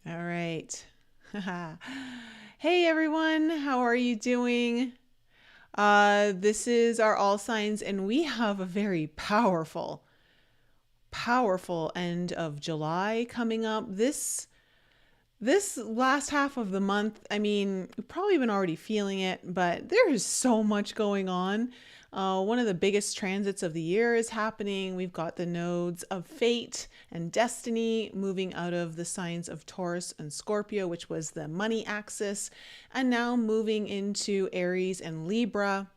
All right. Hey everyone, how are you doing? This is our All Signs, and we have a very powerful end of July coming up. This last half of the month, I mean, you've probably been already feeling it, but there is so much going on. One of the biggest transits of the year is happening. We've got the nodes of fate and destiny moving out of the signs of Taurus and Scorpio, which was the money axis, and now moving into Aries and Libra,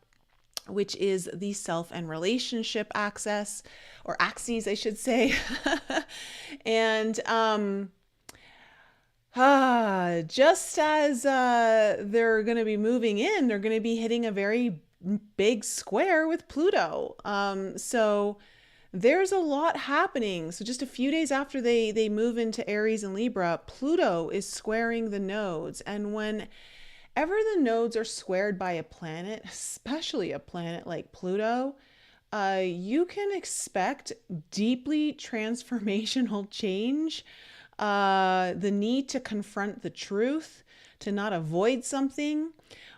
which is the self and relationship axis, or axes, I should say. and just as they're going to be moving in, they're going to be hitting a very big square with Pluto. So there's a lot happening. So just a few days after they move into Aries and Libra, Pluto is squaring the nodes. And whenever the nodes are squared by a planet, especially a planet like Pluto, you can expect deeply transformational change, the need to confront the truth, to not avoid something,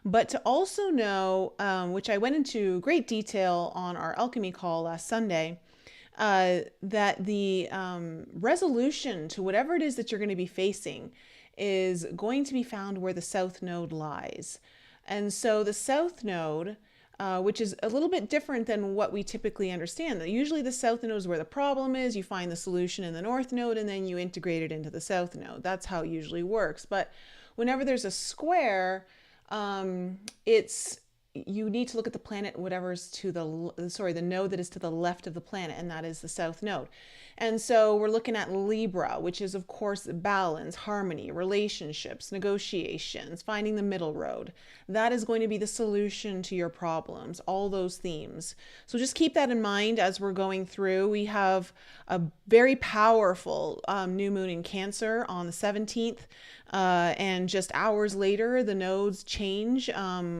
but to also know, which I went into great detail on our alchemy call last Sunday, that the resolution to whatever it is that you're going to be facing is going to be found where the south node lies. And so the south node, which is a little bit different than what we typically understand. Usually the south node is where the problem is. You find the solution in the north node and then you integrate it into the south node. That's how it usually works. But whenever there's a square, it's you need to look at the planet, whatever's to the node that is to the left of the planet, and that is the south node. And so we're looking at Libra, which is, of course, balance, harmony, relationships, negotiations, finding the middle road. That is going to be the solution to your problems, all those themes. So just keep that in mind as we're going through. We have a very powerful new moon in Cancer on the 17th. And just hours later, the nodes change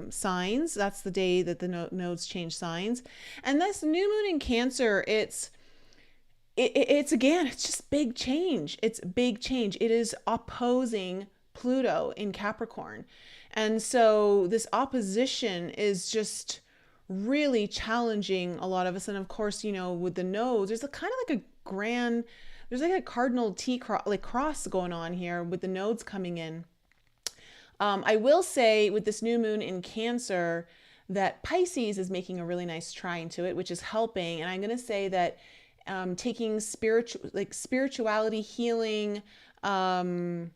signs. That's the day that the nodes change signs. And this new moon in Cancer, it's again, it's just big change. It's big change. It is opposing Pluto in Capricorn. And so this opposition is just really challenging a lot of us. And of course, with the nodes, there's a kind of like a grand, there's like a cardinal T cross going on here with the nodes coming in. I will say with this new moon in Cancer that Pisces is making a really nice trine to it, which is helping. And I'm going to say that taking spirituality, healing, going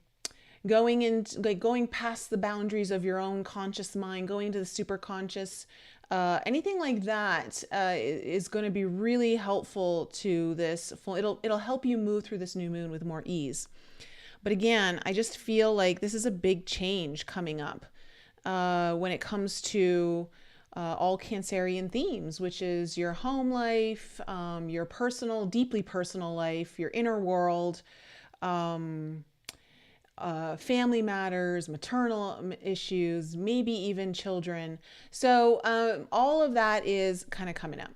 past the boundaries of your own conscious mind, going to the super conscious, anything like that is going to be really helpful to this. It'll help you move through this new moon with more ease. But again, I just feel like this is a big change coming up when it comes to all Cancerian themes, which is your home life, your personal, deeply personal life, your inner world, family matters, maternal issues, maybe even children. So all of that is kind of coming up.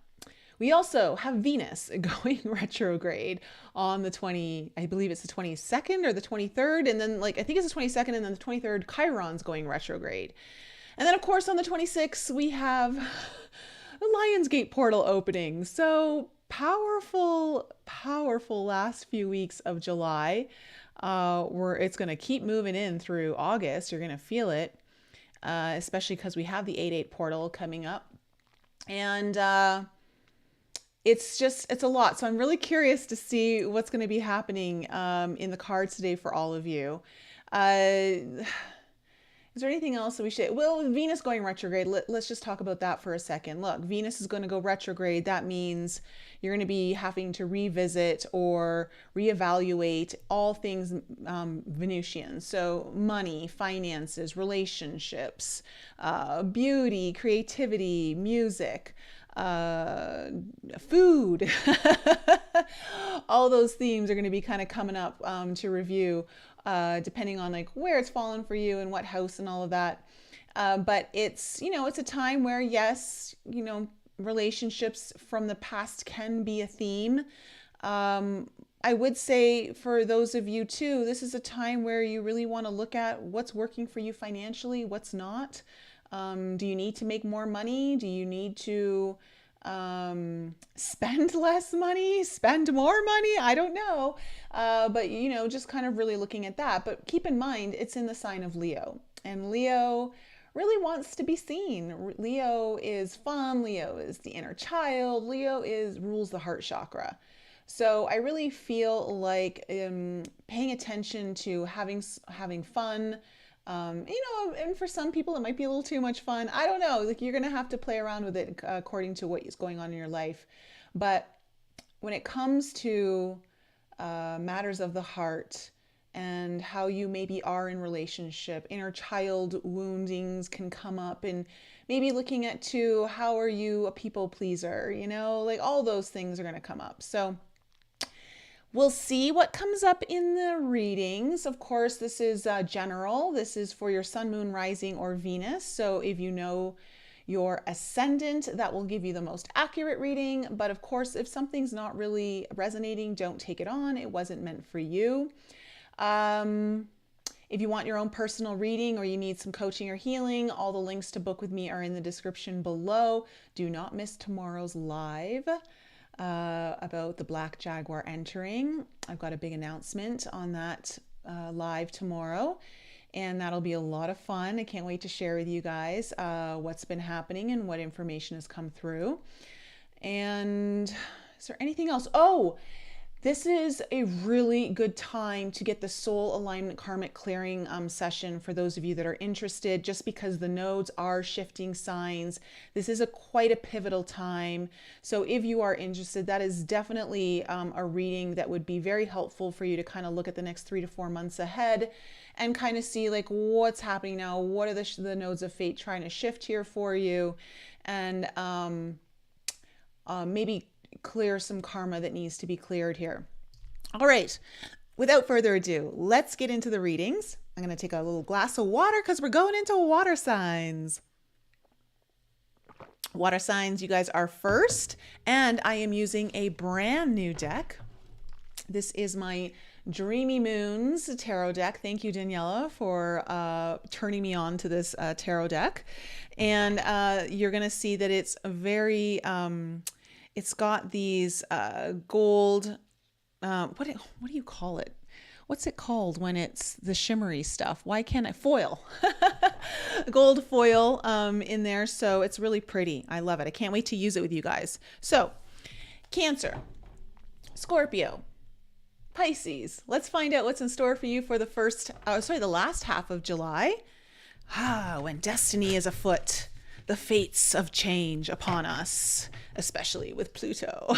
We also have Venus going retrograde on the I believe it's the 22nd or the 23rd. And then I think it's the 22nd, and then the 23rd, Chiron's going retrograde. And then of course on the 26th, we have the Lionsgate portal opening. So powerful last few weeks of July, where it's going to keep moving in through August. You're going to feel it, especially because we have the 8/8 portal coming up. And it's a lot. So I'm really curious to see what's going to be happening in the cards today for all of you. Is there anything else that we should? Well, Venus going retrograde, let's just talk about that for a second. Look, Venus is going to go retrograde. That means you're going to be having to revisit or reevaluate all things Venusian. So money, finances, relationships, beauty, creativity, music, food. All those themes are going to be kind of coming up to review, depending on where it's fallen for you and what house and all of that. But it's a time where, yes, relationships from the past can be a theme. I would say for those of you too, this is a time where you really want to look at what's working for you financially, what's not. Do you need to make more money? Do you need to spend less money, spend more money? I don't know. But, just kind of really looking at that. But keep in mind, it's in the sign of Leo. And Leo really wants to be seen. Leo is fun. Leo is the inner child. Leo rules the heart chakra. So I really feel like paying attention to having fun. And for some people it might be a little too much fun. I don't know. Like, you're gonna have to play around with it according to what is going on in your life. But when it comes to matters of the heart and how you maybe are in relationship, inner child woundings can come up, and maybe looking at too, how are you a people pleaser? Like all those things are gonna come up. So we'll see what comes up in the readings. Of course, this is general. This is for your sun, moon, rising, or Venus. So if you know your ascendant, that will give you the most accurate reading. But of course, if something's not really resonating, don't take it on. It wasn't meant for you. If you want your own personal reading or you need some coaching or healing, all the links to book with me are in the description below. Do not miss tomorrow's live. About the Black Jaguar entering. I've got a big announcement on that live tomorrow, and that'll be a lot of fun. I can't wait to share with you guys what's been happening and what information has come through. And is there anything else? Oh, this is a really good time to get the soul alignment karmic clearing session for those of you that are interested, just because the nodes are shifting signs. This is quite a pivotal time. So if you are interested, that is definitely a reading that would be very helpful for you to kind of look at the next 3 to 4 months ahead and kind of see like what's happening now. What are the nodes of fate trying to shift here for you? And maybe clear some karma that needs to be cleared here. All right, without further ado, let's get into the readings. I'm going to take a little glass of water because we're going into water signs. Water signs, you guys are first, and I am using a brand new deck. This is my Dreamy Moons tarot deck. Thank you, Daniela, for turning me on to this tarot deck. And you're going to see that it's very... it's got these gold, what do you call it? What's it called when it's the shimmery stuff? Why can't I? Foil. Gold foil in there. So it's really pretty. I love it. I can't wait to use it with you guys. So Cancer, Scorpio, Pisces. Let's find out what's in store for you for the last half of July. When destiny is afoot. The fates of change upon us, especially with Pluto.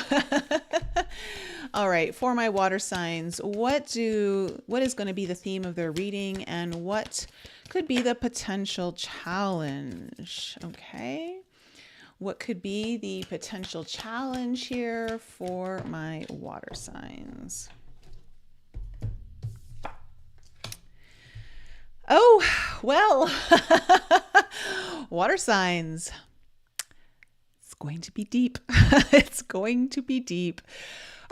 All right, for my water signs, what is going to be the theme of their reading and what could be the potential challenge? Okay, what could be the potential challenge here for my water signs? Oh, well, water signs. It's going to be deep. It's going to be deep.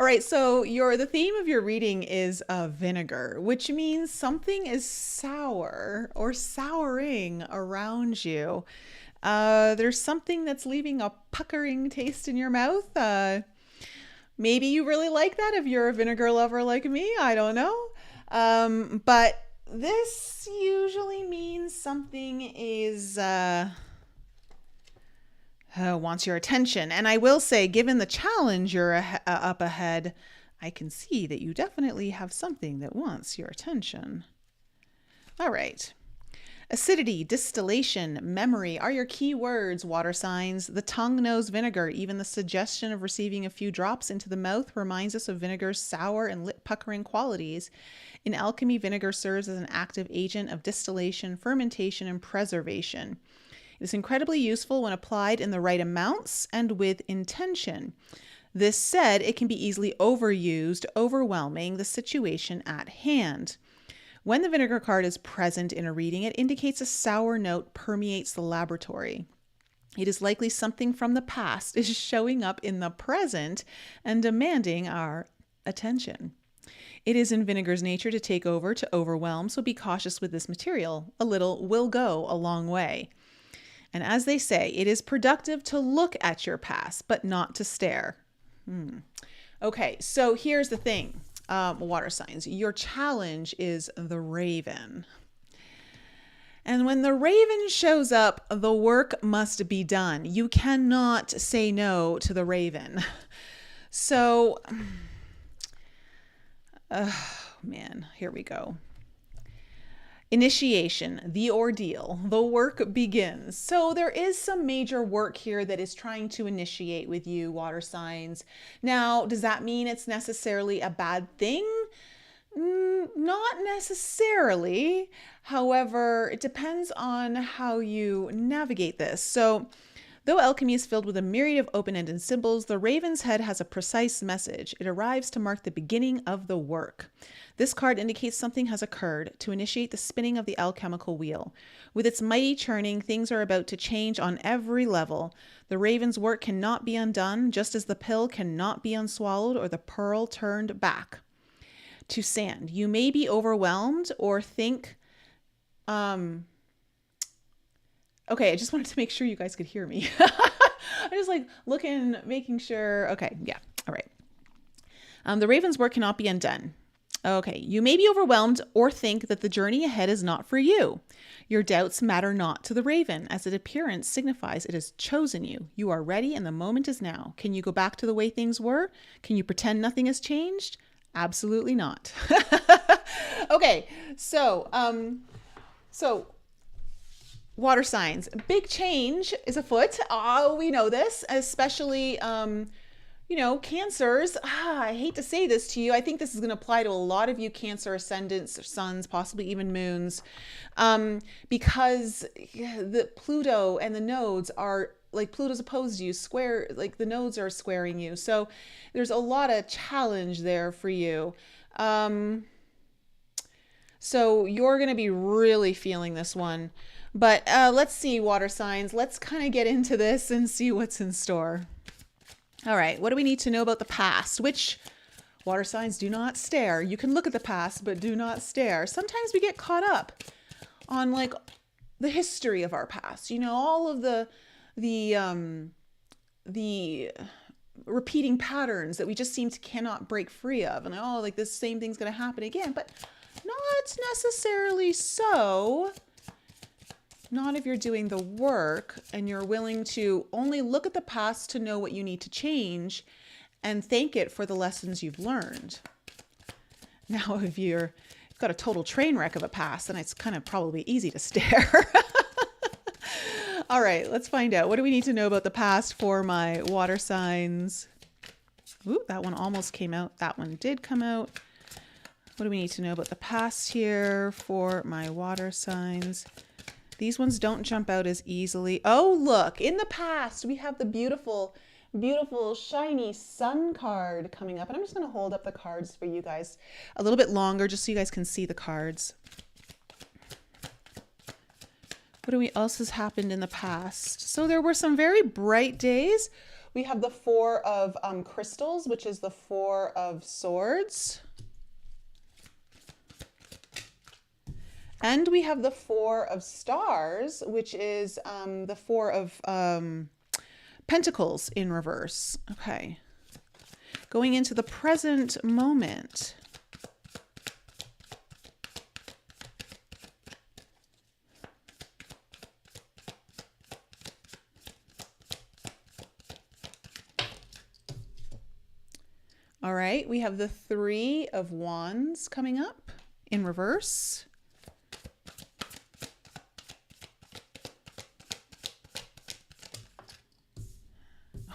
All right, so the theme of your reading is vinegar, which means something is sour or souring around you. There's something that's leaving a puckering taste in your mouth. Maybe you really like that if you're a vinegar lover like me. I don't know. But this usually means something is wants your attention. And I will say, given the challenge you're up ahead, I can see that you definitely have something that wants your attention. All right. Acidity, distillation, memory are your key words, water signs. The tongue knows vinegar. Even the suggestion of receiving a few drops into the mouth reminds us of vinegar's sour and lip puckering qualities. In alchemy, vinegar serves as an active agent of distillation, fermentation, and preservation. It is incredibly useful when applied in the right amounts and with intention. This said, it can be easily overused, overwhelming the situation at hand. When the vinegar card is present in a reading, it indicates a sour note permeates the laboratory. It is likely something from the past is showing up in the present and demanding our attention. It is in vinegar's nature to take over, to overwhelm, so be cautious with this material. A little will go a long way. And as they say, it is productive to look at your past, but not to stare. Okay, so here's the thing, water signs. Your challenge is the raven. And when the raven shows up, the work must be done. You cannot say no to the raven. So, man, here we go. Initiation, the ordeal, the work begins. So there is some major work here that is trying to initiate with you, water signs. Now, does that mean it's necessarily a bad thing? Not necessarily. However, it depends on how you navigate this. So, though alchemy is filled with a myriad of open-ended symbols, the raven's head has a precise message. It arrives to mark the beginning of the work. This card indicates something has occurred to initiate the spinning of the alchemical wheel. With its mighty churning, things are about to change on every level. The raven's work cannot be undone, just as the pill cannot be unswallowed or the pearl turned back to sand. You may be overwhelmed or think, okay, I just wanted to make sure you guys could hear me. I just like looking, making sure. Okay, yeah, all right. The raven's work cannot be undone. Okay, you may be overwhelmed or think that the journey ahead is not for you. Your doubts matter not to the raven, as its appearance signifies it has chosen you. You are ready and the moment is now. Can you go back to the way things were? Can you pretend nothing has changed? Absolutely not. Okay, so water signs, big change is afoot. Oh, we know this, especially, Cancers. I hate to say this to you. I think this is going to apply to a lot of you Cancer ascendants, suns, possibly even moons, because the Pluto and the nodes are like Pluto's opposed to you, square, like the nodes are squaring you. So there's a lot of challenge there for you. So you're going to be really feeling this one. But let's see, water signs. Let's kind of get into this and see what's in store. All right, what do we need to know about the past? Which water signs, do not stare. You can look at the past, but do not stare. Sometimes we get caught up on like the history of our past. All of the repeating patterns that we just cannot break free of. And like this same thing's going to happen again, but not necessarily so. Not if you're doing the work and you're willing to only look at the past to know what you need to change and thank it for the lessons you've learned. Now, if you've got a total train wreck of a past, then it's kind of probably easy to stare. All right, let's find out. What do we need to know about the past for my water signs? Ooh, that one almost came out. That one did come out. What do we need to know about the past here for my water signs? These ones don't jump out as easily. Oh, look, in the past, we have the beautiful, beautiful, shiny sun card coming up. And I'm just going to hold up the cards for you guys a little bit longer, just so you guys can see the cards. What else has happened in the past? So there were some very bright days. We have the Four of Crystals, which is the Four of Swords. And we have the Four of Stars, which is the Four of Pentacles in reverse. Okay. Going into the present moment. All right, we have the Three of Wands coming up in reverse.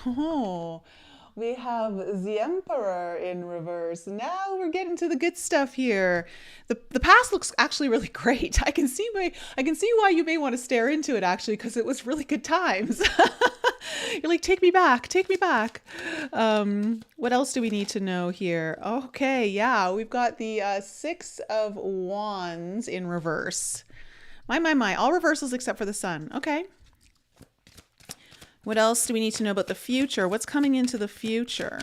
Oh, we have the Emperor in reverse. Now we're getting to the good stuff here. The past looks actually really great. I can see why you may want to stare into it actually, because it was really good times. You're like, take me back, take me back. What else do we need to know here? Okay, yeah, we've got the Six of Wands in reverse. My, all reversals except for the Sun. Okay. What else do we need to know about the future? What's coming into the future?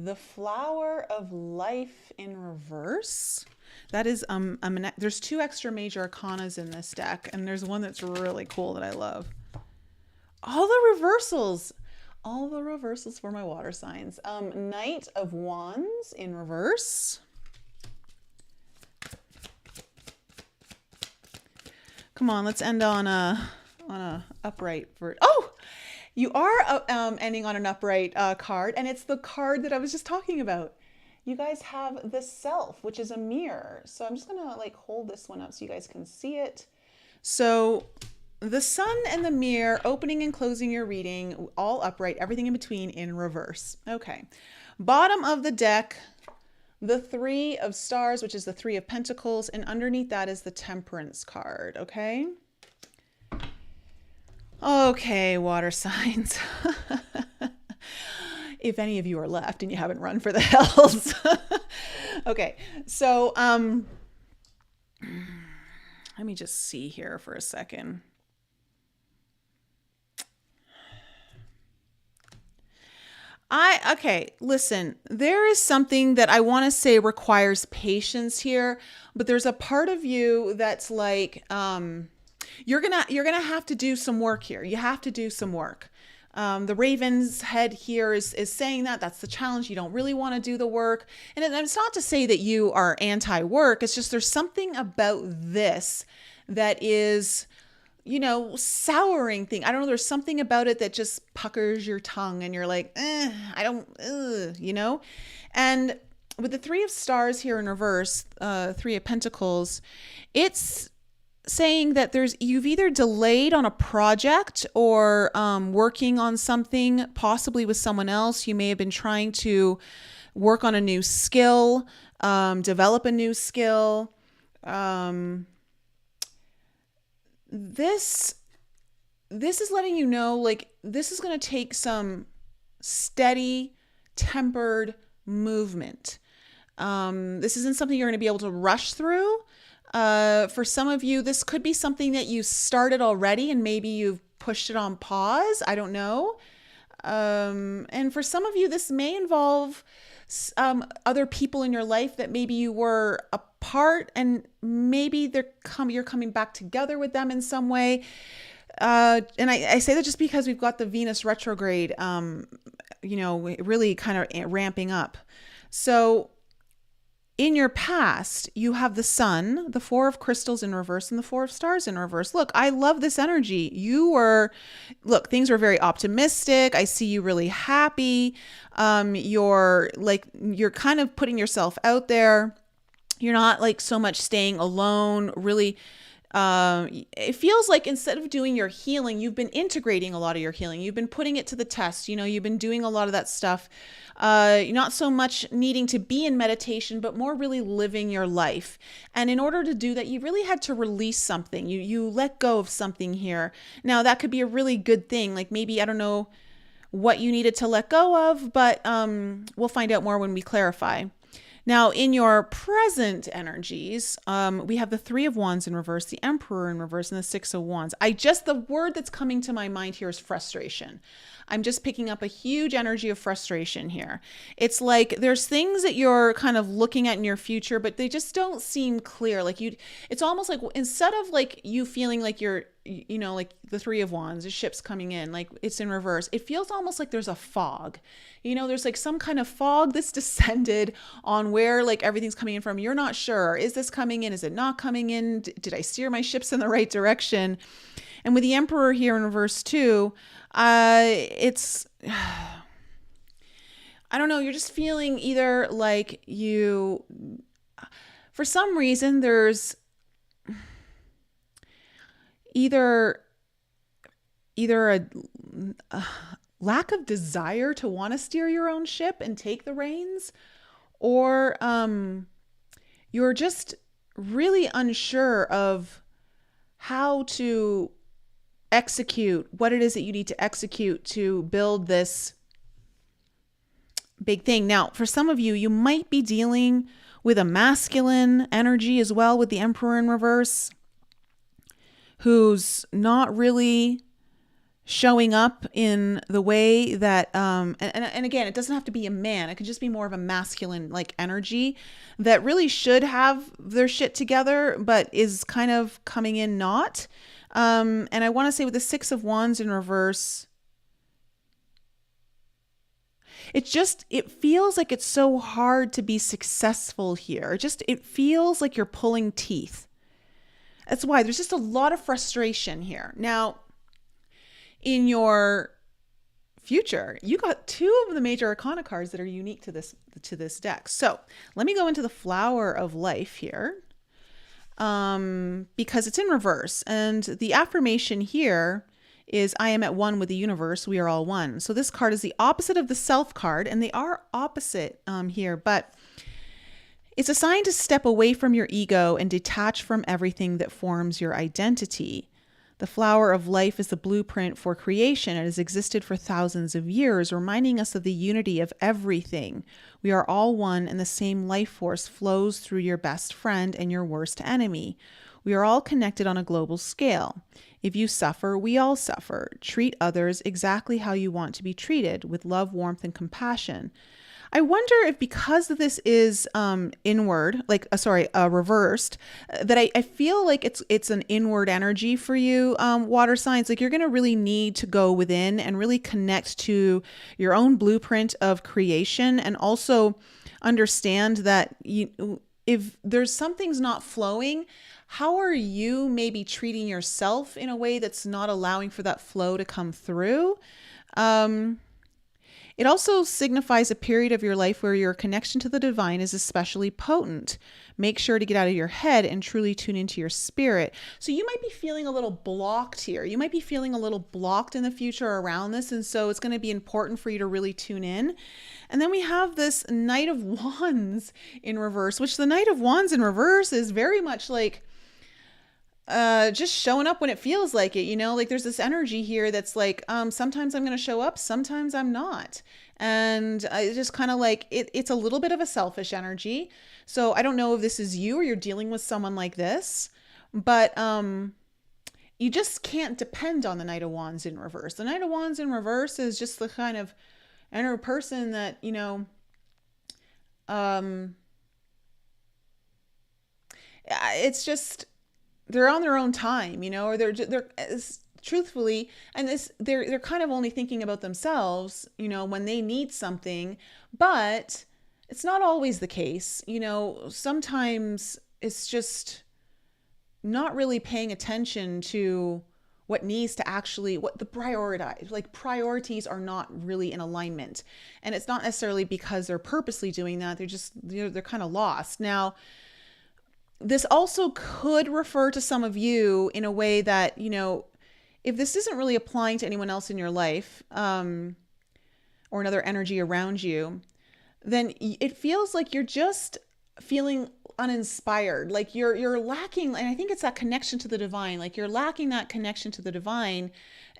the Flower of Life in reverse. That is, there's 2 extra major arcanas in this deck, and there's one that's really cool that I love. All the reversals for my water signs. Knight of Wands in reverse. Come on, let's end on a upright for. Oh, you are ending on an upright card, and it's the card that I was just talking about. You guys have the Self, which is a mirror. So I'm just gonna like hold this one up so you guys can see it. So the Sun and the mirror, opening and closing your reading, all upright, everything in between in reverse. Okay, bottom of the deck, the 3 of Stars, which is the 3 of Pentacles, and underneath that is the Temperance card, okay? Okay, water signs. If any of you are left and you haven't run for the hills. Okay, so let me just see here for a second. Okay, listen, there is something that I want to say requires patience here, but there's a part of you that's like, you're gonna have to do some work here. You have to do some work. The Raven's head here is saying that's the challenge. You don't really want to do the work. And it's not to say that you are anti-work. It's just there's something about this that is, you know, souring thing. I don't know. There's something about it that just puckers your tongue and you're like, I don't, you know? And with the 3 of Stars here in reverse, 3 of Pentacles, it's saying that you've either delayed on a project or working on something, possibly with someone else. You may have been trying to work on a new skill, develop a new skill. This is letting you know, like, this is going to take some steady, tempered movement. This isn't something you're going to be able to rush through. For some of you, this could be something that you started already and maybe you've pushed it on pause. I don't know. And for some of you, this may involve other people in your life that maybe you were apart and maybe you're coming back together with them in some way. And I say that just because we've got the Venus retrograde, you know, really kind of ramping up. So in your past, you have the Sun, the 4 of Crystals in reverse, and the 4 of Stars in reverse. Look, I love this energy. Things were very optimistic. I see you really happy. You're kind of putting yourself out there. You're not like so much staying alone, really. It feels like instead of doing your healing, you've been integrating a lot of your healing. You've been putting it to the test. You know, you've been doing a lot of that stuff. Not so much needing to be in meditation, but more really living your life. And in order to do that, you really had to release something. You let go of something here. Now, that could be a really good thing. Like maybe, I don't know what you needed to let go of, but we'll find out more when we clarify. Now, in your present energies, we have the 3 of Wands in reverse, the Emperor in reverse, and the 6 of Wands. The word that's coming to my mind here is frustration. I'm just picking up a huge energy of frustration here. It's like there's things that you're kind of looking at in your future, but they just don't seem clear. It's almost like instead of like you feeling like you're, you know, like the 3 of Wands, the ship's coming in, like it's in reverse. It feels almost like there's a fog. You know, there's like some kind of fog that's descended on where like everything's coming in from. You're not sure. Is this coming in? Is it not coming in? Did I steer my ships in the right direction? And with the Emperor here in reverse too, it's, I don't know, you're just feeling either like for some reason, there's either a lack of desire to want to steer your own ship and take the reins, or you're just really unsure of how to execute what it is that you need to execute to build this big thing. Now, for some of you, you might be dealing with a masculine energy as well with the Emperor in reverse, who's not really showing up in the way that and again, it doesn't have to be a man, it could just be more of a masculine like energy that really should have their shit together but is kind of coming in not. And I want to say with the Six of Wands in reverse, it feels like it's so hard to be successful here. It feels like you're pulling teeth. That's why there's just a lot of frustration here. Now, in your future, you got two of the major arcana cards that are unique to this deck. So let me go into the Flower of Life here, because it's in reverse, and the affirmation here is I am at one with the universe. We are all one. So this card is the opposite of the Self card, and they are opposite here, but it's a sign to step away from your ego and detach from everything that forms your identity. The Flower of Life is the blueprint for creation. It has existed for thousands of years, reminding us of the unity of everything. We are all one, and the same life force flows through your best friend and your worst enemy. We are all connected on a global scale. If you suffer, we all suffer. Treat others exactly how you want to be treated, with love, warmth, and compassion. I wonder if because this is inward, reversed, that I feel like it's an inward energy for you, water signs. Like you're going to really need to go within and really connect to your own blueprint of creation, and also understand that if there's something's not flowing, how are you maybe treating yourself in a way that's not allowing for that flow to come through? It also signifies a period of your life where your connection to the divine is especially potent. Make sure to get out of your head and truly tune into your spirit. So you might be feeling a little blocked here. You might be feeling a little blocked in the future around this. And so it's going to be important for you to really tune in. And then we have this Knight of Wands in reverse, which the Knight of Wands in reverse is very much like just showing up when it feels like it, like there's this energy here that's like, sometimes I'm going to show up, sometimes I'm not. And it's just kind of like, it's a little bit of a selfish energy. So I don't know if this is you or you're dealing with someone like this, but, you just can't depend on the Knight of Wands in reverse. The Knight of Wands in reverse is just the kind of inner person that, it's just, they're on their own time, or they're truthfully, and they're kind of only thinking about themselves, when they need something, but it's not always the case. Sometimes it's just not really paying attention to what needs to actually, what the priorities are not really in alignment. And it's not necessarily because they're purposely doing that. They're kind of lost. Now, this also could refer to some of you in a way that, if this isn't really applying to anyone else in your life, or another energy around you, then it feels like you're just feeling uninspired. Like you're lacking, and I think it's that connection to the divine. Like you're lacking that connection to the divine.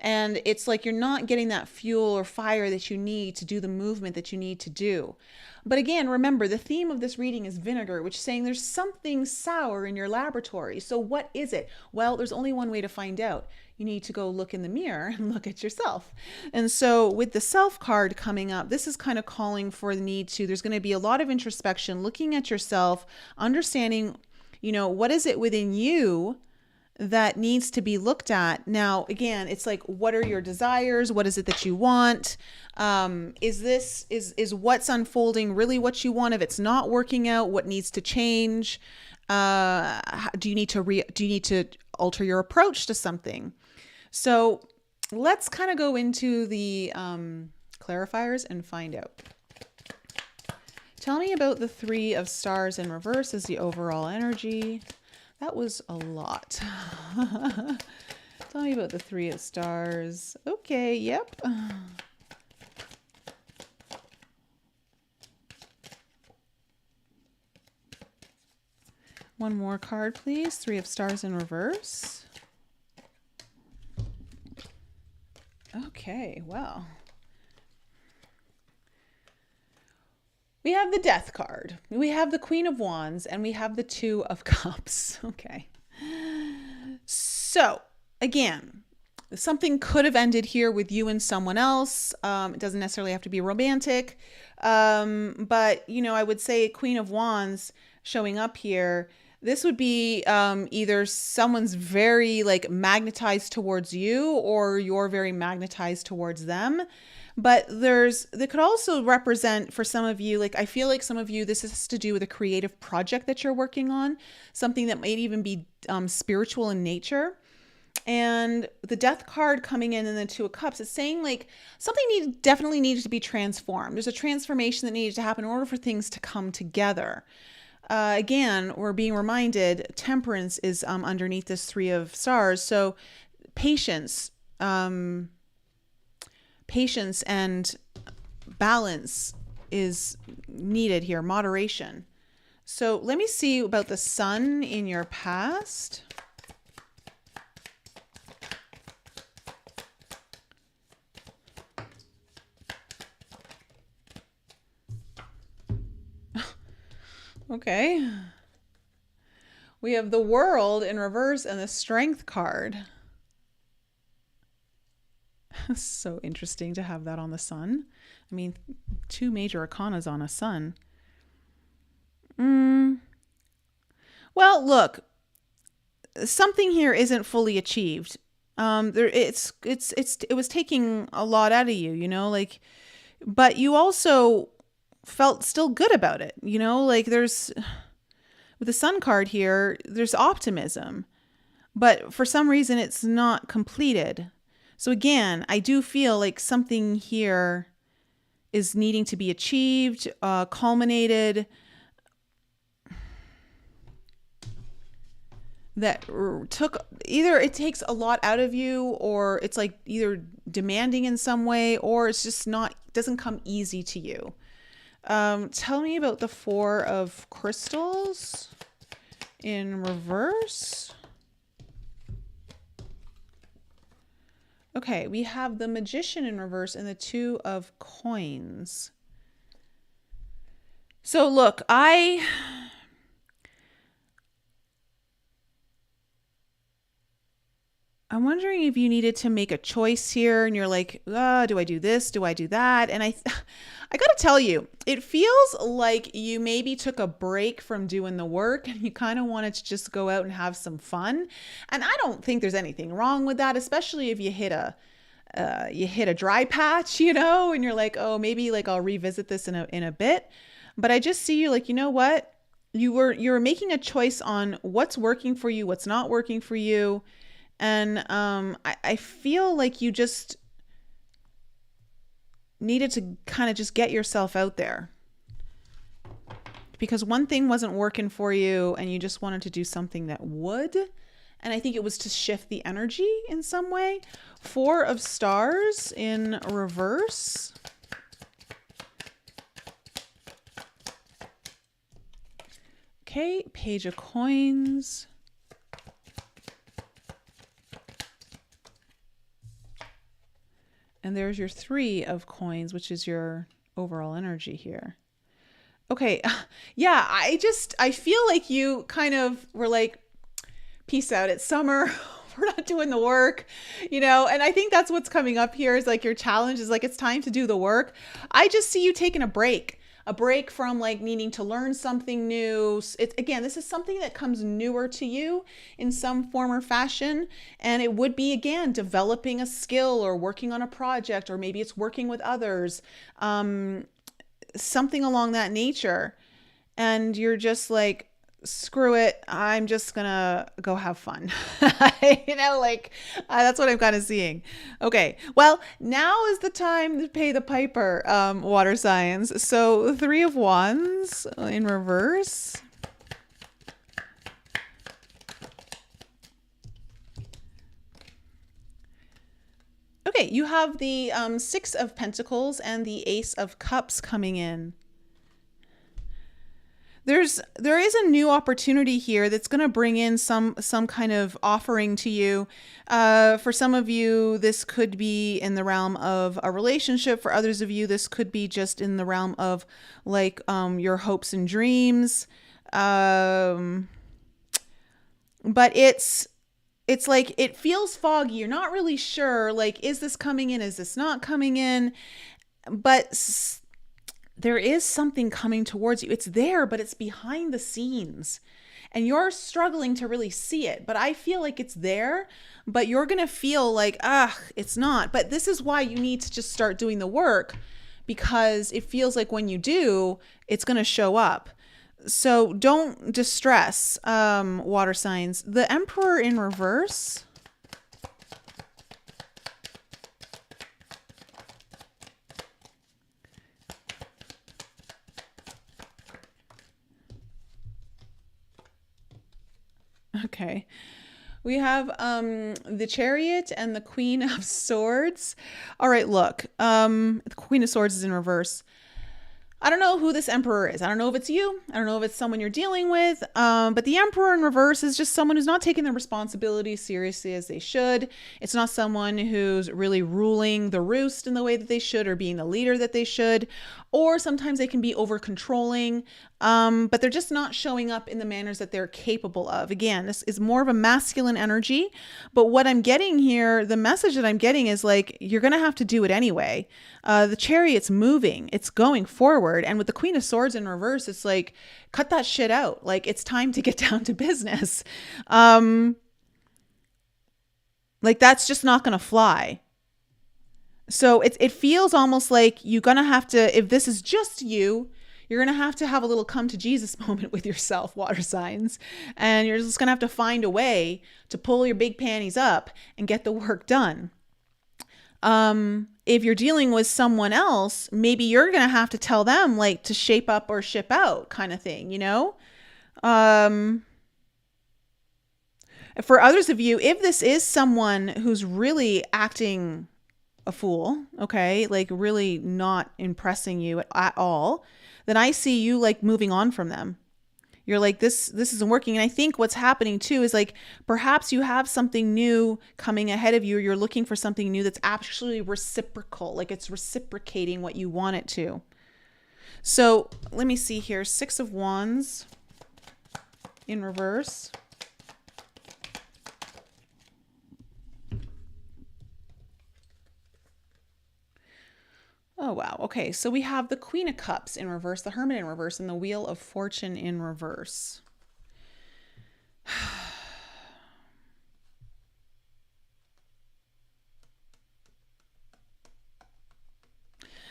And it's like you're not getting that fuel or fire that you need to do the movement that you need to do. But again, remember, the theme of this reading is vinegar, which is saying there's something sour in your laboratory. So what is it? Well, there's only one way to find out. You need to go look in the mirror and look at yourself. And so with the Self card coming up, this is kind of calling for the need to, there's going to be a lot of introspection, looking at yourself, understanding, what is it within you that needs to be looked at. Now, again, it's like, what are your desires? What is it that you want? Is what's unfolding really what you want? If it's not working out, what needs to change? Do you need to alter your approach to something? So let's kind of go into the clarifiers and find out. Tell me about the Three of Stars in reverse as the overall energy. That was a lot. Tell me about the Three of Stars. Okay, yep. One more card, please. Three of Stars in reverse. Okay, well. We have the Death card, we have the Queen of Wands, and we have the Two of Cups. Okay. So again, Something could have ended here with you and someone else. It doesn't necessarily have to be romantic. But, I would say Queen of Wands showing up here. This would be either someone's very like magnetized towards you, or you're very magnetized towards them. But they could also represent for some of you, like I feel like some of you, this has to do with a creative project that you're working on, something that might even be spiritual in nature. And the Death card coming in and the Two of Cups, it's saying like something definitely needed to be transformed. There's a transformation that needed to happen in order for things to come together. Again, we're being reminded temperance is underneath this Three of Stars. So patience, patience and balance is needed here, moderation. So let me see about the Sun in your past. Okay. We have the World in reverse and the Strength card. So interesting to have that on the Sun. I mean, two major arcanas on a Sun. Well, look, something here isn't fully achieved. It was taking a lot out of you, like, but you also felt still good about it, like with the Sun card here, there's optimism, but for some reason it's not completed. So again, I do feel like something here is needing to be achieved, culminated, that took either it takes a lot out of you, or it's like either demanding in some way, or it's just doesn't come easy to you. Tell me about the Four of Crystals in reverse. Okay, we have the Magician in reverse and the Two of Coins. So look, I'm wondering if you needed to make a choice here and you're like, do I do this? Do I do that? And I got to tell you, it feels like you maybe took a break from doing the work and you kind of wanted to just go out and have some fun. And I don't think there's anything wrong with that, especially if you hit a dry patch, and you're like, oh, maybe like I'll revisit this in a bit. But I just see you like, you know what? You were making a choice on what's working for you, what's not working for you. And I feel like you just needed to kind of just get yourself out there, because one thing wasn't working for you and you just wanted to do something that would. And I think it was to shift the energy in some way. Four of Stars in reverse. Okay, Page of Coins. And there's your Three of Coins, which is your overall energy here. Okay. Yeah, I feel like you kind of were like, peace out, it's summer. We're not doing the work, and I think that's what's coming up here is like your challenge is like, it's time to do the work. I just see you taking a break from like needing to learn something new. Again, this is something that comes newer to you in some form or fashion. And it would be, again, developing a skill or working on a project, or maybe it's working with others, something along that nature. And you're just like, screw it, I'm just gonna go have fun. That's what I'm kind of seeing. Okay, well, now is the time to pay the piper, water signs. So Three of Wands in reverse. Okay, you have the Six of Pentacles and the Ace of Cups coming in. There is a new opportunity here that's going to bring in some kind of offering to you. For some of you, this could be in the realm of a relationship. For others of you, this could be just in the realm of like your hopes and dreams. But it's it's like it feels foggy. You're not really sure, like, is this coming in? Is this not coming in? But there is something coming towards you. It's there, but it's behind the scenes. And you're struggling to really see it. But I feel like it's there, but you're going to feel like, it's not. But this is why you need to just start doing the work, because it feels like when you do, it's going to show up. So don't distress, water signs. The Emperor in reverse. Okay. We have the Chariot and the Queen of Swords. All right, look. The Queen of Swords is in reverse. I don't know who this Emperor is. I don't know if it's you. I don't know if it's someone you're dealing with. But the Emperor in reverse is just someone who's not taking their responsibilities seriously as they should. It's not someone who's really ruling the roost in the way that they should, or being the leader that they should. Or sometimes they can be over controlling, but they're just not showing up in the manners that they're capable of. Again, this is more of a masculine energy. But what I'm getting here, the message that I'm getting is like, you're going to have to do it anyway. The Chariot's moving. It's going forward. And with the Queen of Swords in reverse, it's like, cut that shit out. Like, it's time to get down to business. Like, that's just not going to fly. So it feels almost like you're going to have to, if this is just you, you're going to have a little come to Jesus moment with yourself, water signs. And you're just going to have to find a way to pull your big panties up and get the work done. If you're dealing with someone else, maybe you're going to have to tell them, like, to shape up or ship out kind of thing, you know? For others of you, if this is someone who's really acting a fool, okay, like really not impressing you at all, then I see you like moving on from them. You're like, this isn't working. And I think what's happening too is like, perhaps you have something new coming ahead of you, or you're looking for something new that's actually reciprocal, like it's reciprocating what you want it to. So let me see here. 6 of Wands in reverse. Oh, wow. Okay, so we have the Queen of Cups in reverse, the Hermit in reverse, and the Wheel of Fortune in reverse.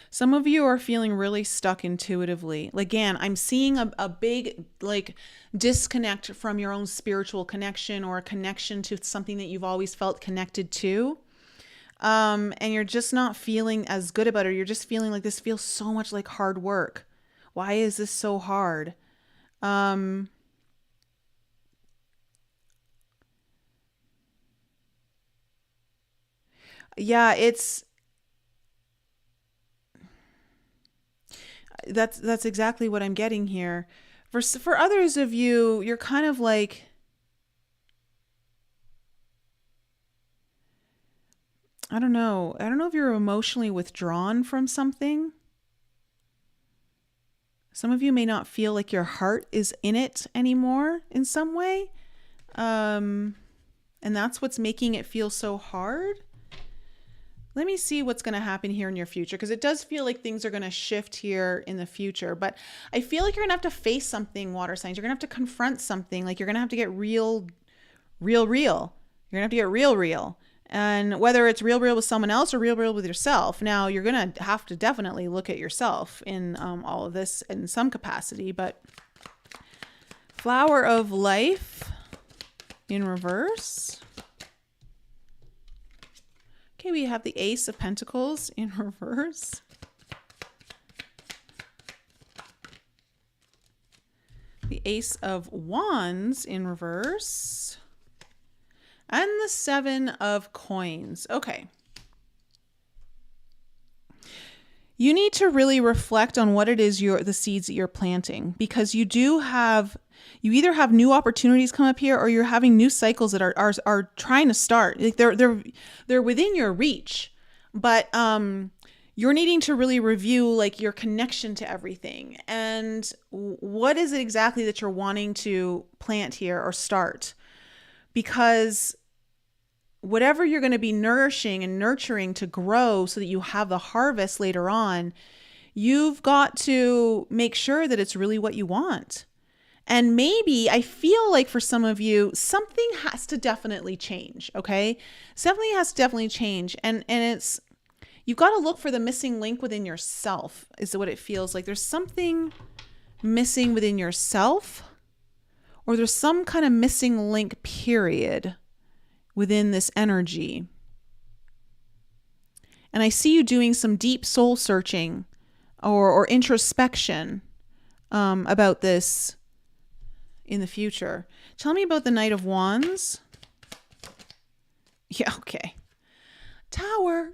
Some of you are feeling really stuck intuitively. Again, I'm seeing a big like disconnect from your own spiritual connection, or a connection to something that you've always felt connected to. And you're just not feeling as good about it. You're just feeling like this feels so much like hard work. Why is this so hard? Yeah, that's exactly what I'm getting here. For others of you, you're kind of like, I don't know. I don't know if you're emotionally withdrawn from something. Some of you may not feel like your heart is in it anymore in some way. And that's what's making it feel so hard. Let me see what's going to happen here in your future, because it does feel like things are going to shift here in the future. But I feel like you're going to have to face something, water signs. You're going to have to confront something. Like, you're going to have to get real. You're going to have to get real. And whether it's real with someone else or real with yourself. Now, you're going to have to definitely look at yourself in all of this in some capacity. But Flower of Life in reverse. Okay, we have the Ace of Pentacles in reverse. The Ace of Wands in reverse. And the 7 of Coins. Okay. You need to really reflect on what it is the seeds that you're planting, because you either have new opportunities come up here, or you're having new cycles that are trying to start. Like they're within your reach, but you're needing to really review like your connection to everything, and what is it exactly that you're wanting to plant here or start, because whatever you're going to be nourishing and nurturing to grow so that you have the harvest later on, you've got to make sure that it's really what you want. And maybe I feel like for some of you, something has to definitely change. Okay. Something has to definitely change. And it's, you've got to look for the missing link within yourself is what it feels like. There's something missing within yourself, or there's some kind of missing link period within this energy. And I see you doing some deep soul searching or introspection about this in the future. Tell me about the Knight of Wands. Yeah, okay. Tower.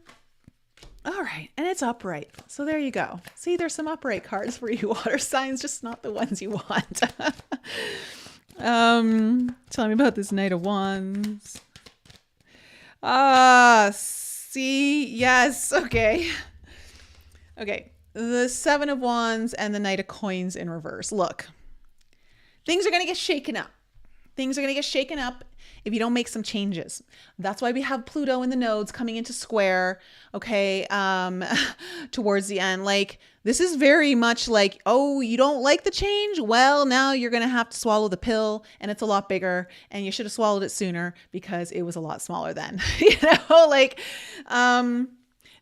All right. And it's upright. So there you go. See, there's some upright cards for you water signs, just not the ones you want. Tell me about this Knight of Wands. See, yes. Okay. Okay. The Seven of Wands and the Knight of Coins in reverse. Look, things are going to get shaken up. Things are going to get shaken up if you don't make some changes. That's why we have Pluto in the nodes coming into square, okay, towards the end. Like, this is very much like, oh, you don't like the change? Well, now you're going to have to swallow the pill, and it's a lot bigger, and you should have swallowed it sooner because it was a lot smaller then.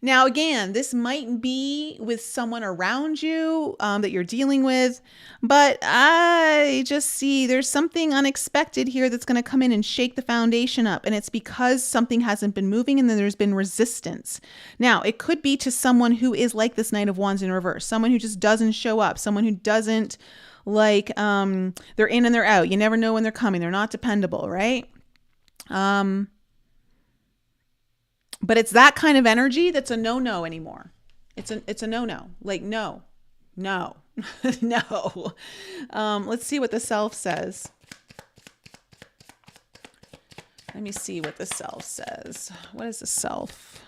Now, again, this might be with someone around you that you're dealing with, but I just see there's something unexpected here that's going to come in and shake the foundation up. And it's because something hasn't been moving and then there's been resistance. Now, it could be to someone who is like this Knight of Wands in reverse, someone who just doesn't show up, someone who doesn't they're in and they're out. You never know when they're coming. They're not dependable, right? But it's that kind of energy that's a no-no anymore. It's a no-no. Like, no. No. Let's see what the self says. Let me see what the self says. What is the self?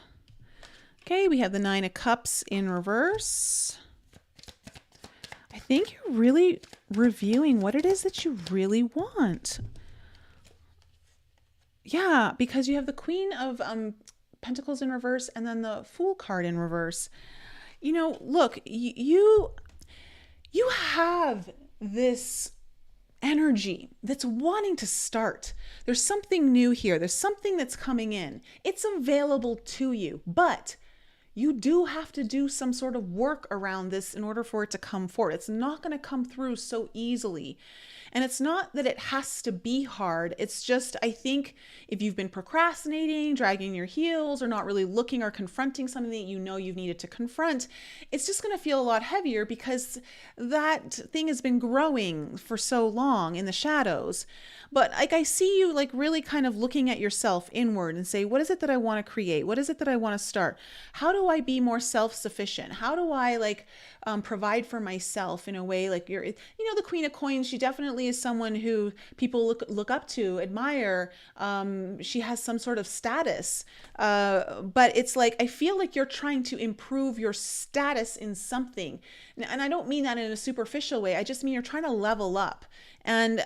Okay, we have the Nine of Cups in reverse. I think you're really reviewing what it is that you really want. Yeah, because you have the Queen of Pentacles in reverse and then the Fool card in reverse. You know, look, you have this energy that's wanting to start. There's something new here. There's something that's coming in. It's available to you, but you do have to do some sort of work around this in order for it to come forward. It's not going to come through so easily. And it's not that it has to be hard. It's just, I think if you've been procrastinating, dragging your heels, or not really looking or confronting something that you know you've needed to confront, it's just going to feel a lot heavier because that thing has been growing for so long in the shadows. But like, I see you like really kind of looking at yourself inward and say, what is it that I want to create? What is it that I want to start? How do I be more self-sufficient? How do I provide for myself in a way like the Queen of Coins? She definitely is someone who people look up to, admire. She has some sort of status, but it's like, I feel like you're trying to improve your status in something. And I don't mean that in a superficial way. I just mean you're trying to level up. And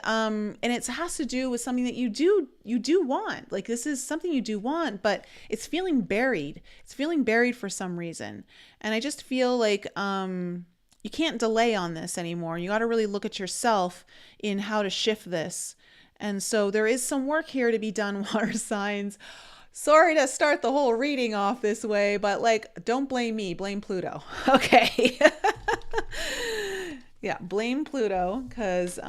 it has to do with something that you do want. Like, this is something you do want, but it's feeling buried. It's feeling buried for some reason. And I just feel like you can't delay on this anymore. You got to really look at yourself in how to shift this. And so there is some work here to be done, water signs. Sorry to start the whole reading off this way, but like, don't blame me, blame Pluto. Okay. Yeah, blame Pluto, because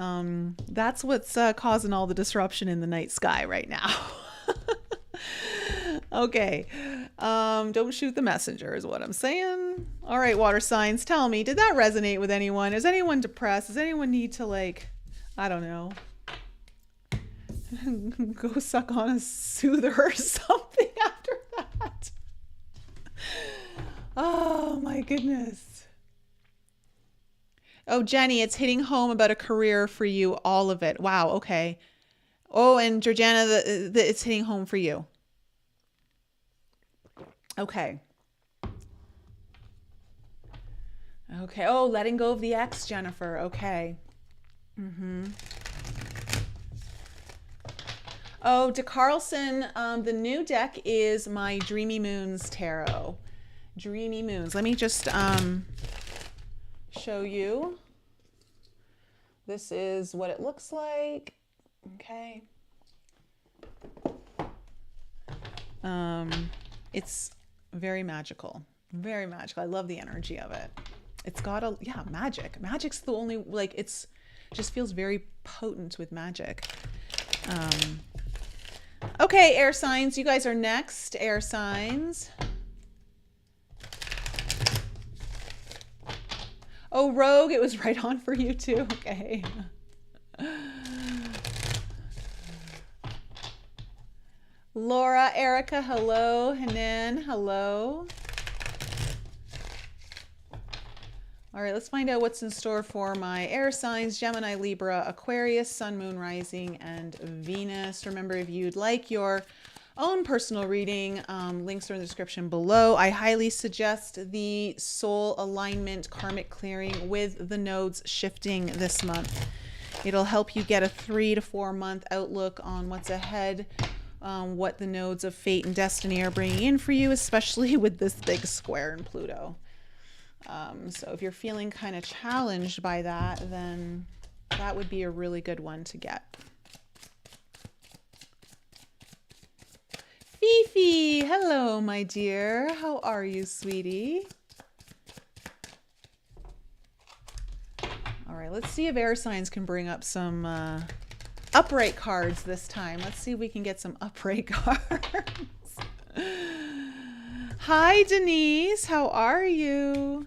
that's what's causing all the disruption in the night sky right now. Okay. Don't shoot the messenger is what I'm saying. All right, water signs, tell me, did that resonate with anyone? Is anyone depressed? Does anyone need to, I don't know, go suck on a soother or something after that? Oh, my goodness. Oh, Jenny, it's hitting home about a career for you, all of it. Wow, okay. Oh, and Georgiana, it's hitting home for you. Okay. Okay. Oh, letting go of the ex, Jennifer. Okay. Oh, De Carlson, the new deck is my Dreamy Moons Tarot. Dreamy Moons. Let me just show you. This is what it looks like. Okay. It's very magical. Very magical. I love the energy of it. It's got a, yeah, magic. Magic's the only, like, it's just feels very potent with magic. Okay, air signs. You guys are next. Air signs. Oh, Rogue, it was right on for you too. Okay. Laura, Erica, hello. Hanan, hello. All right, let's find out what's in store for my air signs: Gemini, Libra, Aquarius, Sun, Moon, Rising, and Venus. Remember, if you'd like your own personal reading, links are in the description below. I highly suggest the soul alignment karmic clearing with the nodes shifting this month. It'll help you get a 3 to 4 month outlook on what's ahead, what the nodes of fate and destiny are bringing in for you, especially with this big square in Pluto. So if you're feeling kind of challenged by that, then that would be a really good one to get. Fifi, hello, my dear. How are you, sweetie? All right, let's see if air signs can bring up some upright cards this time. Let's see if we can get some upright cards. Hi, Denise. How are you?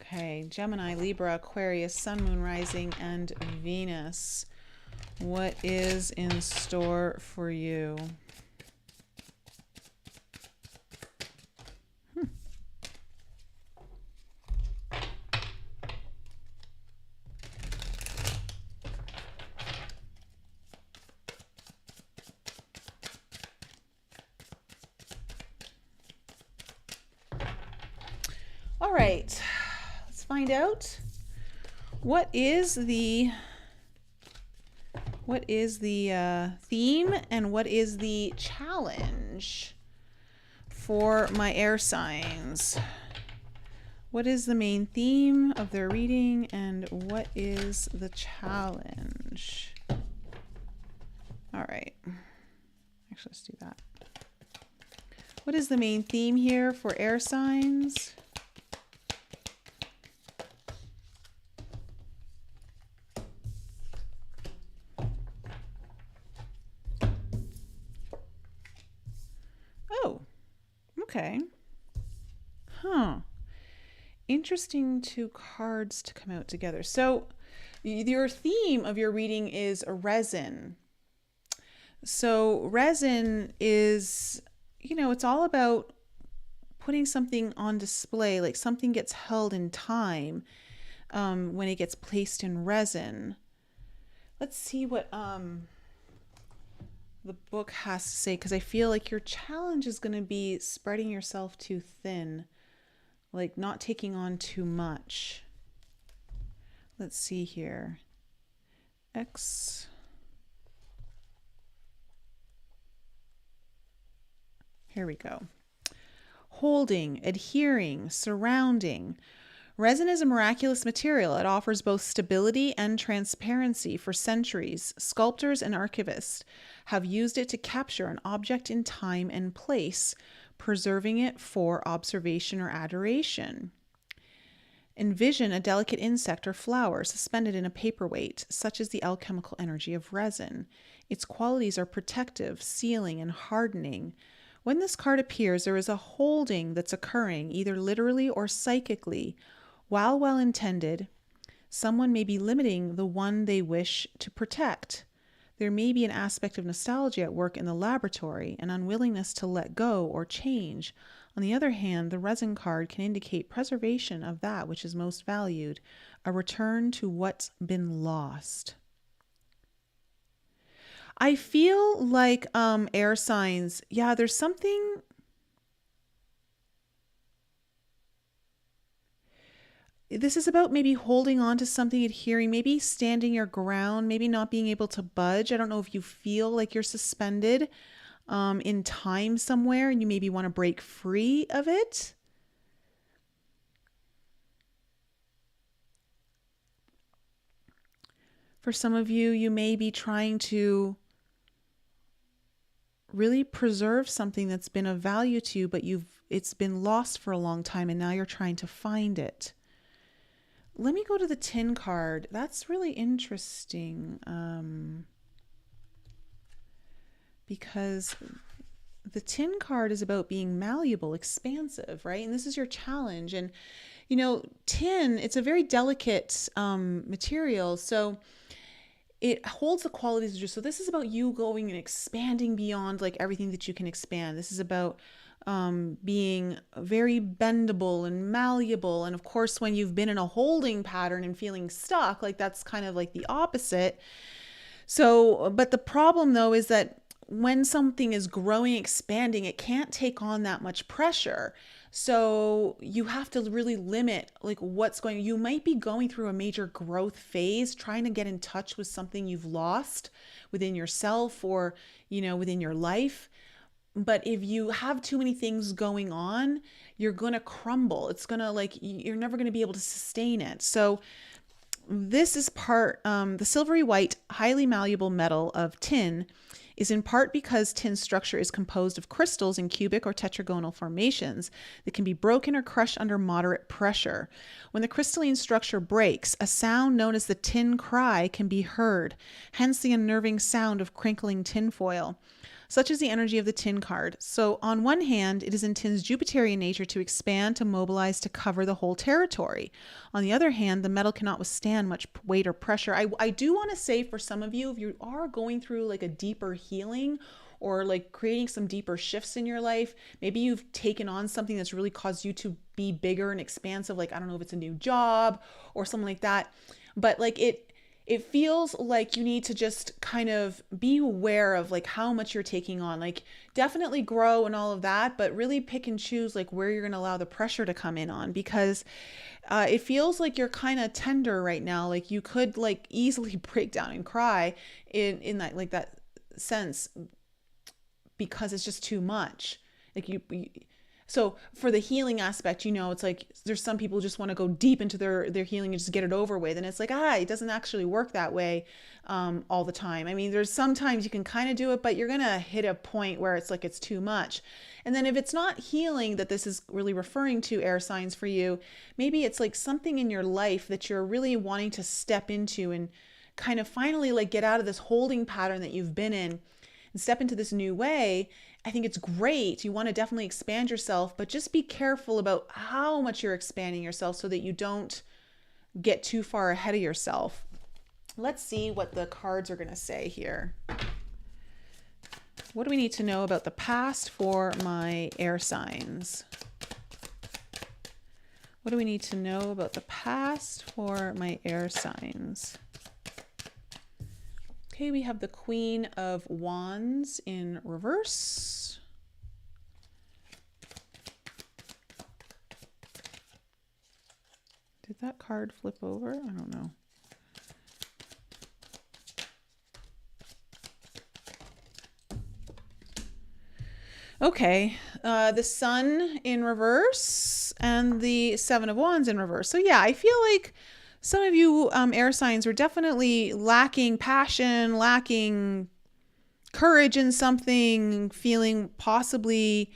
Okay, Gemini, Libra, Aquarius, Sun, Moon, Rising, and Venus. What is in store for you? All right, let's find out what is the theme and what is the challenge for my air signs. What is the main theme of their reading and what is the challenge? All right, actually, let's do that. What is the main theme here for air signs? Okay. Huh. Interesting two cards to come out together. So your theme of your reading is resin. So resin is, you know, it's all about putting something on display, like something gets held in time when it gets placed in resin. Let's see what the book has to say, because I feel like your challenge is going to be spreading yourself too thin, like not taking on too much. Let's see here. Here we go. Holding, adhering, surrounding. Resin is a miraculous material. It offers both stability and transparency. For centuries, sculptors and archivists have used it to capture an object in time and place, preserving it for observation or adoration. Envision a delicate insect or flower suspended in a paperweight, such as the alchemical energy of resin. Its qualities are protective, sealing, and hardening. When this card appears, there is a holding that's occurring, either literally or psychically. While well intended, someone may be limiting the one they wish to protect. There may be an aspect of nostalgia at work in the laboratory, an unwillingness to let go or change. On the other hand, the resin card can indicate preservation of that which is most valued, a return to what's been lost. I feel like air signs, yeah, there's something. This is about maybe holding on to something, adhering, maybe standing your ground, maybe not being able to budge. I don't know if you feel like you're suspended in time somewhere and you maybe want to break free of it. For some of you, you may be trying to really preserve something that's been of value to you, but it's been lost for a long time and now you're trying to find it. Let me go to the Tin card. That's really interesting because the Tin card is about being malleable, expansive, right? And this is your challenge. And, you know, tin, it's a very delicate material. So it holds the qualities of you. So this is about you going and expanding beyond like everything that you can expand. This is about being very bendable and malleable. And of course, when you've been in a holding pattern and feeling stuck, like that's kind of like the opposite. So, but the problem though is that when something is growing, expanding, it can't take on that much pressure. So you have to really limit like what's going, you might be going through a major growth phase, trying to get in touch with something you've lost within yourself or, you know, within your life. But if you have too many things going on, you're going to crumble. It's going to like, you're never going to be able to sustain it. So this is part, the silvery white, highly malleable metal of tin is in part because tin's structure is composed of crystals in cubic or tetragonal formations that can be broken or crushed under moderate pressure. When the crystalline structure breaks, a sound known as the tin cry can be heard, hence the unnerving sound of crinkling tinfoil. Such is the energy of the Tin card. So on one hand, it is in tin's Jupiterian nature to expand, to mobilize, to cover the whole territory. On the other hand, the metal cannot withstand much weight or pressure. I do want to say for some of you, if you are going through like a deeper healing or like creating some deeper shifts in your life, maybe you've taken on something that's really caused you to be bigger and expansive. Like, I don't know if it's a new job or something like that, but like it feels like you need to just kind of be aware of like how much you're taking on, like definitely grow and all of that, but really pick and choose like where you're going to allow the pressure to come in on, because it feels like you're kind of tender right now. Like you could like easily break down and cry in that, like that sense, because it's just too much. Like so for the healing aspect, you know, it's like there's some people who just want to go deep into their healing and just get it over with. And it's like, it doesn't actually work that way all the time. I mean, there's sometimes you can kind of do it, but you're going to hit a point where it's like it's too much. And then if it's not healing that this is really referring to, air signs, for you, maybe it's like something in your life that you're really wanting to step into and kind of finally like get out of this holding pattern that you've been in and step into this new way. I think it's great. You want to definitely expand yourself, but just be careful about how much you're expanding yourself so that you don't get too far ahead of yourself. Let's see what the cards are going to say here. What do we need to know about the past for my air signs? What do we need to know about the past for my air signs? Okay, we have the Queen of Wands in reverse. Did that card flip over? I don't know. Okay, the Sun in reverse and the Seven of Wands in reverse. So yeah, I feel like some of you air signs were definitely lacking passion, lacking courage in something, feeling possibly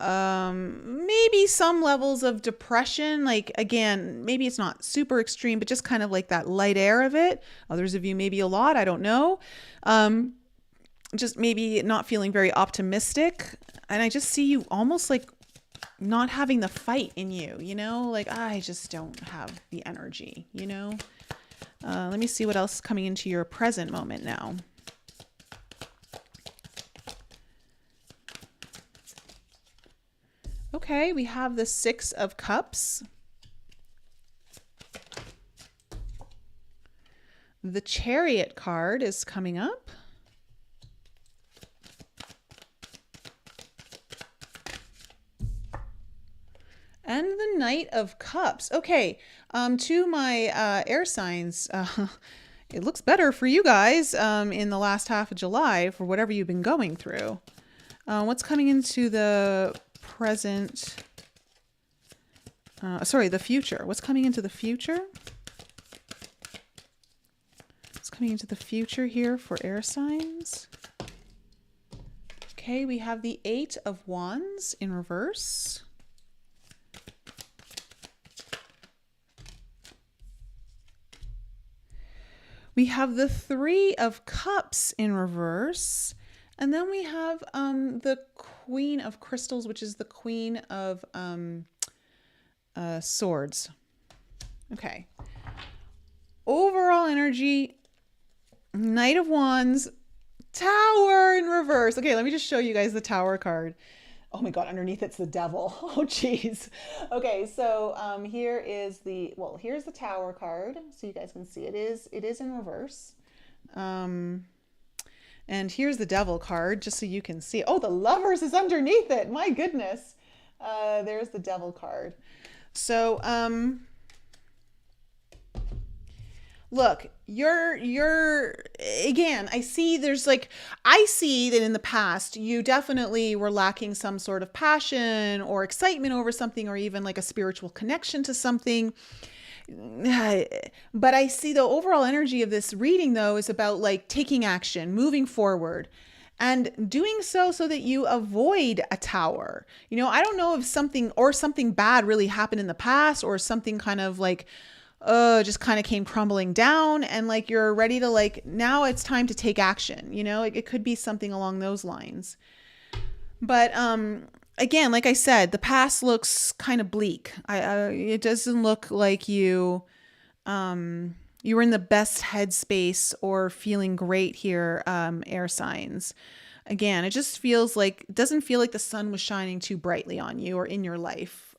maybe some levels of depression. Like, again, maybe it's not super extreme, but just kind of like that light air of it. Others of you maybe a lot, I don't know. Just maybe not feeling very optimistic. And I just see you almost like not having the fight in you, you know, like I just don't have the energy, you know. Let me see what else is coming into your present moment now. Okay, we have the Six of Cups. The Chariot card is coming up. And the Knight of Cups. Okay, to my air signs, it looks better for you guys in the last half of July for whatever you've been going through. What's coming into the present? Sorry, the future. What's coming into the future? What's coming into the future here for air signs? Okay, we have the Eight of Wands in reverse. We have the Three of Cups in reverse. And then we have the Queen of Crystals, which is the Queen of Swords. Okay. Overall energy, Knight of Wands, Tower in reverse. Okay, let me just show you guys the Tower card. Oh my God, underneath it's the devil. Oh geez. Okay, so here is the, well, here's the Tower card. So you guys can see it is in reverse. And here's the Devil card, just so you can see. Oh, the Lovers is underneath it. My goodness. There's the Devil card. So, look, you're again, I see that in the past you definitely were lacking some sort of passion or excitement over something, or even like a spiritual connection to something. But I see the overall energy of this reading though is about like taking action, moving forward, and doing so that you avoid a tower. You know, I don't know if something bad really happened in the past, or something kind of like just kind of came crumbling down, and like you're ready to, like, now it's time to take action. You know, it could be something along those lines. But again, like I said, the past looks kind of bleak. It doesn't look like you were in the best headspace or feeling great here, air signs. Again, it just doesn't feel like the sun was shining too brightly on you or in your life.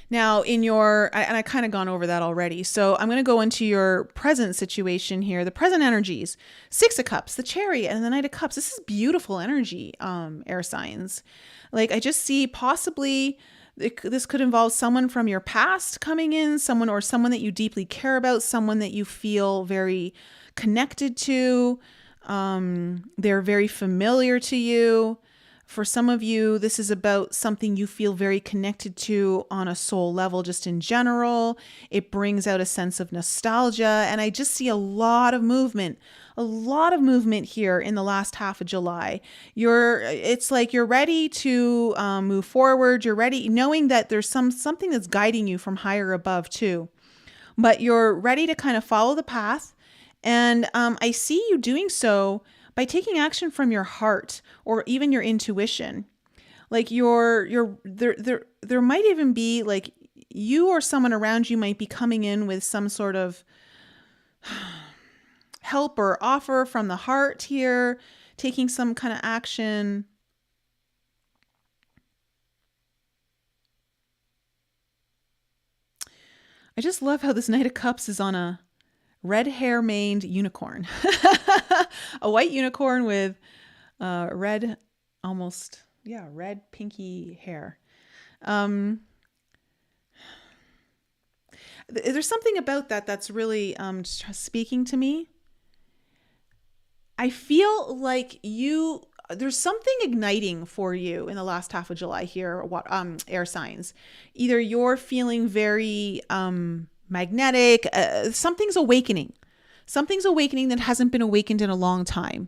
Now and I kind of gone over that already. So I'm going to go into your present situation here, the present energies, Six of Cups, the Chariot, and the Knight of Cups. This is beautiful energy, air signs. Like, I just see possibly this could involve someone from your past coming in, someone that you deeply care about, someone that you feel very connected to. They're very familiar to you. For some of you, this is about something you feel very connected to on a soul level, just in general. It brings out a sense of nostalgia. And I just see a lot of movement here in the last half of July. It's like you're ready to move forward. You're ready, knowing that there's something that's guiding you from higher above too. But you're ready to kind of follow the path. And I see you doing so by taking action from your heart or even your intuition. Like there might even be like you or someone around you might be coming in with some sort of help or offer from the heart here, taking some kind of action. I just love how this Knight of Cups is on a red hair maned unicorn. A white unicorn with red pinky hair. There's something about that's really speaking to me. I feel like there's something igniting for you in the last half of July here, air signs. Either you're feeling very magnetic, something's awakening that hasn't been awakened in a long time.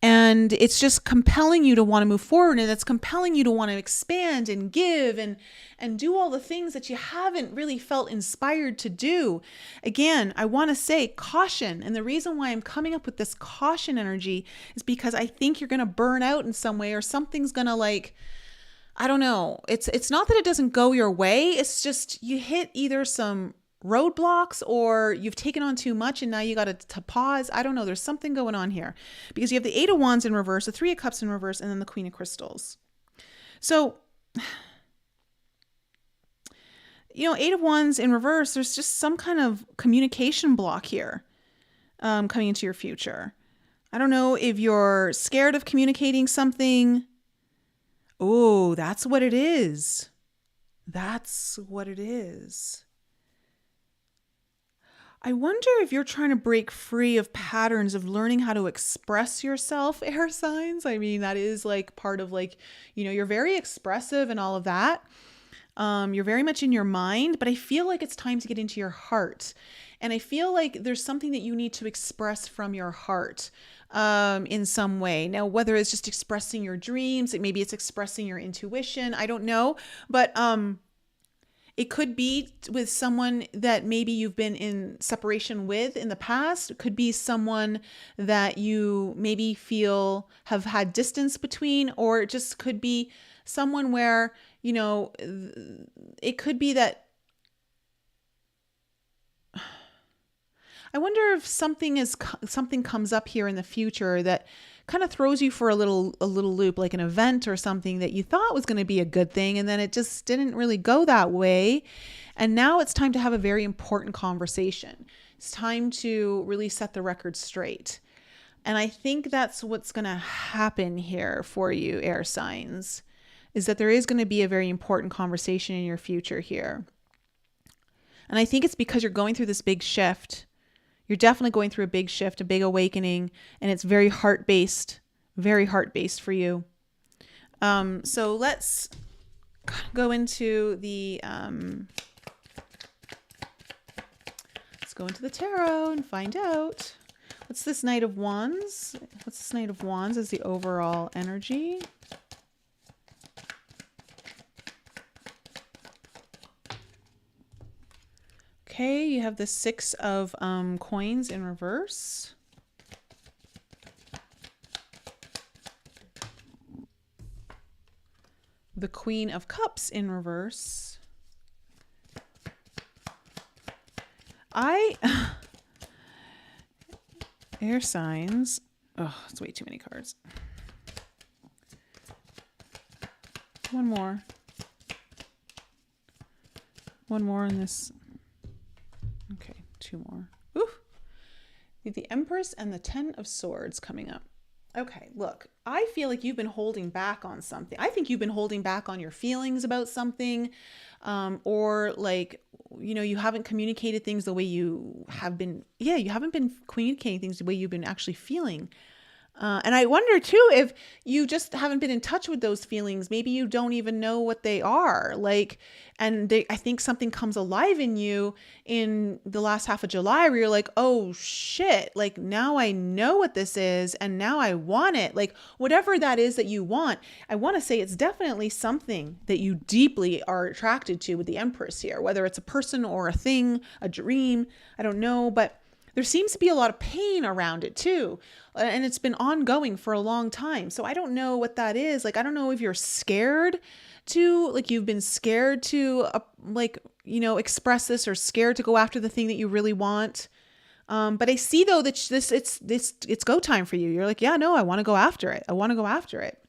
And it's just compelling you to want to move forward, and it's compelling you to want to expand and give and do all the things that you haven't really felt inspired to do. Again, I want to say caution. And the reason why I'm coming up with this caution energy is because I think you're going to burn out in some way, or something's going to, I don't know. It's not that it doesn't go your way. It's just you hit either some roadblocks, or you've taken on too much and now you got to pause. I don't know. There's something going on here, because you have the Eight of Wands in reverse, the Three of Cups in reverse, and then the Queen of Crystals. So, Eight of Wands in reverse, there's just some kind of communication block here coming into your future. I don't know if you're scared of communicating something. Oh, that's what it is. That's what it is. I wonder if you're trying to break free of patterns of learning how to express yourself, air signs. I mean, that is like part of like, you're very expressive and all of that. You're very much in your mind, but I feel like it's time to get into your heart. And I feel like there's something that you need to express from your heart in some way. Now, whether it's just expressing your dreams, maybe it's expressing your intuition, I don't know. But it could be with someone that maybe you've been in separation with in the past. It could be someone that you maybe feel have had distance between, or it just could be someone where, it could be that. I wonder if something comes up here in the future that kind of throws you for a little loop, like an event or something that you thought was going to be a good thing, and then it just didn't really go that way. And now it's time to have a very important conversation. It's time to really set the record straight. And I think that's what's going to happen here for you, air signs, is that there is going to be a very important conversation in your future here. And I think it's because you're going through this big shift. You're definitely going through a big shift, a big awakening, and it's very heart-based for you. So let's go into the tarot and find out. What's this Knight of Wands? What's this Knight of Wands as the overall energy? Okay, you have the Six of Coins in reverse. The Queen of Cups in reverse. Air signs. Oh, it's way too many cards. One more. One more in this. Okay, two more. Ooh. The Empress and the Ten of Swords coming up. Okay, look, I feel like you've been holding back on something. I think you've been holding back on your feelings about something, or like, you haven't communicated things the way you have been. Yeah, you haven't been communicating things the way you've been actually feeling. And I wonder too, if you just haven't been in touch with those feelings. Maybe you don't even know what they are. I think something comes alive in you in the last half of July where you're like, oh shit, like now I know what this is and now I want it. Like whatever that is that you want, I want to say it's definitely something that you deeply are attracted to with the Empress here, whether it's a person or a thing, a dream, I don't know, but there seems to be a lot of pain around it too. And it's been ongoing for a long time. So I don't know what that is. Like, I don't know if you're scared to, like, you've been scared to, express this, or scared to go after the thing that you really want. But I see though that it's go time for you. You're like, yeah, no, I want to go after it. I want to go after it.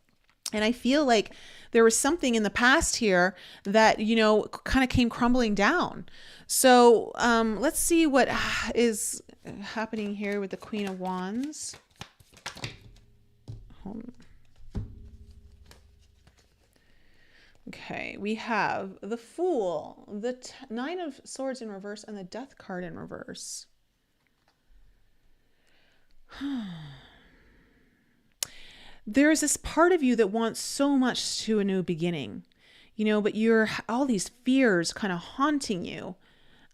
And I feel like there was something in the past here that, kind of came crumbling down. So let's see what is happening here with the Queen of Wands. Okay, we have the Fool, the Nine of Swords in reverse, and the Death card in reverse. There's this part of you that wants so much to a new beginning, but you're all these fears kind of haunting you.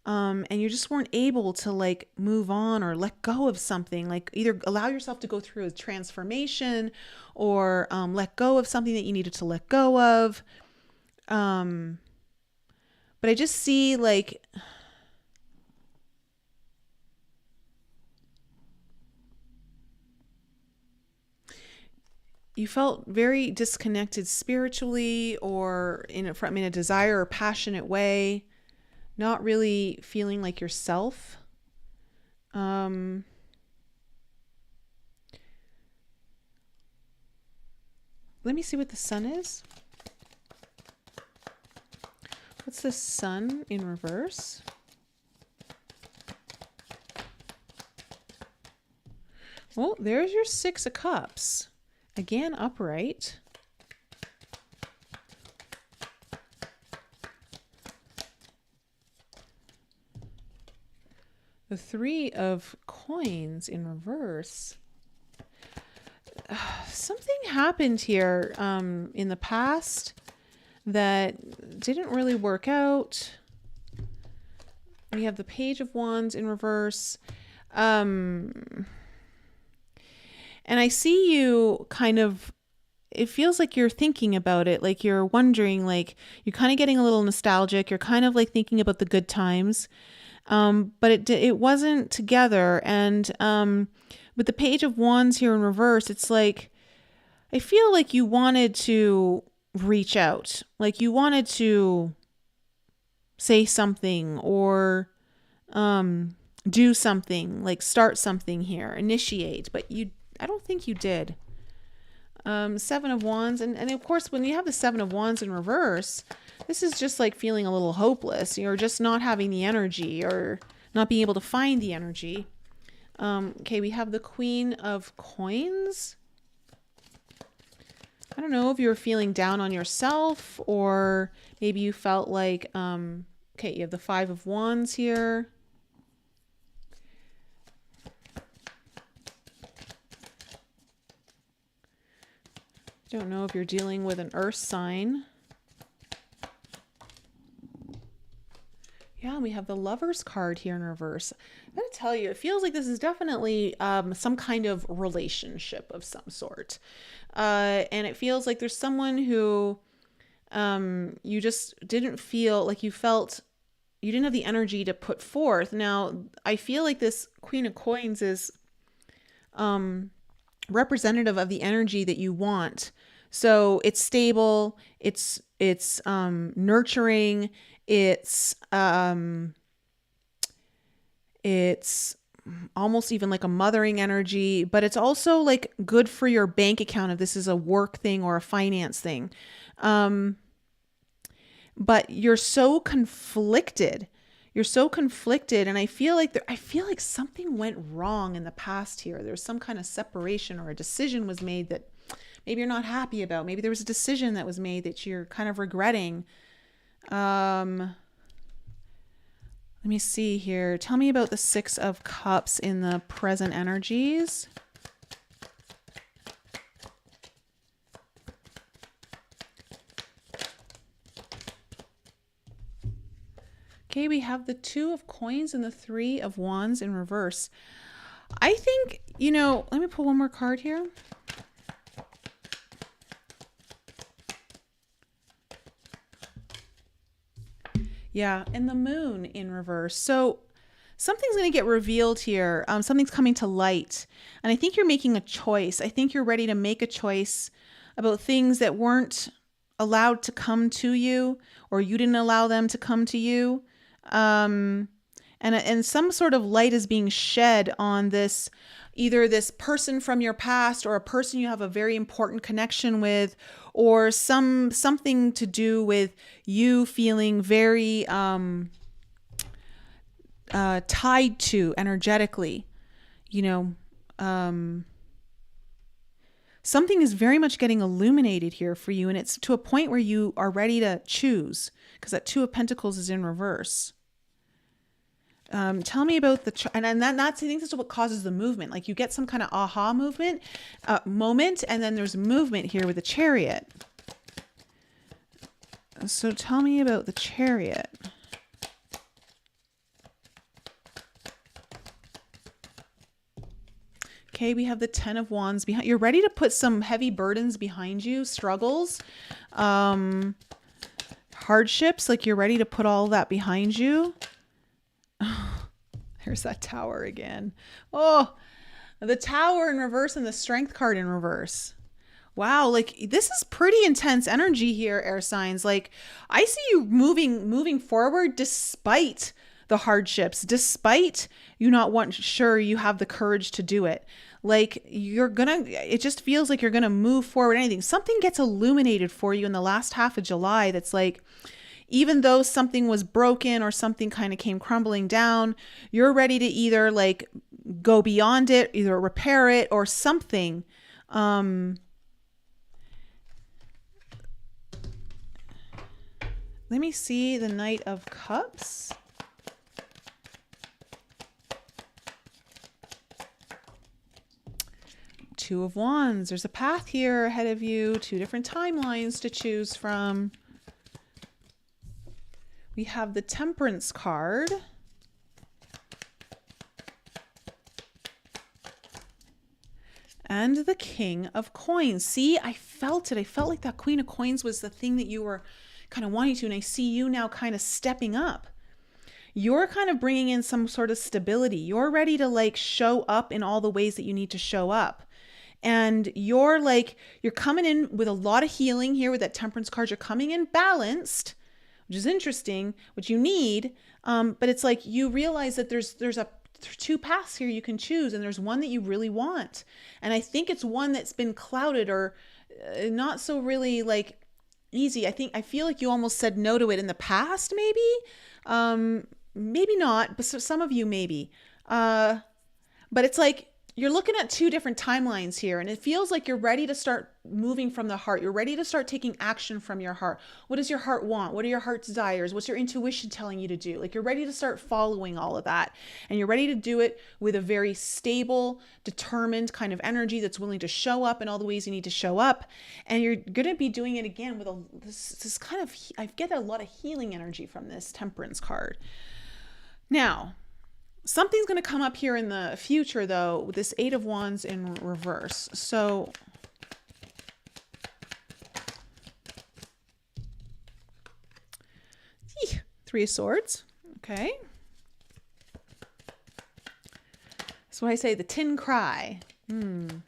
And you just weren't able to like move on or let go of something, like either allow yourself to go through a transformation or let go of something that you needed to let go of. But I just see like, you felt very disconnected spiritually, or in a desire or passionate way. Not really feeling like yourself. Let me see what the Sun is. What's the Sun in reverse? Well, there's your Six of Cups. Again, upright. The Three of Coins in reverse. Something happened here in the past that didn't really work out. We have the Page of Wands in reverse. And I see you kind of, it feels like you're thinking about it, like you're wondering, like you're kind of getting a little nostalgic. You're kind of like thinking about the good times, but it wasn't together. And with the Page of Wands here in reverse, it's like I feel like you wanted to reach out, like you wanted to say something or do something, like start something here, initiate, but I don't think you did. Seven of Wands. And of course, when you have the Seven of Wands in reverse, this is just like feeling a little hopeless. You're just not having the energy or not being able to find the energy. Okay, we have the Queen of Coins. I don't know if you were feeling down on yourself or maybe you felt like, okay, you have the Five of Wands here. Don't know if you're dealing with an earth sign. Yeah, we have the Lover's card here in reverse. I'm going to tell you, it feels like this is definitely some kind of relationship of some sort. And it feels like there's someone who you just didn't feel like you didn't have the energy to put forth. Now, I feel like this Queen of Coins is representative of the energy that you want. So it's stable, it's nurturing, it's almost even like a mothering energy, but it's also like good for your bank account if this is a work thing or a finance thing. But you're so conflicted. You're so conflicted, and I feel like something went wrong in the past here. There's some kind of separation or a decision was made that maybe you're not happy about. Maybe there was a decision that was made that you're kind of regretting. Let me see here. Tell me about the Six of Cups in the present energies. Okay, we have the Two of Coins and the Three of Wands in reverse. I think, let me pull one more card here. Yeah, and the Moon in reverse. So something's going to get revealed here. Something's coming to light. And I think you're making a choice. I think you're ready to make a choice about things that weren't allowed to come to you, or you didn't allow them to come to you. And some sort of light is being shed on this, either this person from your past or a person you have a very important connection with, or something to do with you feeling very tied to energetically. Something is very much getting illuminated here for you, and it's to a point where you are ready to choose, because that Two of Pentacles is in reverse. Tell me about and that's, I think that's what causes the movement. Like you get some kind of aha moment, and then there's movement here with the Chariot. So tell me about the Chariot. Okay, we have the Ten of Wands behind. You're ready to put some heavy burdens behind you, struggles, hardships. Like you're ready to put all that behind you. There's that Tower again. Oh, the Tower in reverse and the Strength card in reverse. Wow, like this is pretty intense energy here, air signs. Like I see you moving forward despite the hardships, despite you not sure you have the courage to do it. Like it just feels like you're gonna move forward. Anything, something gets illuminated for you in the last half of July. That's like, even though something was broken or something kind of came crumbling down, you're ready to either like go beyond it, either repair it or something. Let me see the Knight of Cups. Two of Wands. There's a path here ahead of you, two different timelines to choose from. We have the Temperance card. And the King of Coins. See, I felt it. I felt like that Queen of Coins was the thing that you were kind of wanting to. And I see you now kind of stepping up. You're kind of bringing in some sort of stability. You're ready to like show up in all the ways that you need to show up. And you're coming in with a lot of healing here with that Temperance card. You're coming in balanced, which is interesting, which you need. But it's like you realize that there's two paths here you can choose, and there's one that you really want. And I think it's one that's been clouded or not so really like easy. I feel like you almost said no to it in the past, maybe. Maybe not, but some of you maybe. But it's like you're looking at two different timelines here, and it feels like you're ready to start moving from the heart. You're ready to start taking action from your heart. What does your heart want? What are your heart's desires? What's your intuition telling you to do? Like you're ready to start following all of that, and you're ready to do it with a very stable, determined kind of energy that's willing to show up in all the ways you need to show up. And you're going to be doing it again with this kind of, I get a lot of healing energy from this Temperance card. Now, something's going to come up here in the future, though, with this Eight of Wands in reverse. So, Three of Swords. Okay. So I say the tin cry. The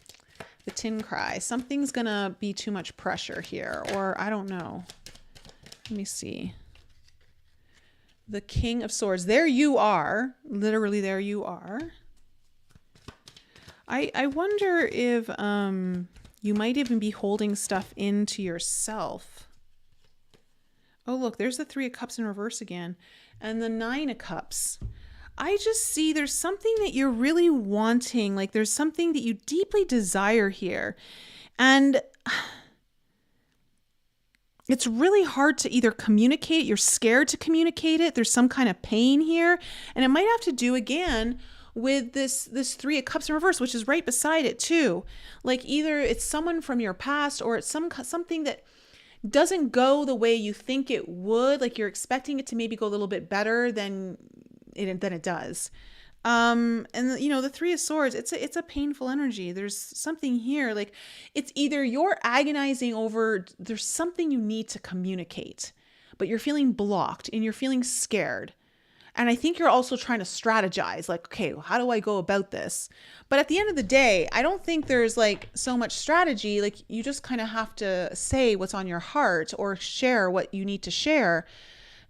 tin cry. Something's going to be too much pressure here, or I don't know. Let me see. The King of Swords. There you are. Literally, there you are. I wonder if you might even be holding stuff into yourself. Oh, look, there's the Three of Cups in reverse again. And the Nine of Cups. I just see there's something that you're really wanting. Like there's something that you deeply desire here. And it's really hard to either communicate. You're scared to communicate it. There's some kind of pain here. And it might have to do again with this Three of Cups in reverse, which is right beside it too. Like either it's someone from your past or it's something that doesn't go the way you think it would. Like you're expecting it to maybe go a little bit better than it does. And you know, the Three of Swords, it's a painful energy. There's something here, like it's either you're agonizing over, there's something you need to communicate, but you're feeling blocked and you're feeling scared. And I think you're also trying to strategize, like, okay, how do I go about this? But at the end of the day, I don't think there's like so much strategy. Like you just kind of have to say what's on your heart or share what you need to share.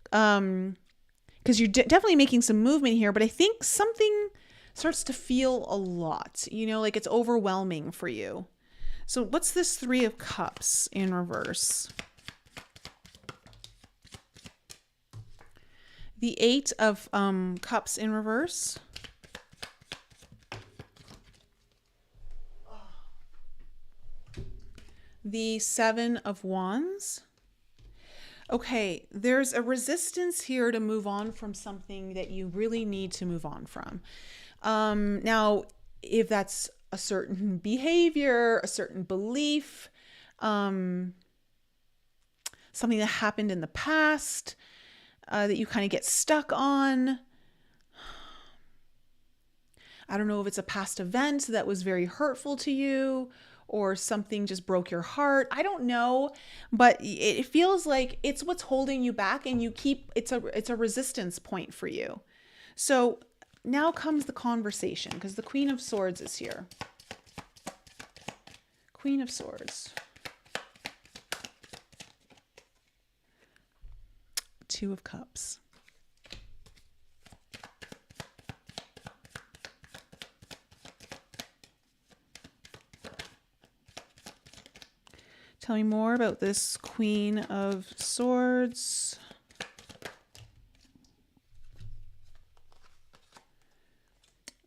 Because you're definitely making some movement here, but I think something starts to feel a lot, you know, like it's overwhelming for you. So what's this Three of Cups in reverse? The Eight of Cups in reverse. The Seven of Wands. Okay, there's a resistance here to move on from something that you really need to move on from. Now, if that's a certain behavior, a certain belief, something that happened in the past that you kind of get stuck on. I don't know if it's a past event that was very hurtful to you, or something just broke your heart. I don't know, but it feels like it's what's holding you back, and it's a resistance point for you. So now comes the conversation, because the Queen of Swords is here. Queen of Swords. Two of Cups. Tell me more about this Queen of Swords.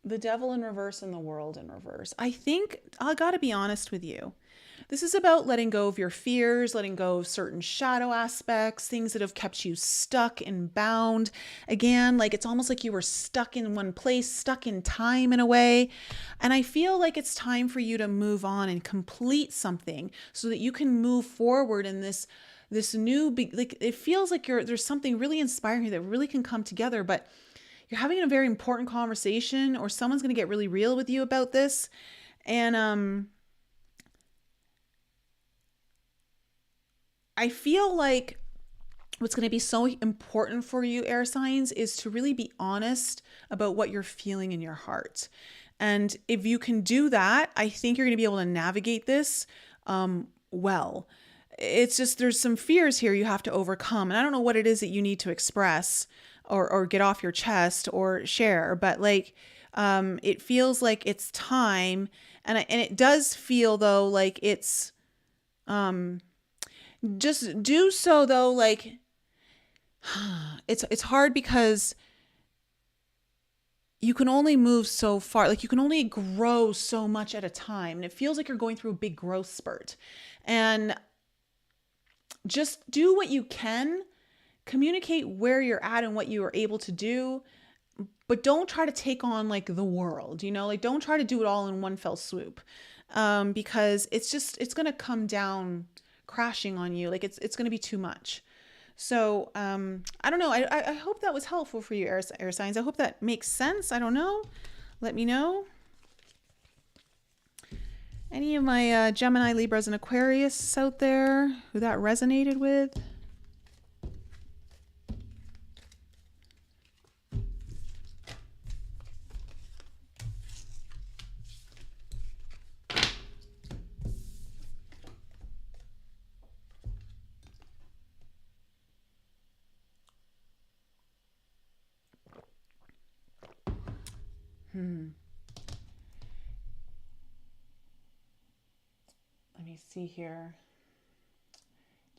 The Devil in reverse and the World in reverse. I think I gotta be honest with you. This is about letting go of your fears, letting go of certain shadow aspects, things that have kept you stuck and bound. Again, like it's almost like you were stuck in one place, stuck in time in a way. And I feel like it's time for you to move on and complete something so that you can move forward in this new, like it feels like there's something really inspiring that really can come together, but you're having a very important conversation, or someone's going to get really real with you about this. And I feel like what's going to be so important for you, air signs, is to really be honest about what you're feeling in your heart. And if you can do that, I think you're going to be able to navigate this well. It's just there's some fears here you have to overcome. And I don't know what it is that you need to express or get off your chest or share, but like it feels like it's time. And it does feel though like it's just do so though, like it's hard because you can only move so far, like you can only grow so much at a time, and it feels like you're going through a big growth spurt. And just do what you can, communicate where you're at and what you are able to do, but don't try to take on like the world, you know, like don't try to do it all in one fell swoop, because it's going to come down crashing on you. Like it's going to be too much. So, I don't know. I hope that was helpful for you, air signs. I hope that makes sense. I don't know. Let me know. Any of my Gemini, Libras, and Aquarius out there who that resonated with? Let me see here.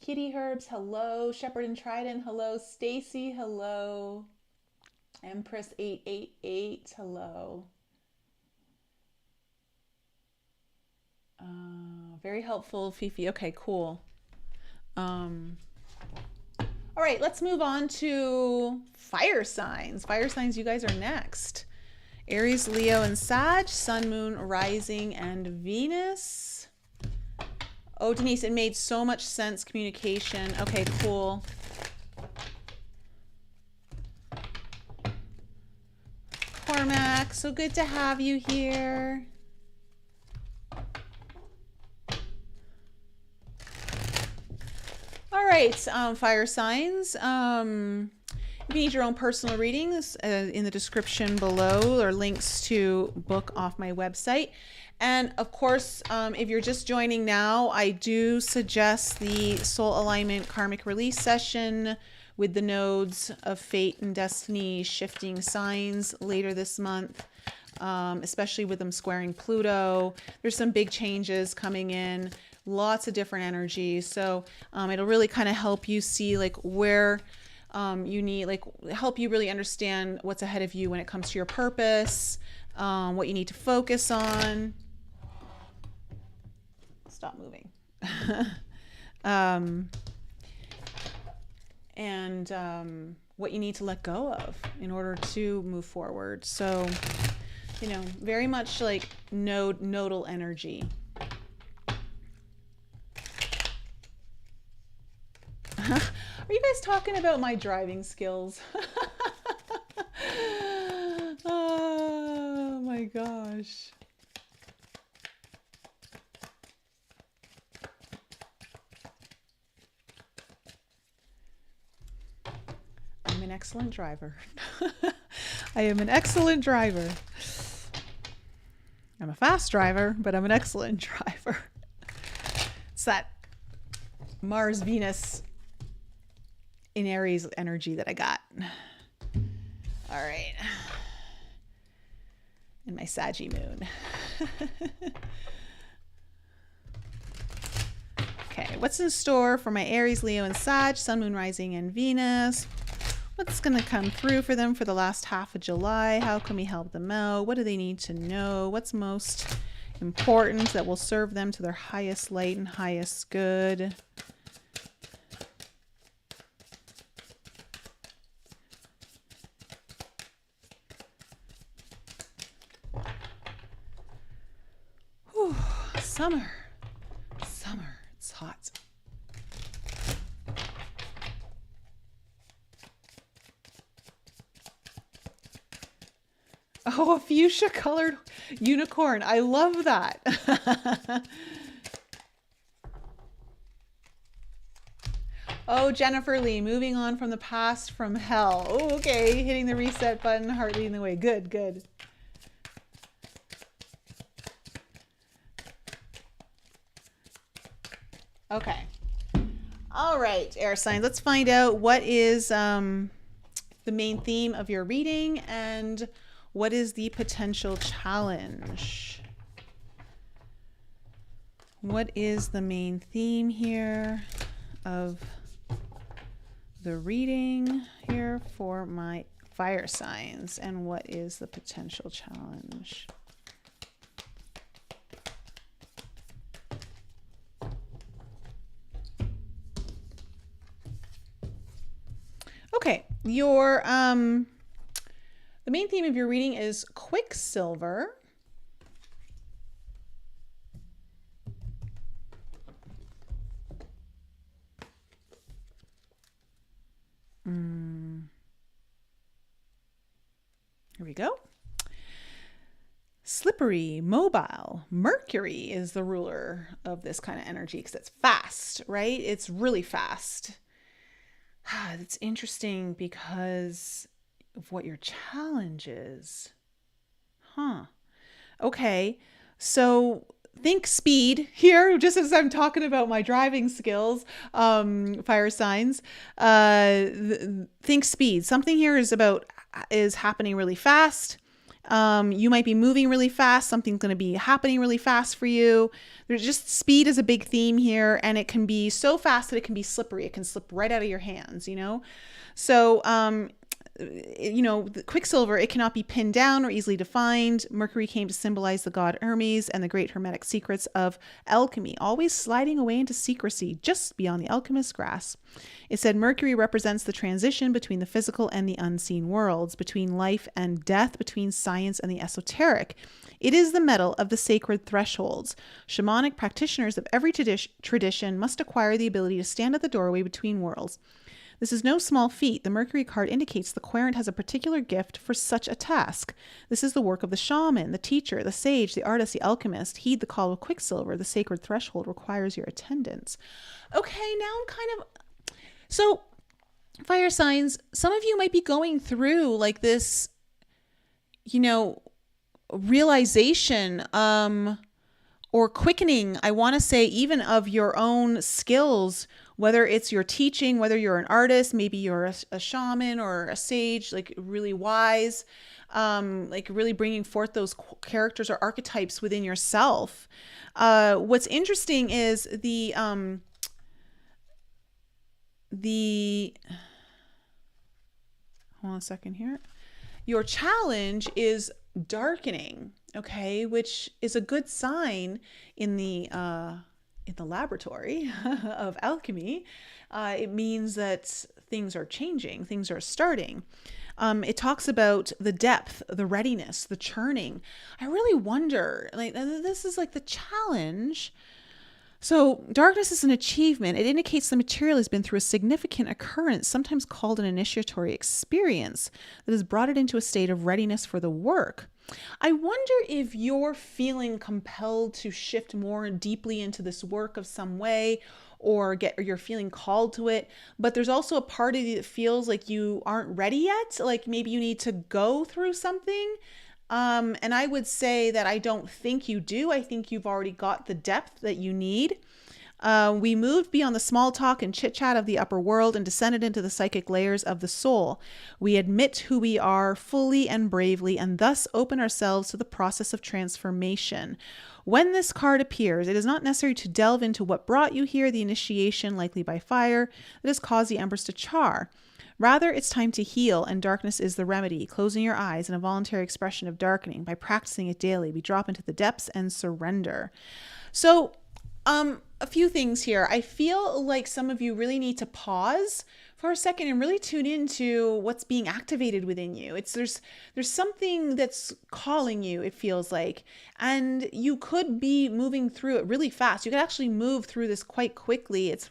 Kitty Herbs, hello. Shepherd and Trident, hello. Stacy, hello. Empress 888, hello. Very helpful, Fifi. Okay, cool. All right, let's move on to fire signs. Fire signs, you guys are next. Aries, Leo, and Sag, Sun, Moon, Rising, and Venus. Oh, Denise, it made so much sense. Communication. Okay, cool. Cormac, so good to have you here. All right, fire signs. If you need your own personal readings, in the description below are links to book off my website. And of course, if you're just joining now, I do suggest the Soul Alignment Karmic Release session with the nodes of fate and destiny shifting signs later this month, especially with them squaring Pluto. There's some big changes coming in, lots of different energies. So it'll really kind of help you see like where you need, like help you really understand what's ahead of you when it comes to your purpose, what you need to focus on. Stop moving. And what you need to let go of in order to move forward. So, you know, very much like nodal energy. Are you guys talking about my driving skills? Oh my gosh. I'm an excellent driver. I am an excellent driver. I'm a fast driver, but I'm an excellent driver. It's that Mars, Venus in Aries energy that I got. All right. And my Saggy moon. Okay, what's in store for my Aries, Leo, and Sag, Sun, Moon, Rising, and Venus? What's going to come through for them for the last half of July? How can we help them out? What do they need to know? What's most important, that will serve them to their highest light and highest good. Whew, summer. Summer. It's hot. Oh, a fuchsia colored unicorn. I love that. Oh, Jennifer Lee, moving on from the past, from hell. Oh, okay. Hitting the reset button, heart leading the way. Good, good. Okay. All right, air signs. Let's find out what is the main theme of your reading and what is the potential challenge. What is the main theme here of the reading here for my fire signs, and what is the potential challenge? Okay, your the main theme of your reading is Quicksilver. Here we go. Slippery, mobile. Mercury is the ruler of this kind of energy because it's fast, right? It's really fast. It's interesting because of what your challenge is. Okay. So think speed here, just as I'm talking about my driving skills, fire signs. Think speed. Something here is happening really fast. You might be moving really fast. Something's going to be happening really fast for you. There's just speed is a big theme here, and it can be so fast that it can be slippery. It can slip right out of your hands, So, the Quicksilver, it cannot be pinned down or easily defined. Mercury came to symbolize the god Hermes and the great hermetic secrets of alchemy, always sliding away into secrecy just beyond the alchemist's grasp. It said Mercury represents the transition between the physical and the unseen worlds, between life and death, between science and the esoteric. It is the metal of the sacred thresholds. Shamanic practitioners of every tradition must acquire the ability to stand at the doorway between worlds. This is no small feat. The Mercury card indicates the querent has a particular gift for such a task. This is the work of the shaman, the teacher, the sage, the artist, the alchemist. Heed the call of Quicksilver. The sacred threshold requires your attendance. Okay, now I'm kind of... So, fire signs, some of you might be going through like this, realization or quickening, I want to say, even of your own skills, whether it's your teaching, whether you're an artist, maybe you're a shaman or a sage, like really wise, like really bringing forth those characters or archetypes within yourself. What's interesting is hold on a second here. Your challenge is darkening, okay, which is a good sign in the laboratory of alchemy. It means that things are changing, things are starting. It talks about the depth, the readiness, the churning. I really wonder, like, this is like the challenge. So darkness is an achievement. It indicates the material has been through a significant occurrence, sometimes called an initiatory experience, that has brought it into a state of readiness for the work. I wonder if you're feeling compelled to shift more deeply into this work of some way, or you're feeling called to it, but there's also a part of you that feels like you aren't ready yet, like maybe you need to go through something. And I would say that I don't think you do. I think you've already got the depth that you need. We moved beyond the small talk and chit chat of the upper world and descended into the psychic layers of the soul. We admit who we are fully and bravely, and thus open ourselves to the process of transformation. When this card appears, it is not necessary to delve into what brought you here, the initiation, likely by fire, that has caused the embers to char. Rather, it's time to heal, and darkness is the remedy. Closing your eyes in a voluntary expression of darkening. By practicing it daily, we drop into the depths and surrender. So, a few things here. I feel like some of you really need to pause for a second and really tune into what's being activated within you. There's something that's calling you, it feels like, and you could be moving through it really fast. You could actually move through this quite quickly. It's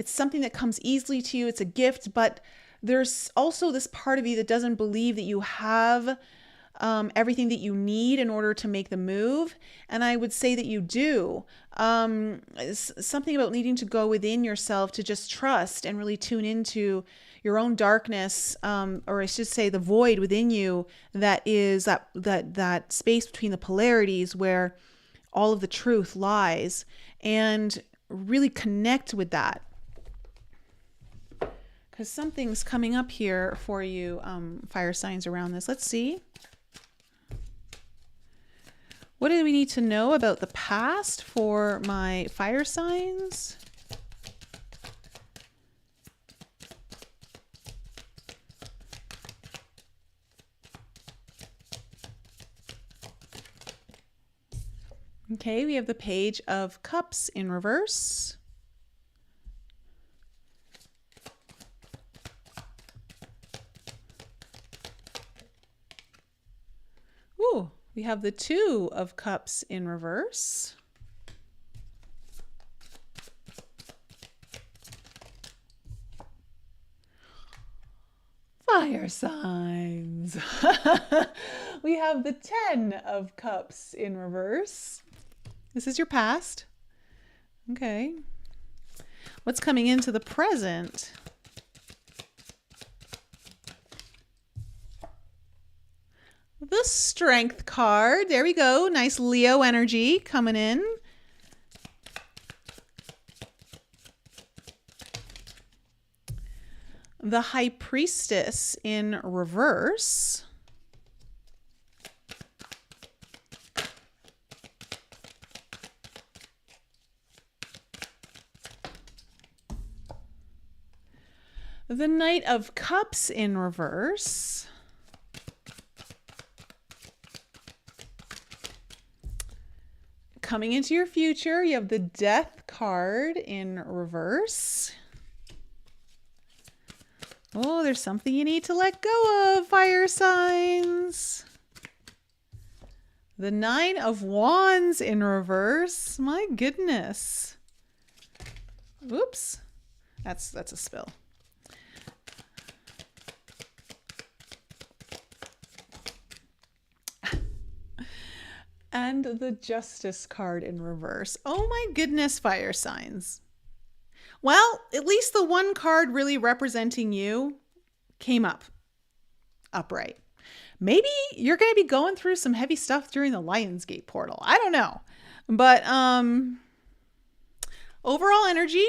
something that comes easily to you. It's a gift, but there's also this part of you that doesn't believe that you have everything that you need in order to make the move. And I would say that you do. Something about needing to go within yourself to just trust and really tune into your own darkness, or I should say the void within you, that is that space between the polarities where all of the truth lies, and really connect with that. Because something's coming up here for you, fire signs, around this. Let's see. What do we need to know about the past for my fire signs? Okay, we have the Page of Cups in reverse. Ooh, we have the Two of Cups in reverse. Fire signs. We have the Ten of Cups in reverse. This is your past. Okay. What's coming into the present? The Strength card. There we go. Nice Leo energy coming in. The High Priestess in reverse. The Knight of Cups in reverse. Coming into your future, you have the Death card in reverse. Oh, there's something you need to let go of, fire signs. The Nine of Wands in reverse. My goodness. Oops. That's a spill. And the Justice card in reverse. Oh my goodness, fire signs. Well, at least the one card really representing you came up upright. Maybe you're going to be going through some heavy stuff during the Lionsgate portal. I don't know. But overall energy.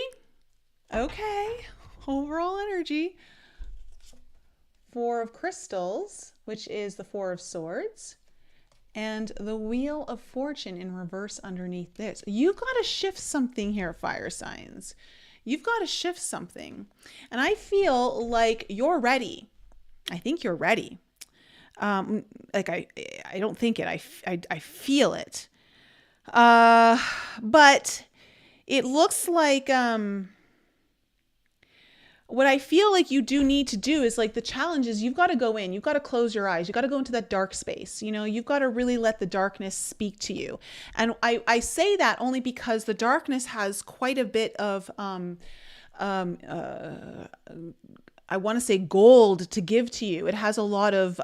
Okay. Overall energy. Four of Crystals, which is the Four of Swords. And the Wheel of Fortune in reverse underneath this. You got to shift something here, fire signs. You've got to shift something. And I feel like you're ready. I think you're ready. Like I don't think it. I feel it. But it looks like what I feel like you do need to do is, like, the challenge is you've got to go in, you've got to close your eyes, you've got to go into that dark space. You know, you've got to really let the darkness speak to you. And I say that only because the darkness has quite a bit of, I want to say gold to give to you. It has a lot of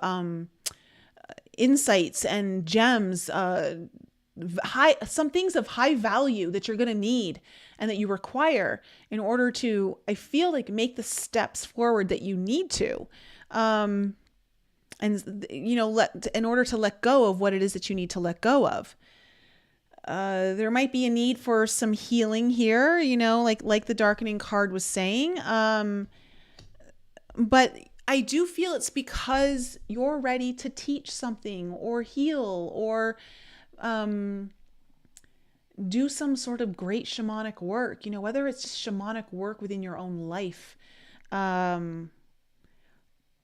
insights and gems, some things of high value that you're going to need and that you require in order to, I feel like, make the steps forward that you need to. And, you know, in order to let go of what it is that you need to let go of. There might be a need for some healing here, you know, like the darkening card was saying. But I do feel it's because you're ready to teach something or heal or do some sort of great shamanic work, whether it's just shamanic work within your own life,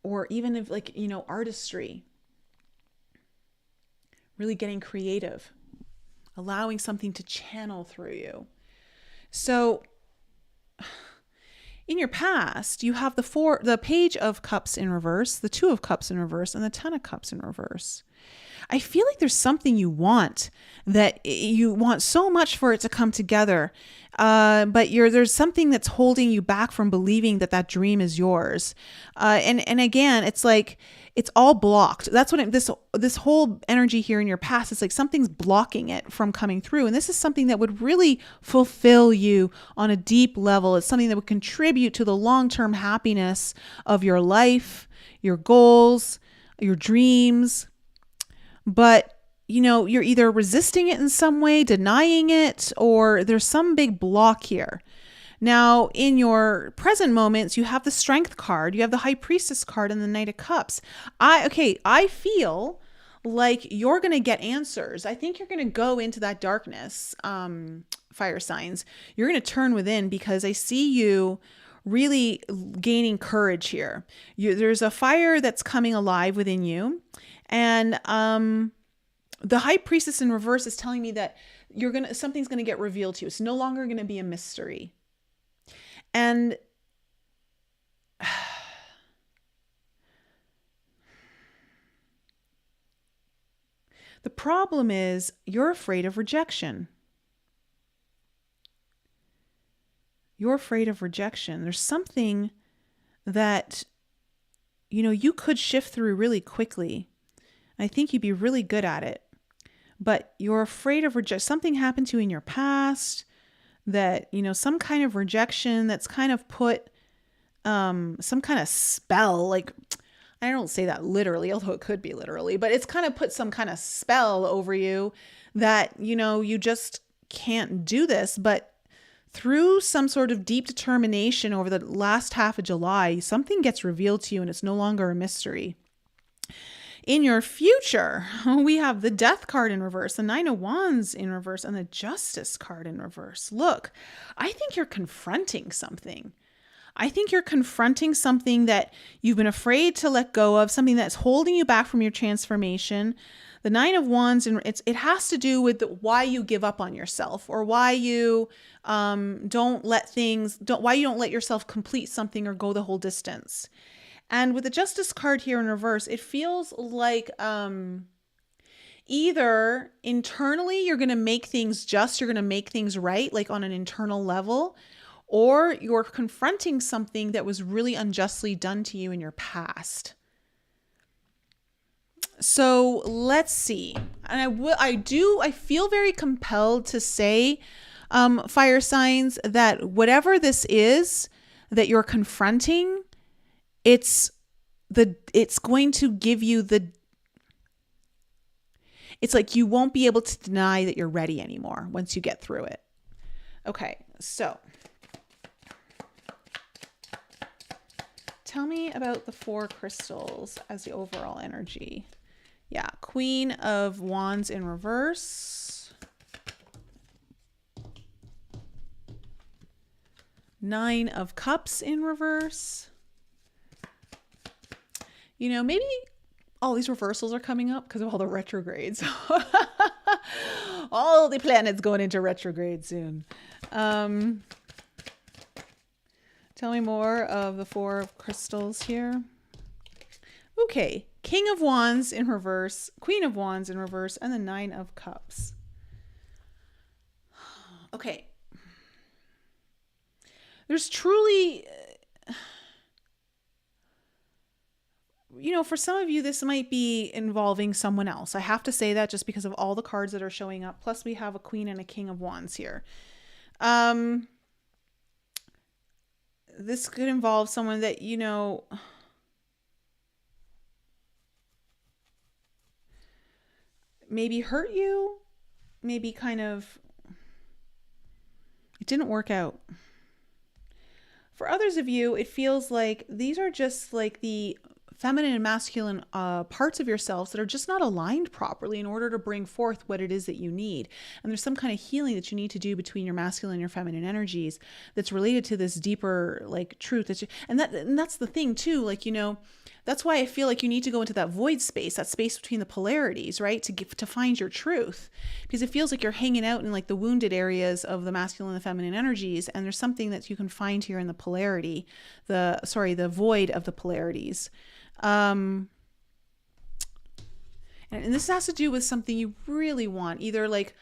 or even if like, artistry, really getting creative, allowing something to channel through you. So in your past, you have the Page of Cups in reverse, the Two of Cups in reverse, and the Ten of Cups in reverse. I feel like there's something you want, that you want so much for it to come together. But there's something that's holding you back from believing that dream is yours. And again, it's like, it's all blocked. That's what this whole energy here in your past is like, something's blocking it from coming through. And this is something that would really fulfill you on a deep level. It's something that would contribute to the long-term happiness of your life, your goals, your dreams. But, you're either resisting it in some way, denying it, or there's some big block here. Now, in your present moments, you have the Strength card, you have the High Priestess card, and the Knight of Cups. I feel like you're going to get answers. I think you're going to go into that darkness, fire signs. You're going to turn within, because I see you really gaining courage here. There's a fire that's coming alive within you. And the High Priestess in reverse is telling me that something's going to get revealed to you. It's no longer going to be a mystery. And the problem is, you're afraid of rejection. You're afraid of rejection. There's something that, you could shift through really quickly. I think you'd be really good at it, but you're afraid of something happened to you in your past, that, some kind of rejection that's kind of put some kind of spell, like, I don't say that literally, although it could be literally, but it's kind of put some kind of spell over you that, you just can't do this. But through some sort of deep determination over the last half of July, something gets revealed to you and it's no longer a mystery. In your future, we have the Death card in reverse, the Nine of Wands in reverse, and the Justice card in reverse. Look, I think you're confronting something. I think you're confronting something that you've been afraid to let go of, something that's holding you back from your transformation. The Nine of Wands, and it has to do with why you give up on yourself, or why you don't let yourself complete something or go the whole distance. And with the Justice card here in reverse, it feels like either internally you're going to make things just, you're going to make things right, like on an internal level, or you're confronting something that was really unjustly done to you in your past. So let's see. And I feel very compelled to say, fire signs, that whatever this is that you're confronting, it's going to give you it's like you won't be able to deny that you're ready anymore once you get through it. Okay, so tell me about the 4 crystals as the overall energy. Yeah, Queen of Wands in reverse. 9 of Cups in reverse. Maybe all these reversals are coming up because of all the retrogrades. All the planets going into retrograde soon. Tell me more of the 4 of crystals here. Okay, King of Wands in reverse, Queen of Wands in reverse, and the 9 of Cups. Okay. There's truly... for some of you, this might be involving someone else. I have to say that just because of all the cards that are showing up. Plus, we have a Queen and a King of Wands here. This could involve someone that, maybe hurt you. Maybe kind of... It didn't work out. For others of you, it feels like these are just like the feminine and masculine parts of yourselves that are just not aligned properly in order to bring forth what it is that you need. And there's some kind of healing that you need to do between your masculine and your feminine energies that's related to this deeper like truth. And that's the thing too, like, you know, that's why I feel like you need to go into that void space, that space between the polarities, right? To find your truth, because it feels like you're hanging out in like the wounded areas of the masculine and the feminine energies. And there's something that you can find here in the polarity, the void of the polarities. And this has to do with something you really want. Either like,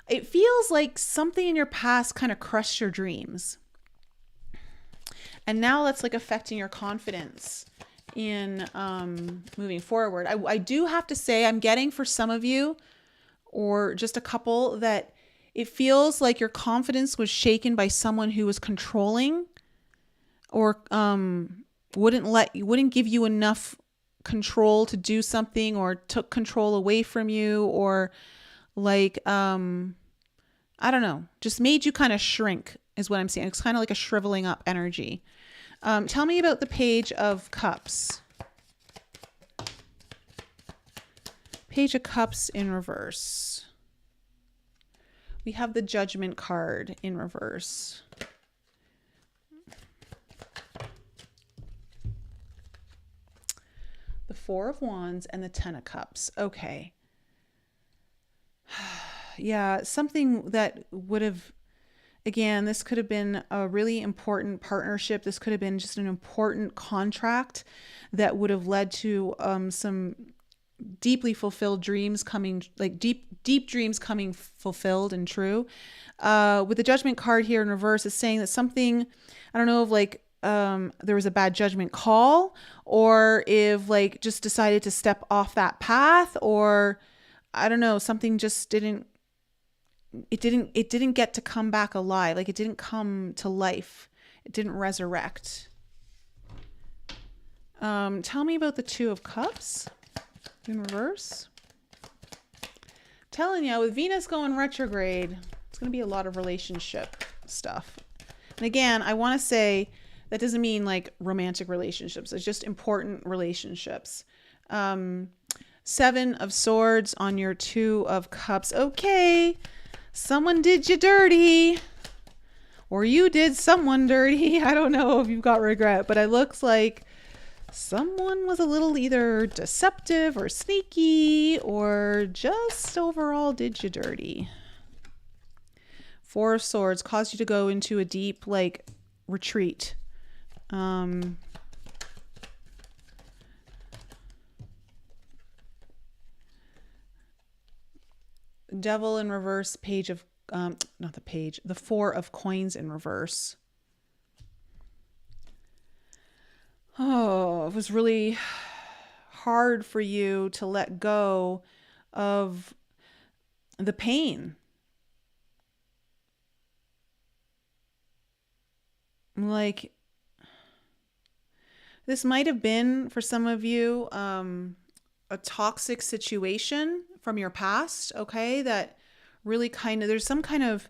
it feels like something in your past kind of crushed your dreams. And now that's like affecting your confidence in moving forward. I do have to say, I'm getting for some of you, or just a couple, that it feels like your confidence was shaken by someone who was controlling, or wouldn't give you enough control to do something, or took control away from you, or like I don't know, just made you kind of shrink is what I'm saying. It's kind of like a shriveling up energy. Tell me about the Page of Cups. Page of Cups in reverse. We have the Judgment card in reverse. The Four of Wands and the Ten of Cups. Okay. Yeah, something that would have, again, this could have been a really important partnership. This could have been just an important contract that would have led to some deeply fulfilled dreams coming, like deep dreams coming fulfilled and true. With the Judgment card here in reverse, it's saying that something, I don't know if like there was a bad judgment call, or if like just decided to step off that path, or I don't know, something just didn't get to come back alive. Like it didn't come to life. It didn't resurrect. Tell me about the Two of Cups in reverse. Telling you, with Venus going retrograde, it's going to be a lot of relationship stuff. And again, I want to say that doesn't mean like romantic relationships. It's just important relationships. Seven of Swords on your Two of Cups. Okay. Someone did you dirty, or you did someone dirty. I don't know if you've got regret, but it looks like someone was a little either deceptive or sneaky, or just overall did you dirty. Four of Swords caused you to go into a deep like retreat. Devil in reverse, Page of, not the page, the Four of Coins in reverse. Oh, it was really hard for you to let go of the pain. Like, this might have been for some of you a toxic situation from your past, okay, that really kind of, there's some kind of,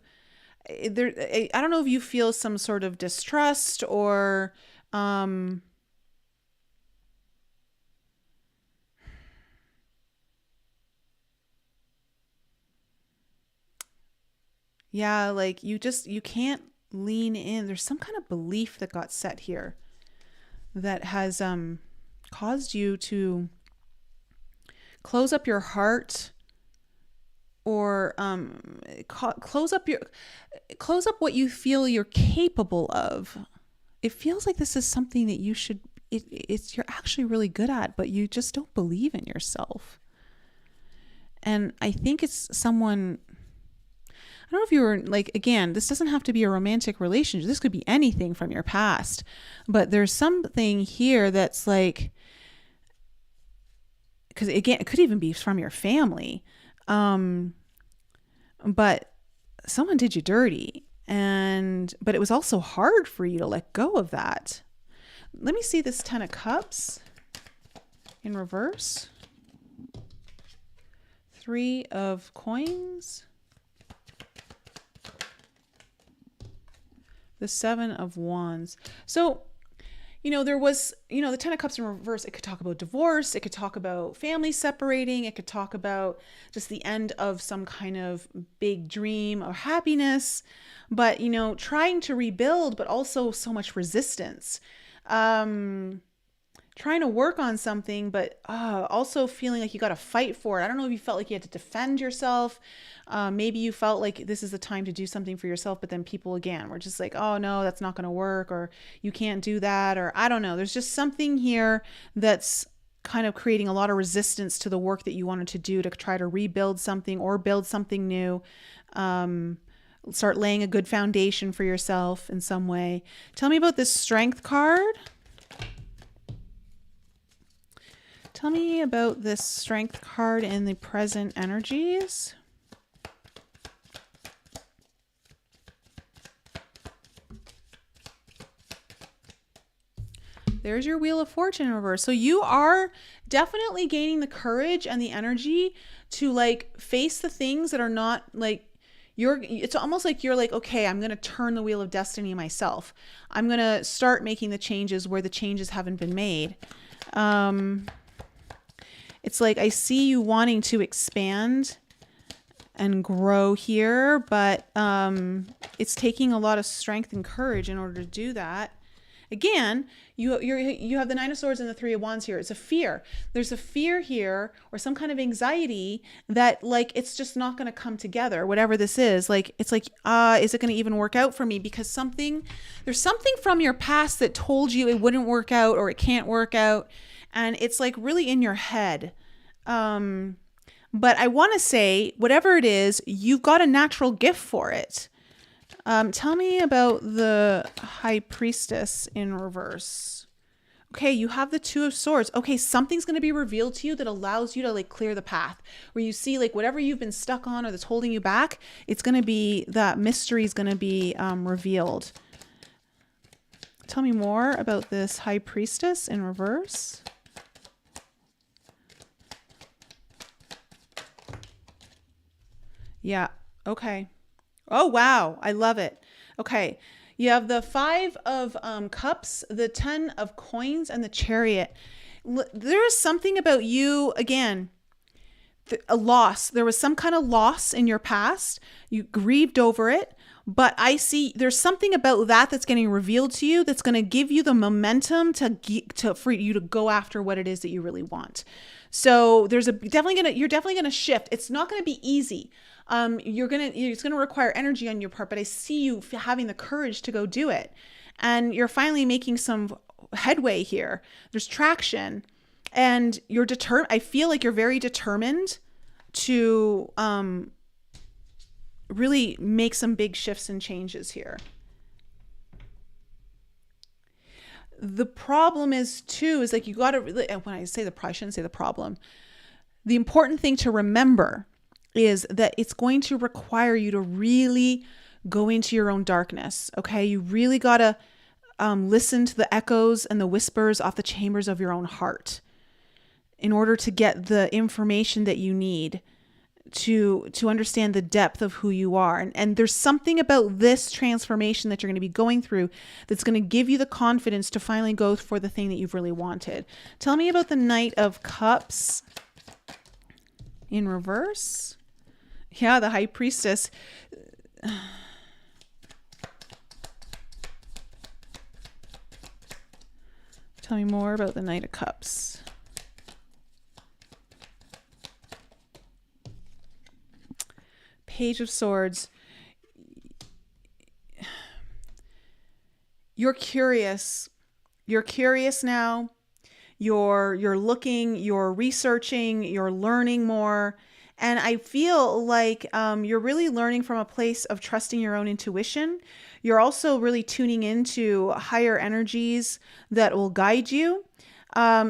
there, I don't know if you feel some sort of distrust, or yeah, like you can't lean in. There's some kind of belief that got set here that has caused you to close up your heart, or close up what you feel you're capable of. It feels like this is something that you should, you're actually really good at, but you just don't believe in yourself. And I think it's someone, I don't know if you were like, again, this doesn't have to be a romantic relationship. This could be anything from your past, but there's something here that's like, because again, it could even be from your family. But someone did you dirty, but it was also hard for you to let go of that. Let me see this Ten of Cups in reverse. Three of Coins. The Seven of Wands. So there was, the Ten of Cups in reverse. It could talk about divorce. It could talk about family separating. It could talk about just the end of some kind of big dream or happiness. But, trying to rebuild, but also so much resistance. Trying to work on something, but also feeling like you got to fight for it. I don't know if you felt like you had to defend yourself. Maybe you felt like this is the time to do something for yourself, but then people again were just like, oh no, that's not going to work, or you can't do that, or I don't know. There's just something here that's kind of creating a lot of resistance to the work that you wanted to do to try to rebuild something or build something new. Start laying a good foundation for yourself in some way. Tell me about this Strength card. Tell me about this Strength card in the present energies. There's your Wheel of Fortune in reverse. So you are definitely gaining the courage and the energy to like face the things that are not like it's almost like you're like, okay, I'm going to turn the wheel of destiny myself. I'm going to start making the changes where the changes haven't been made. It's like I see you wanting to expand and grow here, but it's taking a lot of strength and courage in order to do that. Again, you have the Nine of Swords and the Three of Wands here. It's a fear. There's a fear here or some kind of anxiety that like it's just not going to come together, whatever this is. Like it's like, is it going to even work out for me? Because there's something from your past that told you it wouldn't work out or it can't work out. And it's like really in your head. But I want to say, whatever it is, you've got a natural gift for it. Tell me about the High Priestess in reverse. Okay, you have the Two of Swords. Okay, something's going to be revealed to you that allows you to like clear the path. Where you see like whatever you've been stuck on or that's holding you back, it's going to be, that mystery is going to be revealed. Tell me more about this High Priestess in reverse. Yeah. Okay. Oh, wow. I love it. Okay. You have the Five of Cups, the 10 of Coins, and the Chariot. There is something about you, again, a loss. There was some kind of loss in your past. You grieved over it. But I see there's something about that that's getting revealed to you that's going to give you the momentum for you to go after what it is that you really want. So you're definitely gonna shift. It's not going to be easy. It's going to require energy on your part, but I see you having the courage to go do it. And you're finally making some headway here. There's traction and you're determined. I feel like you're very determined to, really make some big shifts and changes here. The problem is like you got to really, when I say I shouldn't say the problem. The important thing to remember is that it's going to require you to really go into your own darkness. Okay. You really got to listen to the echoes and the whispers off the chambers of your own heart in order to get the information that you need to understand the depth of who you are. And there's something about this transformation that you're going to be going through that's going to give you the confidence to finally go for the thing that you've really wanted. Tell me about the Knight of Cups in reverse. Yeah, the High Priestess. Tell me more about the Knight of Cups. Page of Swords. You're curious. You're curious now. You're looking, you're researching, you're learning more. And I feel like you're really learning from a place of trusting your own intuition. You're also really tuning into higher energies that will guide you.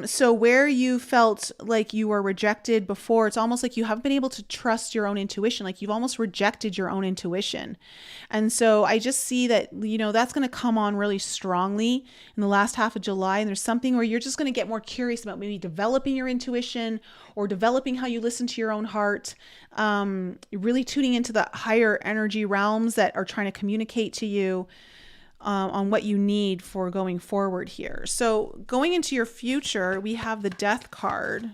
So where you felt like you were rejected before, it's almost like you haven't been able to trust your own intuition. Like you've almost rejected your own intuition. And so I just see that, that's going to come on really strongly in the last half of July. And there's something where you're just going to get more curious about maybe developing your intuition or developing how you listen to your own heart. You're really tuning into the higher energy realms that are trying to communicate to you. on what you need for going forward here. So going into your future, we have the Death card.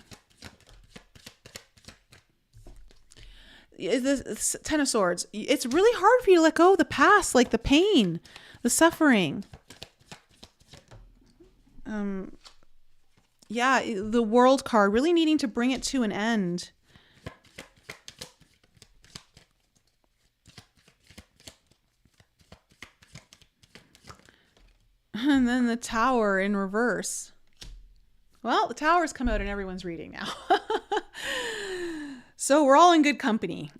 The Ten of Swords. It's really hard for you to let go of the past, like the pain, the suffering. Yeah, the World card, really needing to bring it to an end. And then the Tower in reverse. Well, the Tower's come out in everyone's reading now. So we're all in good company.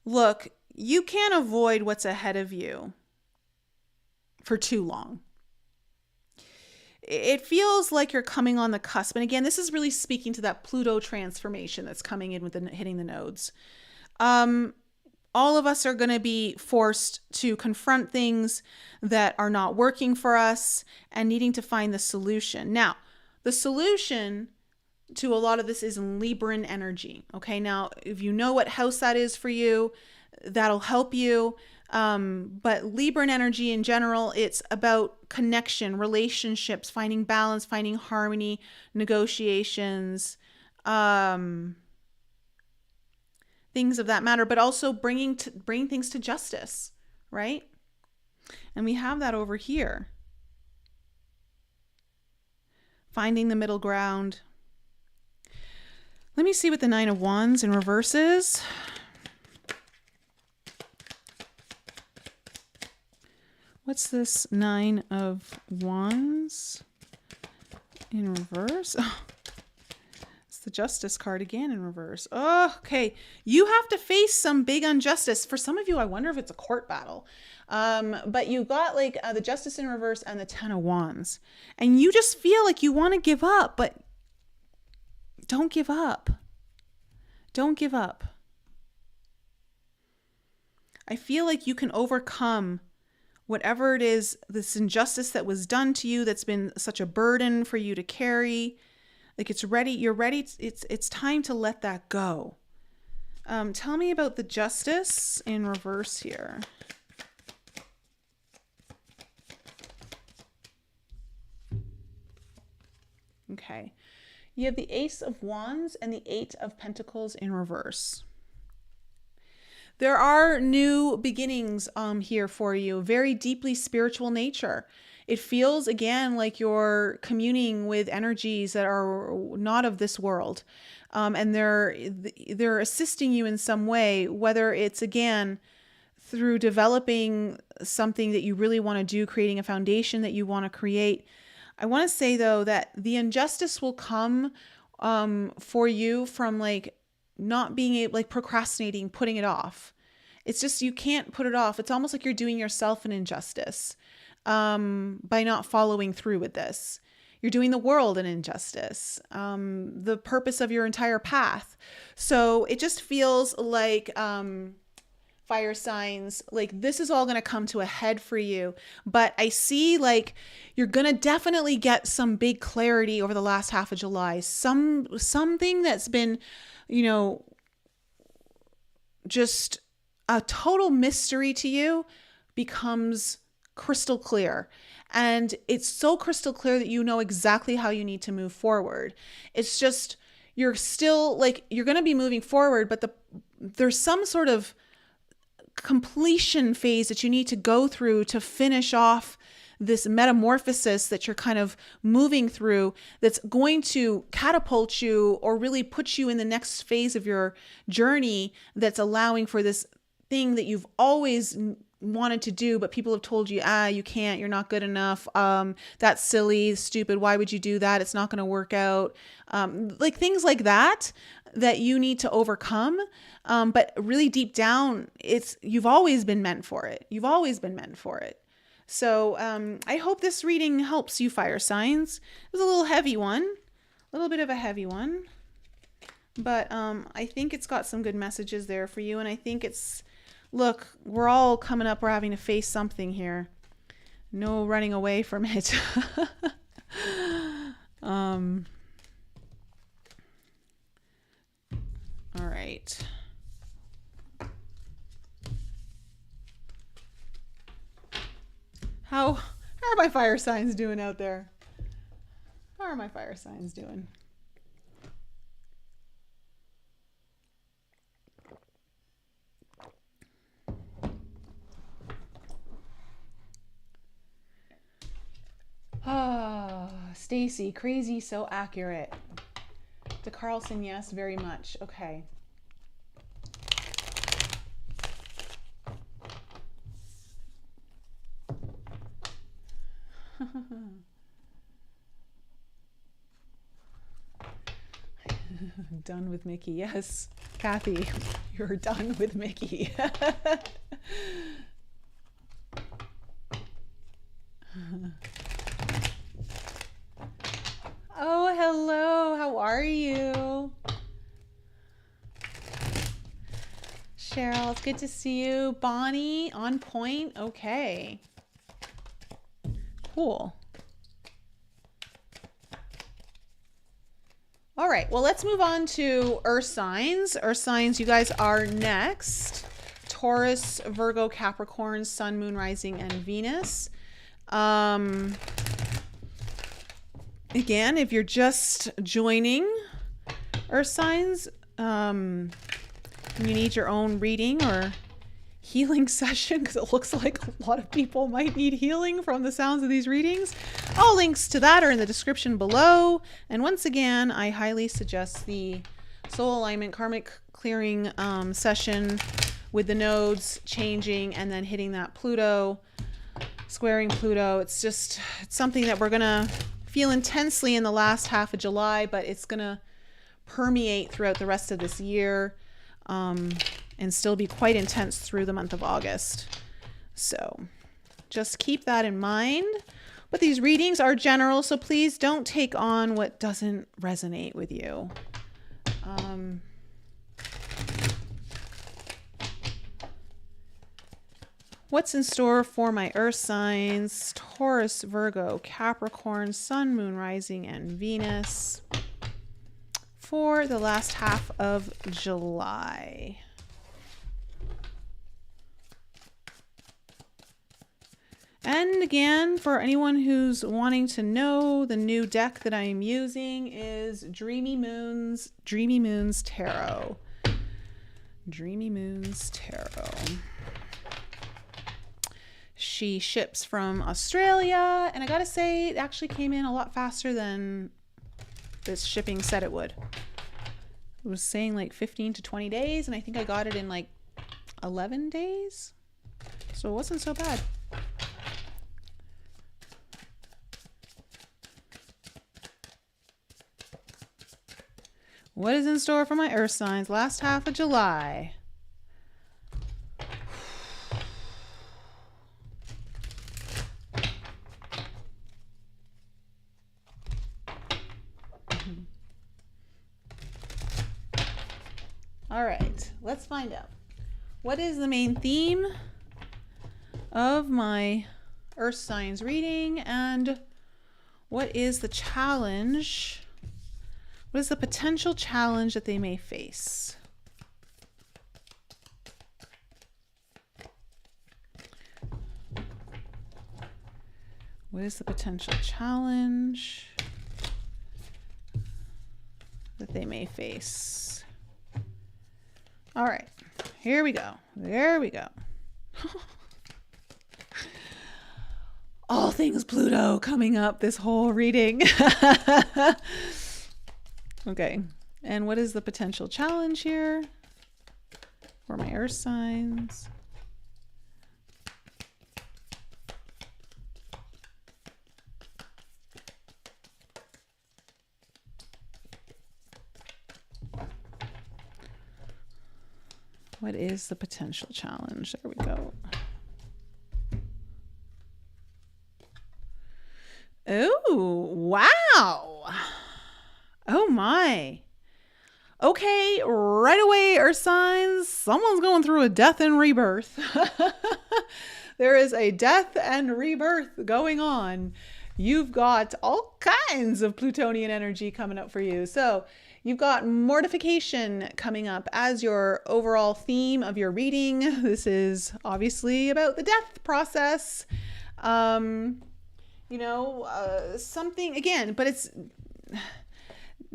Look, you can't avoid what's ahead of you for too long. It feels like you're coming on the cusp. And again, this is really speaking to that Pluto transformation that's coming in with hitting the nodes. All of us are going to be forced to confront things that are not working for us and needing to find the solution. Now, the solution to a lot of this is Libran energy. Okay, now if you know what house that is for you, that'll help you. But Libran energy in general, it's about connection, relationships, finding balance, finding harmony, negotiations, things of that matter, but also bringing things to justice, right? And we have that over here. Finding the middle ground. Let me see what the Nine of Wands in reverse is. What's this Nine of Wands in reverse? Oh, it's the Justice card again in reverse. Oh, okay. You have to face some big injustice. For some of you, I wonder if it's a court battle. But you got like the Justice in reverse and the Ten of Wands. And you just feel like you want to give up, but don't give up. Don't give up. I feel like you can overcome whatever it is, this injustice that was done to you, that's been such a burden for you to carry. Like it's ready, you're ready. It's time to let that go. Tell me about the Justice in reverse here. Okay. You have the Ace of Wands and the Eight of Pentacles in reverse. There are new beginnings here for you, very deeply spiritual nature. It feels, again, like you're communing with energies that are not of this world. And they're assisting you in some way, whether it's, again, through developing something that you really want to do, creating a foundation that you want to create. I want to say, though, that the injustice will come for you from like not being able, like procrastinating, putting it off. It's just, you can't put it off. It's almost like you're doing yourself an injustice by not following through with this. You're doing the world an injustice, the purpose of your entire path. So it just feels like fire signs, like this is all going to come to a head for you. But I see like you're going to definitely get some big clarity over the last half of July. Something that's been, you know, just a total mystery to you becomes crystal clear. And it's so crystal clear that you know exactly how you need to move forward. It's just, you're still like, you're going to be moving forward, but there's some sort of completion phase that you need to go through to finish off this metamorphosis that you're kind of moving through, that's going to catapult you or really put you in the next phase of your journey, that's allowing for this thing that you've always wanted to do, but people have told you, you can't, you're not good enough. That's silly, stupid. Why would you do that? It's not going to work out. Like things like that you need to overcome. But really deep down, you've always been meant for it. You've always been meant for it. So I hope this reading helps you, fire signs. It was a little heavy one, a little bit of a heavy one, but I think it's got some good messages there for you. And I think look, we're all coming up, we're having to face something here. No running away from it. All right. How are my fire signs doing out there? How are my fire signs doing? Ah, Stacy, crazy, so accurate. To Carlson, yes, very much. Okay. Done with Mickey. Yes, Kathy, you're done with Mickey. Oh, hello. How are you? Cheryl, it's good to see you. Bonnie, on point. Okay. Cool. All right, well, let's move on to Earth signs. Earth signs, you guys are next. Taurus, Virgo, Capricorn, Sun, Moon, Rising, and Venus. Again, if you're just joining Earth signs, you need your own reading or healing session, because it looks like a lot of people might need healing from the sounds of these readings. All links to that are in the description below. And once again, I highly suggest the soul alignment karmic clearing session with the nodes changing and then hitting that Pluto, squaring Pluto. It's something that we're going to feel intensely in the last half of July, but it's going to permeate throughout the rest of this year. And still be quite intense through the month of August. So just keep that in mind. But these readings are general, so please don't take on what doesn't resonate with you. What's in store for my Earth signs? Taurus, Virgo, Capricorn, Sun, Moon, Rising, and Venus for the last half of July. And again, for anyone who's wanting to know, the new deck that I am using is Dreamy Moons Tarot. Dreamy Moons Tarot. She ships from Australia, and I gotta say, it actually came in a lot faster than this shipping said it would. It was saying like 15 to 20 days, and I think I got it in like 11 days. So it wasn't so bad. What is in store for my Earth signs last half of July? All right, let's find out. What is the main theme of my Earth signs reading, and what is the challenge? What is the potential challenge that they may face? What is the potential challenge that they may face? All right, here we go. There we go. All things Pluto coming up this whole reading. Okay, and what is the potential challenge here for my Earth signs? What is the potential challenge? There we go. Oh, wow. Oh my. Okay, right away, Earth signs. Someone's going through a death and rebirth. There is a death and rebirth going on. You've got all kinds of Plutonian energy coming up for you. So you've got mortification coming up as your overall theme of your reading. This is obviously about the death process. Something again, but it's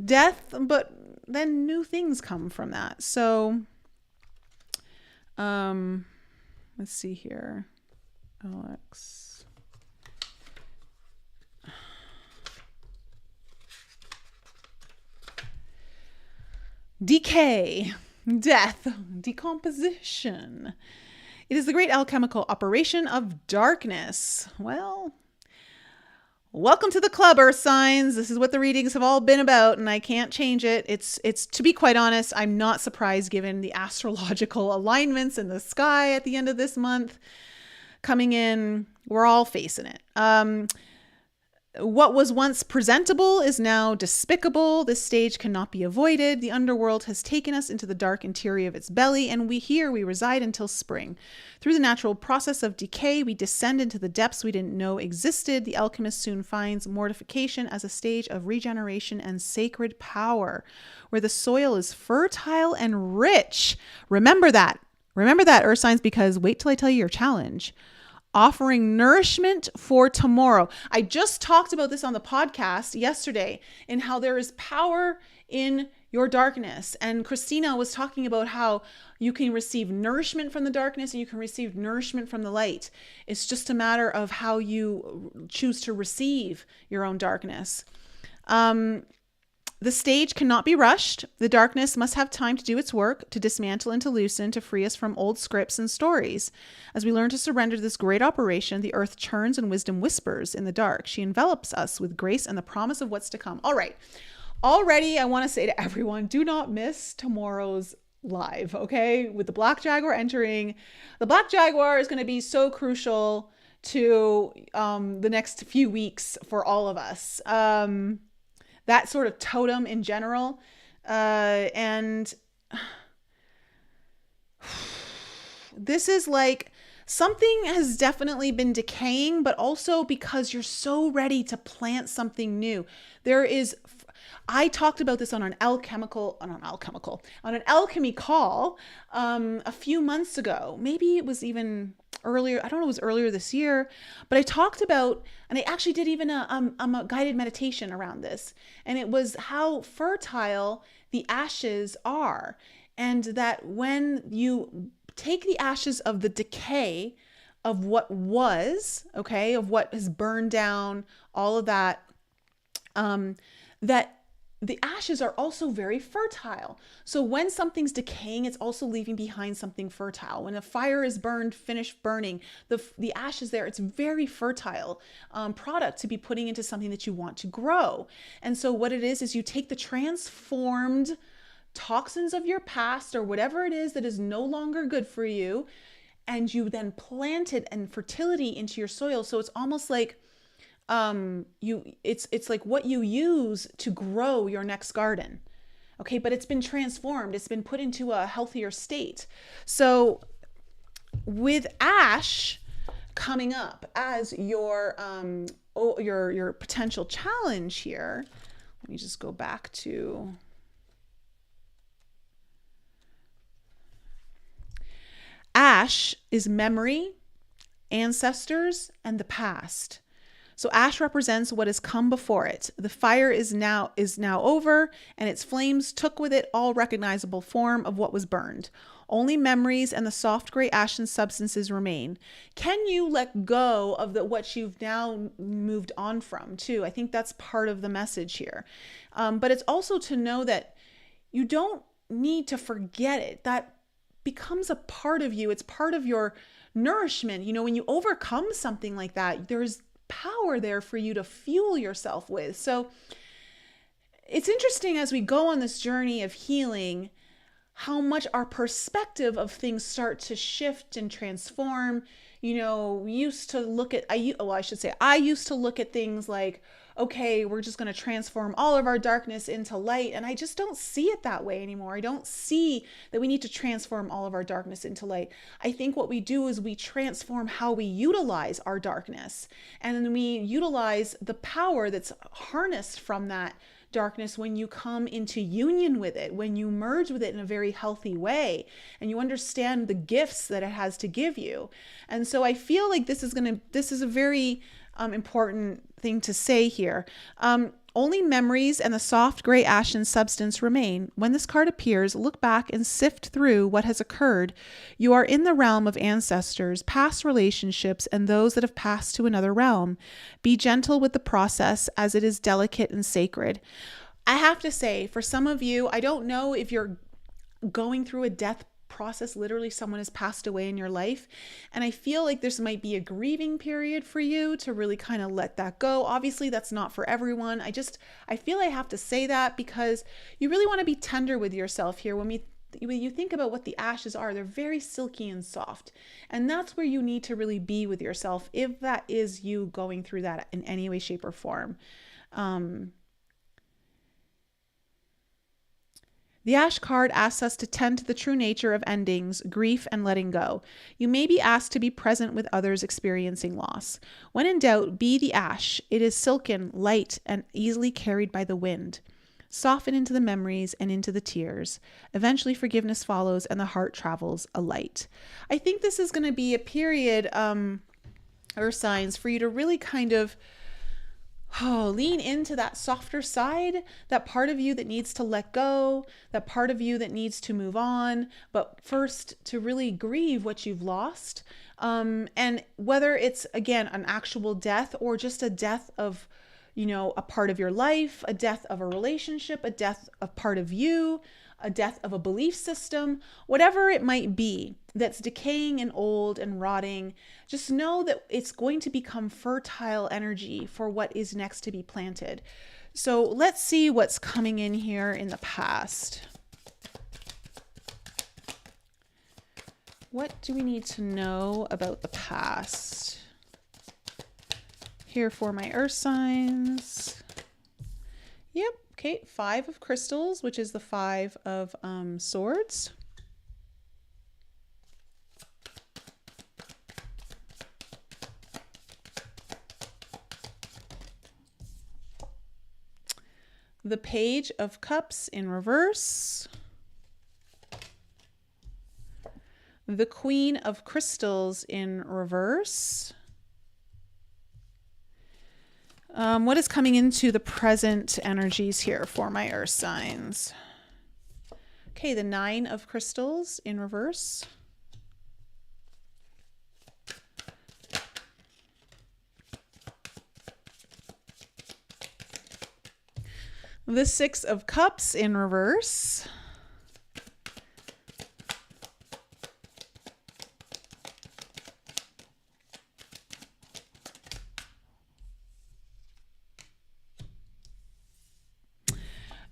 death, but then new things come from that. So, let's see here. Alex. Decay, death, decomposition. It is the great alchemical operation of darkness. Well, welcome to the club, Earth signs. This is what the readings have all been about, and I can't change it. It's to be quite honest, I'm not surprised given the astrological alignments in the sky at the end of this month coming in. We're all facing it. What was once presentable is now despicable. This stage cannot be avoided. The underworld has taken us into the dark interior of its belly, and we reside until spring. Through the natural process of decay, we descend into the depths we didn't know existed. The alchemist soon finds mortification as a stage of regeneration and sacred power, where the soil is fertile and rich. Remember that. Remember that, Earth signs, because wait till I tell you your challenge. Offering nourishment for tomorrow. I just talked about this on the podcast yesterday in how there is power in your darkness. And Christina was talking about how you can receive nourishment from the darkness and you can receive nourishment from the light. It's just a matter of how you choose to receive your own darkness. The stage cannot be rushed. The darkness must have time to do its work, to dismantle and to loosen, to free us from old scripts and stories. As we learn to surrender to this great operation, the earth churns and wisdom whispers in the dark. She envelops us with grace and the promise of what's to come. All right. Already, I want to say to everyone, do not miss tomorrow's live, okay? With the Black Jaguar entering. The Black Jaguar is going to be so crucial to the next few weeks for all of us. That sort of totem in general. And this is like something has definitely been decaying, but also because you're so ready to plant something new. I talked about this on an alchemy call a few months ago. Maybe it was even earlier. I don't know, it was earlier this year, but I talked about, and I actually did even a guided meditation around this. And it was how fertile the ashes are. And that when you take the ashes of the decay of what was, okay, of what has burned down, all of that, that the ashes are also very fertile. So when something's decaying, it's also leaving behind something fertile. When a fire is burned, finished burning, the ashes there, it's very fertile product to be putting into something that you want to grow. And so what it is you take the transformed toxins of your past or whatever it is that is no longer good for you, and you then plant it and fertility into your soil. So it's almost like it's like what you use to grow your next garden. Okay, but it's been transformed. It's been put into a healthier state. So with ash coming up as your potential challenge here, let me just go back to ash is memory, ancestors, and the past. So ash represents what has come before it. The fire is now over, and its flames took with it all recognizable form of what was burned. Only memories and the soft gray ashen substances remain. Can you let go of what you've now moved on from too? I think that's part of the message here. But it's also to know that you don't need to forget it. That becomes a part of you. It's part of your nourishment. You know, when you overcome something like that, there's power there for you to fuel yourself with. So it's interesting as we go on this journey of healing, how much our perspective of things start to shift and transform. You know, I used to look at things like, okay, we're just going to transform all of our darkness into light. And I just don't see it that way anymore. I don't see that we need to transform all of our darkness into light. I think what we do is we transform how we utilize our darkness. And then we utilize the power that's harnessed from that darkness when you come into union with it, when you merge with it in a very healthy way, and you understand the gifts that it has to give you. And so I feel like this is a very important thing to say here. Only memories and the soft gray ashen substance remain. When this card appears, look back and sift through what has occurred. You are in the realm of ancestors, past relationships, and those that have passed to another realm. Be gentle with the process as it is delicate and sacred. I have to say, for some of you, I don't know if you're going through a death process, literally someone has passed away in your life, and I feel like this might be a grieving period for you to really kind of let that go. Obviously that's not for everyone. I feel I have to say that because you really want to be tender with yourself here. When you think about what the ashes are, they're very silky and soft, and that's where you need to really be with yourself if that is you going through that in any way, shape, or form. The Ash card asks us to tend to the true nature of endings, grief, and letting go. You may be asked to be present with others experiencing loss. When in doubt, be the ash. It is silken, light, and easily carried by the wind. Soften into the memories and into the tears. Eventually, forgiveness follows and the heart travels alight. I think this is going to be a period, Earth signs, for you to really kind of lean into that softer side, that part of you that needs to let go, that part of you that needs to move on, but first to really grieve what you've lost. And whether it's, again, an actual death or just a death of, a part of your life, a death of a relationship, a death of part of you, a death of a belief system, whatever it might be that's decaying and old and rotting, just know that it's going to become fertile energy for what is next to be planted. So let's see what's coming in here in the past. What do we need to know about the past? Here for my earth signs. Yep. Okay, 5 of crystals, which is the 5 of swords. The Page of Cups in reverse. The Queen of Crystals in reverse. What is coming into the present energies here for my earth signs? Okay, the 9 of crystals in reverse. The 6 of cups in reverse.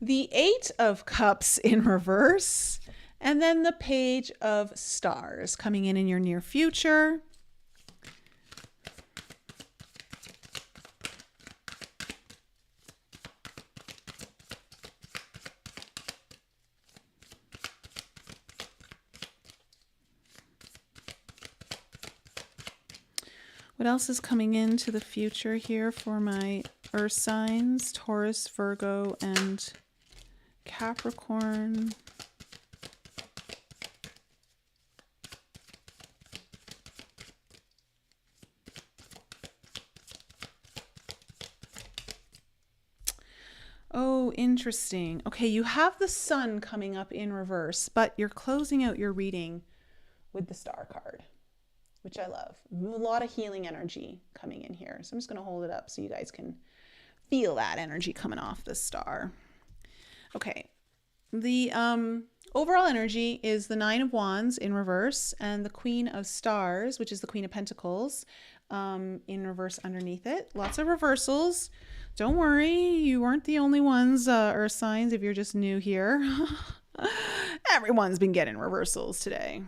The 8 of cups in reverse, and then the Page of Stars coming in your near future. What else is coming into the future here for my earth signs? Taurus, Virgo, and Capricorn. Oh, interesting. Okay, you have the Sun coming up in reverse, but you're closing out your reading with the Star card, which I love. A lot of healing energy coming in here. So I'm just going to hold it up so you guys can feel that energy coming off the star. Okay, the overall energy is the 9 of Wands in reverse and the Queen of Stars, which is the Queen of Pentacles, in reverse underneath it. Lots of reversals. Don't worry, you weren't the only ones, earth signs, if you're just new here. Everyone's been getting reversals today.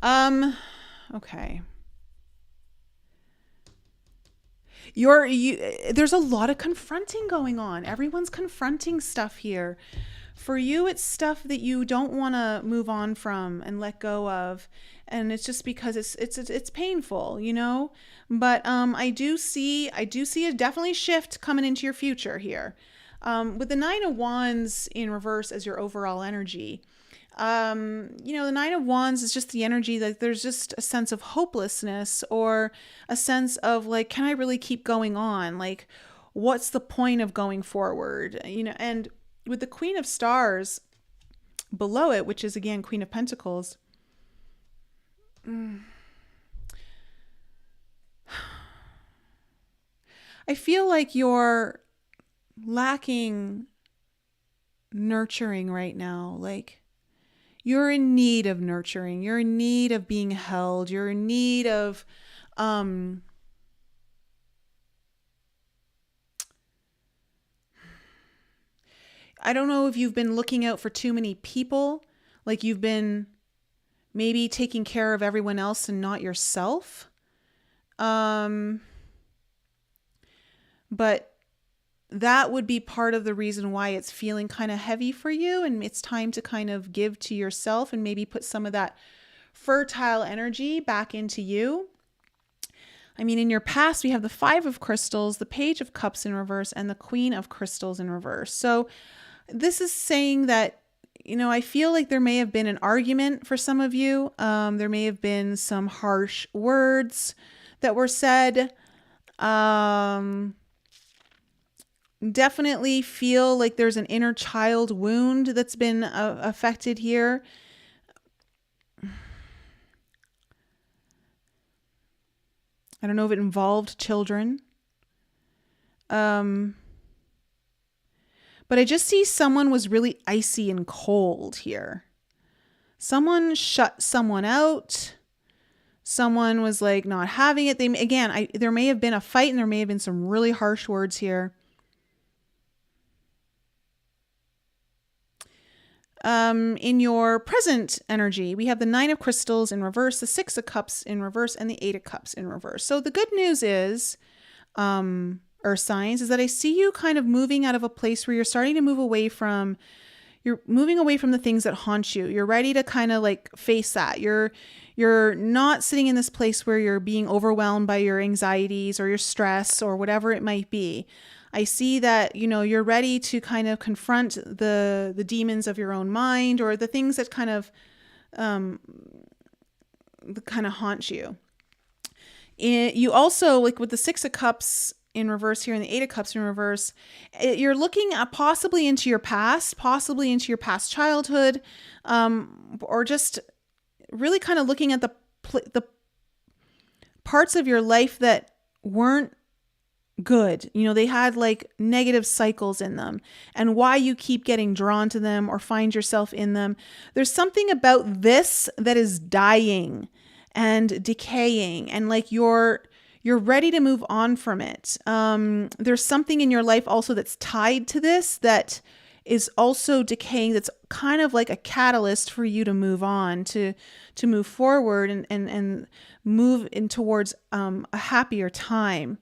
Okay. There's a lot of confronting going on. Everyone's confronting stuff here For you, it's stuff that you don't want to move on from and let go of, and it's just because it's painful, you know. But I do see a definitely shift coming into your future here, with the Nine of Wands in reverse as your overall energy. You know, the Nine of Wands is just the energy that there's just a sense of hopelessness, or a sense of like, can I really keep going on? Like, what's the point of going forward? You know, and with the Queen of Stars below it, which is again Queen of Pentacles, I feel like you're lacking nurturing right now. Like, you're in need of nurturing. You're in need of being held. You're in need of, I don't know if you've been looking out for too many people, like you've been maybe taking care of everyone else and not yourself. But that would be part of the reason why it's feeling kind of heavy for you, and it's time to kind of give to yourself and maybe put some of that fertile energy back into you. I mean, in your past, we have the Five of Crystals, the Page of Cups in reverse, and the Queen of Crystals in reverse. So this is saying that, you know, I feel like there may have been an argument for some of you. There may have been some harsh words that were said. Definitely feel like there's an inner child wound that's been affected here. I don't know if it involved children. But I just see someone was really icy and cold here. Someone shut someone out. Someone was like not having it. There may have been a fight, and there may have been some really harsh words here. In your present energy, we have the Nine of Crystals in reverse, the Six of Cups in reverse, and the Eight of Cups in reverse. So the good news is, Earth signs, is that I see you kind of moving out of a place where you're starting to move away from, you're moving away from the things that haunt you. You're ready to kind of like face that. You're not sitting in this place where you're being overwhelmed by your anxieties or your stress or whatever it might be. I see that, you know, you're ready to kind of confront the demons of your own mind, or the things that kind of haunt you. You also, like with the Six of Cups in reverse here and the Eight of Cups in reverse, you're looking at possibly into your past childhood, or just really kind of looking at the parts of your life that weren't good. You know, they had like negative cycles in them, and why you keep getting drawn to them or find yourself in them. There's something about this that is dying and decaying, and like you're ready to move on from it. There's something in your life also that's tied to this that is also decaying, that's kind of like a catalyst for you to move on, to move forward and move in towards a happier time.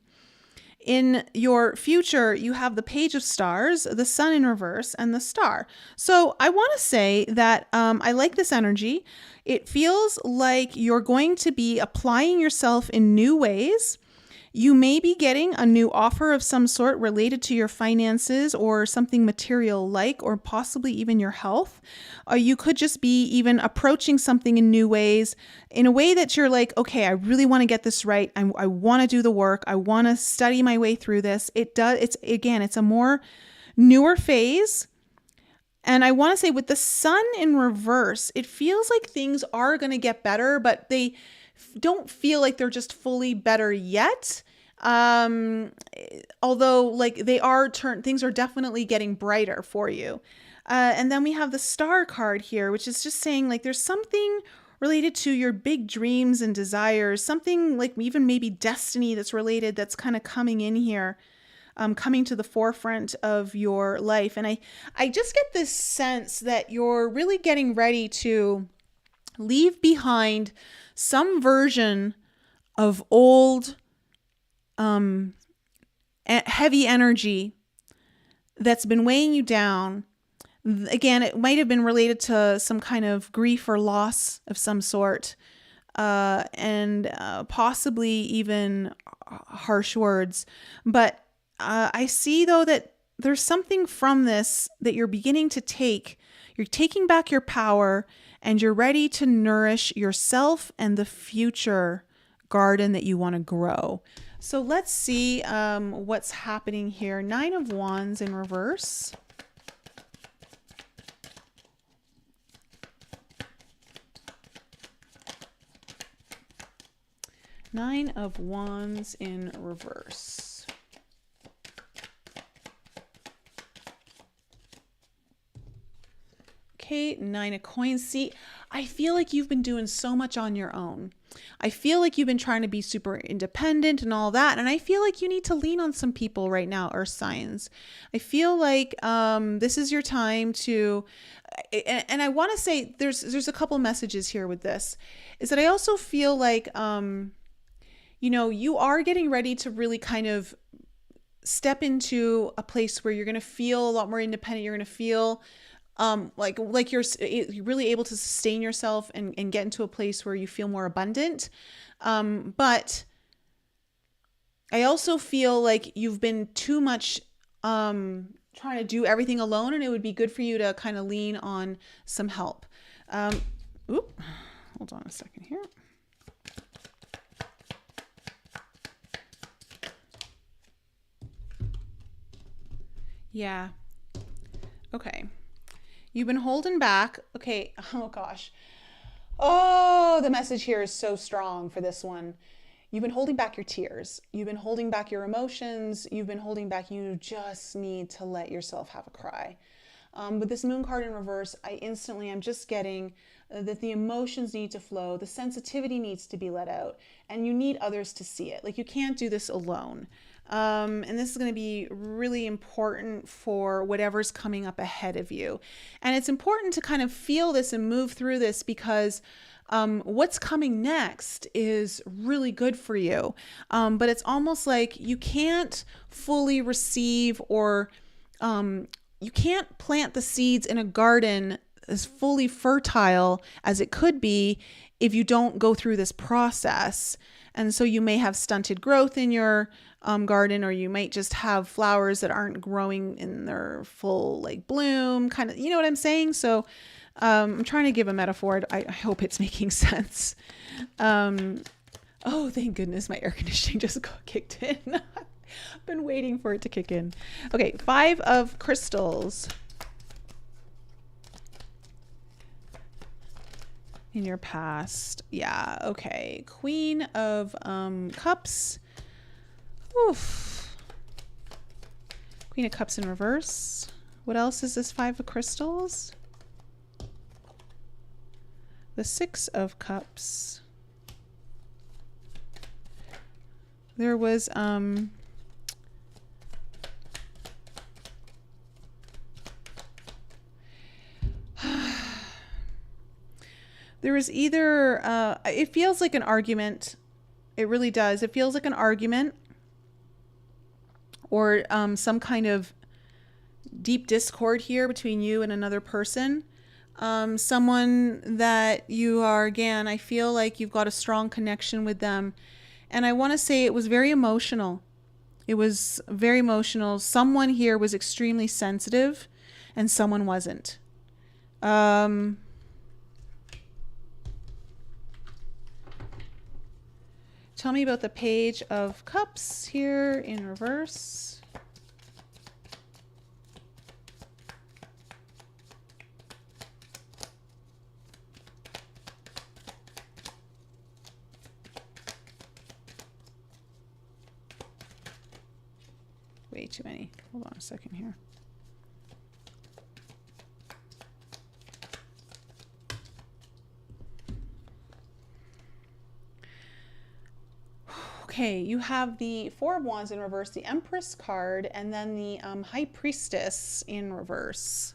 In your future, you have the Page of Stars, the Sun in reverse, and the Star. So I want to say that I like this energy. It feels like you're going to be applying yourself in new ways. You may be getting a new offer of some sort related to your finances or something material like, or possibly even your health. You could just be even approaching something in new ways, in a way that you're like, okay, I really want to get this right. I want to do the work. I want to study my way through this. It's a more newer phase. And I want to say with the Sun in reverse, it feels like things are going to get better, but they don't feel like they're just fully better yet. Although like things are definitely getting brighter for you. And then we have the Star card here, which is just saying like there's something related to your big dreams and desires, something like even maybe destiny that's related, that's kind of coming in here, coming to the forefront of your life. And I just get this sense that you're really getting ready to leave behind some version of old, heavy energy that's been weighing you down, Again, it might have been related to some kind of grief or loss of some sort, and possibly even harsh words. But I see, though, that there's something from this that you're beginning to take. You're taking back your power, and you're ready to nourish yourself and the future garden that you want to grow. So let's see what's happening here. 9 of Wands in reverse. Nine of Wands in reverse. Okay, 9 of Coins. See, I feel like you've been doing so much on your own. I feel like you've been trying to be super independent and all that. And I feel like you need to lean on some people right now, Earth signs. I feel like this is your time to, and I want to say there's a couple messages here with this, is that I also feel like, you know, you are getting ready to really kind of step into a place where you're going to feel a lot more independent. You're going to feel like you're really able to sustain yourself and get into a place where you feel more abundant. But I also feel like you've been too much trying to do everything alone, and it would be good for you to kind of lean on some help. Hold on a second here. Yeah. Okay. You've been holding back. Okay. Oh gosh. Oh, the message here is so strong for this one. You've been holding back your tears. You've been holding back your emotions. You've been holding back. You just need to let yourself have a cry. With this Moon card in reverse, I'm just getting that the emotions need to flow. The sensitivity needs to be let out, and you need others to see it. Like, you can't do this alone. And this is going to be really important for whatever's coming up ahead of you. And it's important to kind of feel this and move through this, because what's coming next is really good for you. But it's almost like you can't fully receive, or you can't plant the seeds in a garden as fully fertile as it could be if you don't go through this process. And so you may have stunted growth in your garden, or you might just have flowers that aren't growing in their full like bloom, kind of, you know what I'm saying? So I'm trying to give a metaphor. I hope it's making sense. Oh, thank goodness my air conditioning just kicked in. I've been waiting for it to kick in. Okay, 5 of Crystals. In your past. Yeah, okay. Queen of Cups. Oof. Queen of Cups in reverse. What else is this 5 of Crystals? The 6 of Cups. There was there was either it feels like an argument. It really does. It feels like an argument, or some kind of deep discord here between you and another person. Someone that you are, again, I feel like you've got a strong connection with them. And I want to say it was very emotional. It was very emotional. Someone here was extremely sensitive and someone wasn't. Tell me about the Page of Cups here in reverse. Way too many. Hold on a second here. Okay, you have the Four of Wands in reverse, the Empress card, and then the High Priestess in reverse.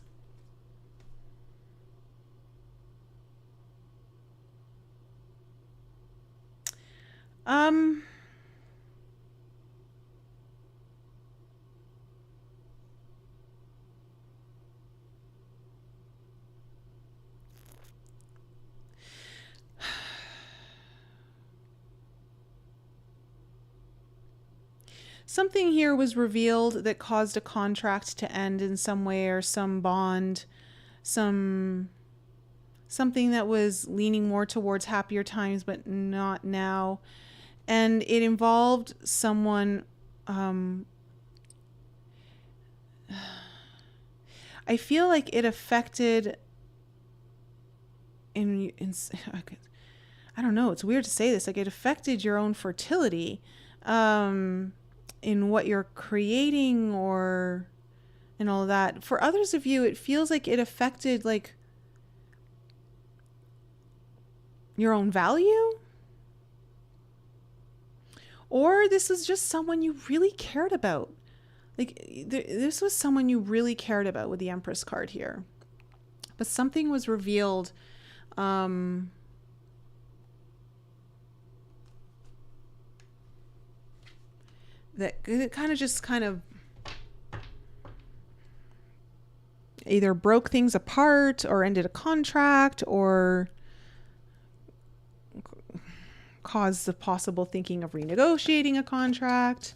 something here was revealed that caused a contract to end in some way, or some bond, something that was leaning more towards happier times, but not now. And it involved someone, I feel like it affected in I don't know, it's weird to say this, like it affected your own fertility, in what you're creating, or and all of that. For others of you, it feels like it affected like your own value, or this was just someone you really cared about. Like this was someone you really cared about with the Empress card here, but something was revealed, that it kind of either broke things apart, or ended a contract, or caused the possible thinking of renegotiating a contract.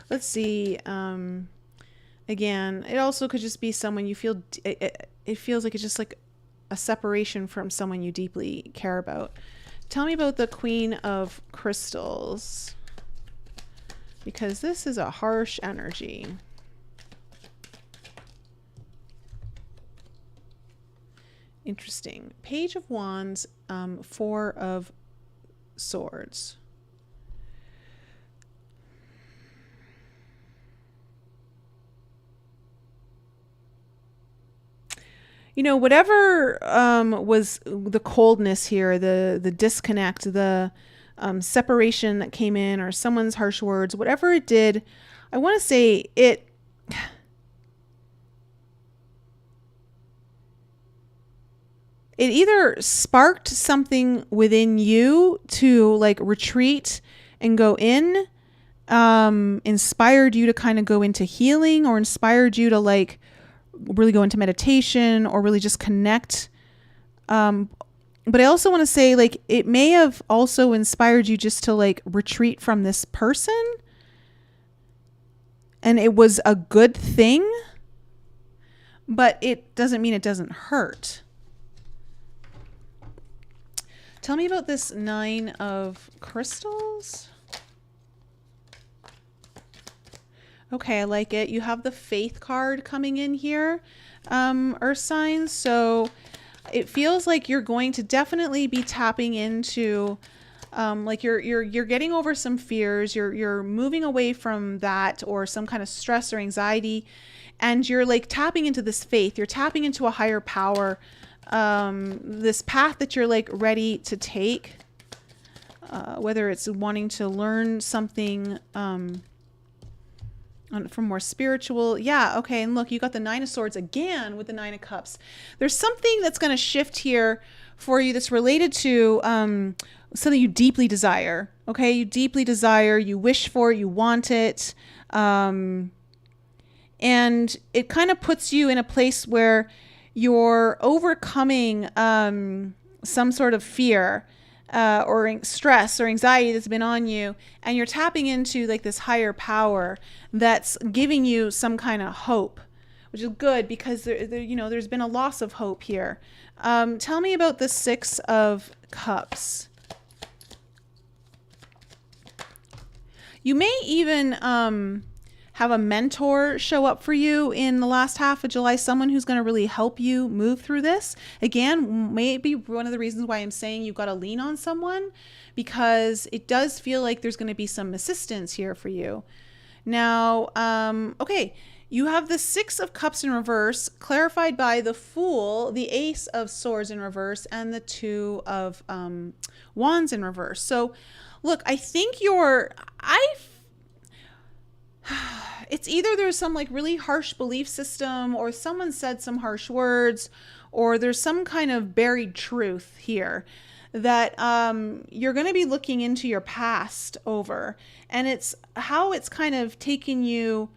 Let's see. Again, it also could just be someone you feel, it feels like it's just like a separation from someone you deeply care about. Tell me about the Queen of Crystals, because this is a harsh energy. Interesting. Page of Wands, Four of Swords. You know, whatever was the coldness here, the disconnect, the separation that came in, or someone's harsh words, whatever it did, I want to say it either sparked something within you to like retreat and go in, inspired you to kind of go into healing, or inspired you to like really go into meditation, or really just connect. But I also want to say, like, it may have also inspired you just to like retreat from this person, and it was a good thing, but it doesn't mean it doesn't hurt. Tell me about this Nine of Crystals. Okay, I like it. You have the Faith card coming in here, Earth signs. So it feels like you're going to definitely be tapping into, like you're getting over some fears. You're moving away from that, or some kind of stress or anxiety, and you're like tapping into this faith. You're tapping into a higher power, this path that you're like ready to take, whether it's wanting to learn something, from more spiritual. Yeah. Okay. And look, you got the Nine of Swords again with the Nine of Cups. There's something that's going to shift here for you that's related to something you deeply desire. Okay. You deeply desire, you wish for, you want it. And it kind of puts you in a place where you're overcoming some sort of fear, or stress or anxiety that's been on you, and you're tapping into like this higher power that's giving you some kind of hope, which is good, because there's been a loss of hope here. Tell me about the Six of Cups. You may even have a mentor show up for you in the last half of July, someone who's going to really help you move through this. Again, maybe one of the reasons why I'm saying you've got to lean on someone, because it does feel like there's going to be some assistance here for you. Now, okay, you have the Six of Cups in reverse, clarified by the Fool, the Ace of Swords in reverse, and the Two of Wands in reverse. So look, I think it's either there's some like really harsh belief system, or someone said some harsh words, or there's some kind of buried truth here that you're going to be looking into your past over. And it's how it's kind of taken you,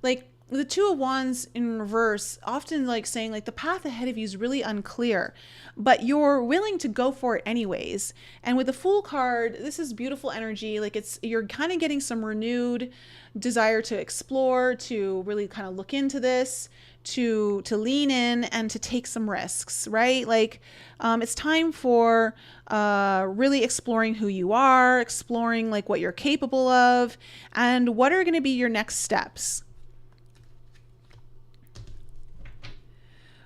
like the Two of Wands in reverse, often like saying like the path ahead of you is really unclear, but you're willing to go for it anyways. And with the Fool card, this is beautiful energy. Like you're kind of getting some renewed desire to explore, to really kind of look into this, to lean in and to take some risks, right? Like it's time for really exploring who you are, exploring like what you're capable of, and what are going to be your next steps.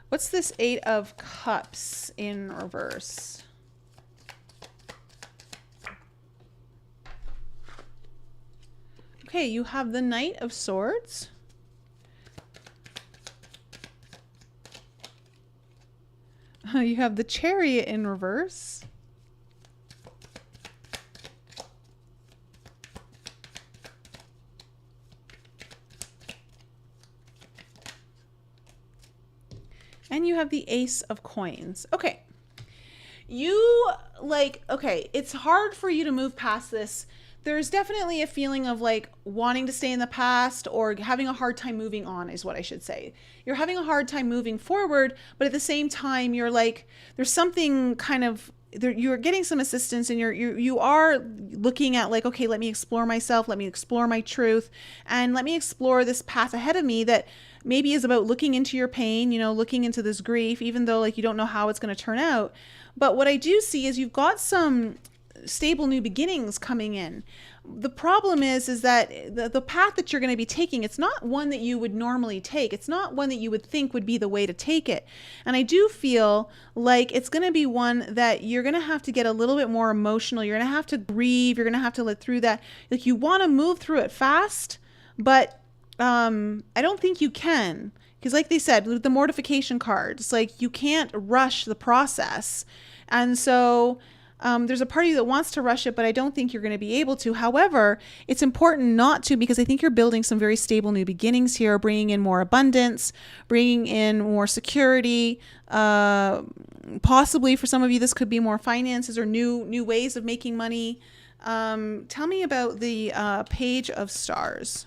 What's this Eight of Cups in reverse? Okay, you have the Knight of Swords. You have the Chariot in reverse. And you have the Ace of Coins. Okay. Okay, it's hard for you to move past this. There's definitely a feeling of like wanting to stay in the past or having a hard time moving on is what I should say. You're having a hard time moving forward, but at the same time, you're like, there's something kind of you're getting some assistance, and you are looking at like, okay, let me explore myself, let me explore my truth, and let me explore this path ahead of me that maybe is about looking into your pain, you know, looking into this grief, even though like you don't know how it's going to turn out. But what I do see is you've got some stable new beginnings coming in. The problem is that the path that you're going to be taking, it's not one that you would normally take. It's not one that you would think would be the way to take it. And I do feel like it's going to be one that you're going to have to get a little bit more emotional. You're going to have to grieve. You're going to have to let through that. Like you want to move through it fast, but I don't think you can. Because like they said, with the mortification card, it's like you can't rush the process. And so there's a part of you that wants to rush it, but I don't think you're going to be able to. However, it's important not to, because I think you're building some very stable new beginnings here, bringing in more abundance, bringing in more security. Possibly for some of you, this could be more finances or new ways of making money. Tell me about the Page of Stars.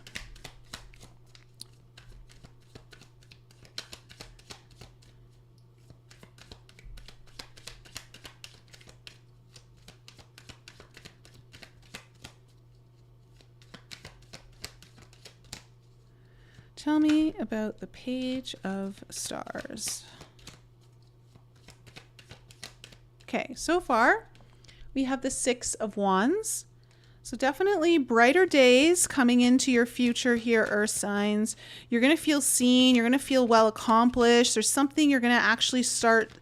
Tell me about the Page of Stars. Okay, so far we have the Six of Wands. So definitely brighter days coming into your future here, Earth signs. You're going to feel seen. You're going to feel well accomplished. There's something you're going to actually start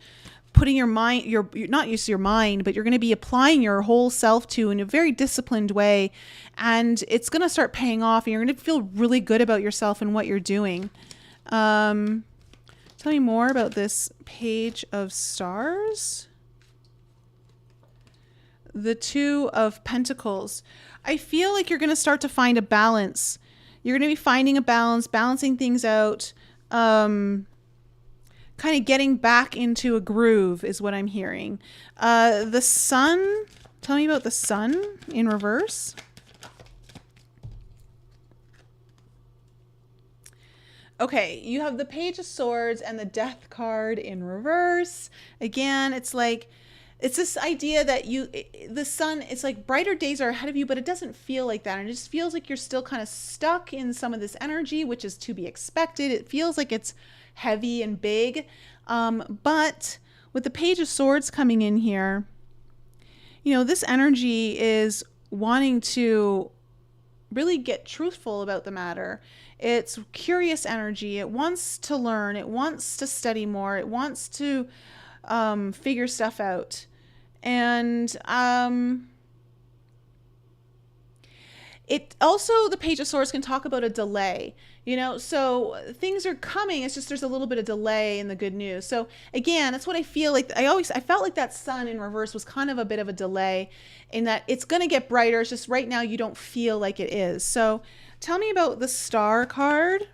putting your mind, you're not used to your mind, but you're going to be applying your whole self to in a very disciplined way. And it's going to start paying off, and you're going to feel really good about yourself and what you're doing. Tell me more about this Page of Stars. The Two of Pentacles. I feel like you're going to start to find a balance. You're going to be finding a balance, balancing things out. Kind of getting back into a groove is what I'm hearing. The Sun. Tell me about the Sun in reverse. Okay, you have the Page of Swords and the Death card in reverse. Again, it's like, it's this idea that the sun, it's like brighter days are ahead of you, but it doesn't feel like that. And it just feels like you're still kind of stuck in some of this energy, which is to be expected. It feels like it's heavy and big. But with the Page of Swords coming in here, you know, this energy is wanting to really get truthful about the matter. It's curious energy. It wants to learn. It wants to study more. It wants to figure stuff out. And it also, the Page of Swords can talk about a delay, you know, so things are coming. It's just there's a little bit of delay in the good news. So again, that's what I feel like. I felt like that Sun in reverse was kind of a bit of a delay in that it's going to get brighter. It's just right now you don't feel like it is. So tell me about the Star card.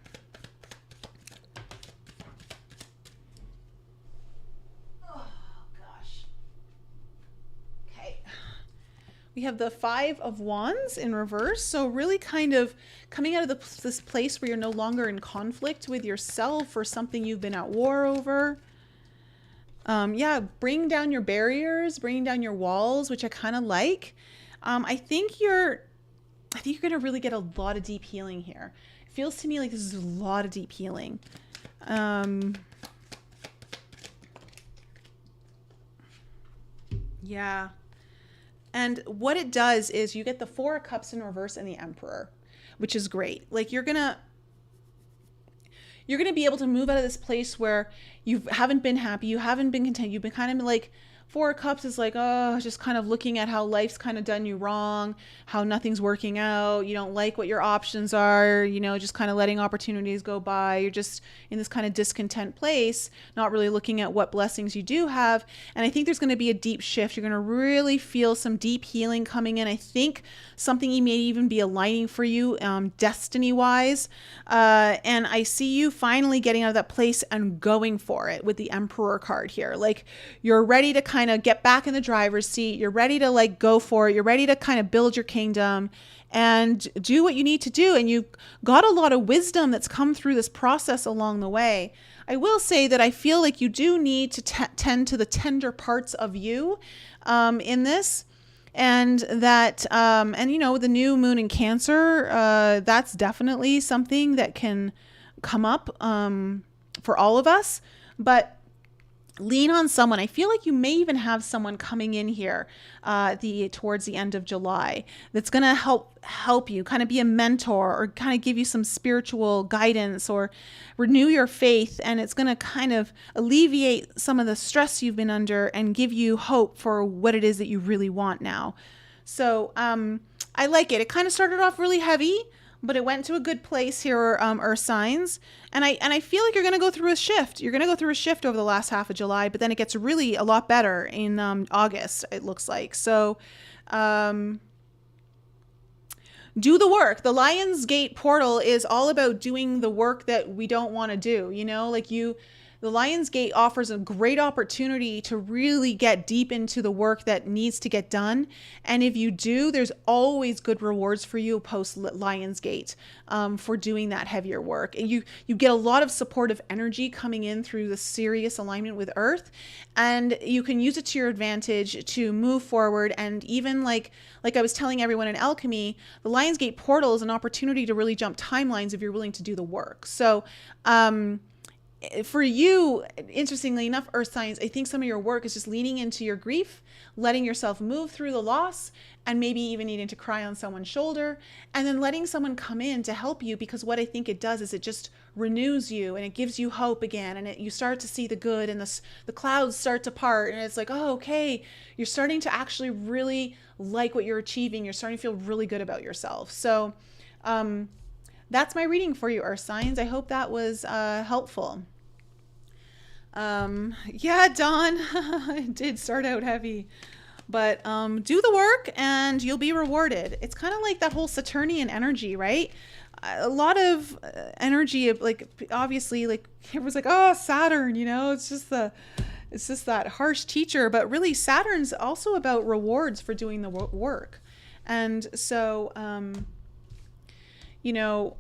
We have the Five of Wands in reverse. So really kind of coming out of this place where you're no longer in conflict with yourself or something you've been at war over. Yeah, bring down your barriers, bringing down your walls, which I kind of like. I think you're going to really get a lot of deep healing here. It feels to me like this is a lot of deep healing. Yeah. And what it does is you get the Four of Cups in reverse and the Emperor, which is great. Like you're going to be able to move out of this place where you haven't been happy, you haven't been content, you've been kind of like, Four of Cups is like, oh, just kind of looking at how life's kind of done you wrong, how nothing's working out, you don't like what your options are, you know, just kind of letting opportunities go by. You're just in this kind of discontent place, not really looking at what blessings you do have. And I think there's going to be a deep shift. You're going to really feel some deep healing coming in. I think something may even be aligning for you destiny-wise. And I see you finally getting out of that place and going for it with the Emperor card here. Like you're ready to kind of get back in the driver's seat. You're ready to like go for it. You're ready to kind of build your kingdom and do what you need to do. And you got a lot of wisdom that's come through this process along the way. I will say that I feel like you do need to tend to the tender parts of you in this. And that, and you know, the new moon in Cancer, that's definitely something that can come up for all of us. But lean on someone. I feel like you may even have someone coming in here towards the end of July that's going to help you kind of be a mentor or kind of give you some spiritual guidance or renew your faith. And it's going to kind of alleviate some of the stress you've been under and give you hope for what it is that you really want now. So I like it. It kind of started off really heavy, but it went to a good place here, Earth signs. And I feel like you're going to go through a shift. You're going to go through a shift over the last half of July, but then it gets really a lot better in August, it looks like. So do the work. The Lion's Gate portal is all about doing the work that we don't want to do. You know, like the Lion's Gate offers a great opportunity to really get deep into the work that needs to get done. And if you do, there's always good rewards for you post Lion's Gate for doing that heavier work. And you get a lot of supportive energy coming in through the serious alignment with Earth. And you can use it to your advantage to move forward. And even like I was telling everyone in Alchemy, the Lion's Gate portal is an opportunity to really jump timelines if you're willing to do the work. So, for you, interestingly enough, Earth signs, I think some of your work is just leaning into your grief, letting yourself move through the loss, and maybe even needing to cry on someone's shoulder, and then letting someone come in to help you, because what I think it does is it just renews you and it gives you hope again, and you start to see the good, and the clouds start to part, and it's like, oh, okay, you're starting to actually really like what you're achieving. You're starting to feel really good about yourself. So, that's my reading for you, Earth signs. I hope that was helpful. Yeah, Dawn, it did start out heavy, but do the work and you'll be rewarded. It's kind of like that whole Saturnian energy, right? A lot of energy of like, obviously, like everyone's like, oh, Saturn, you know, it's just that harsh teacher, but really Saturn's also about rewards for doing the work. And so, you know,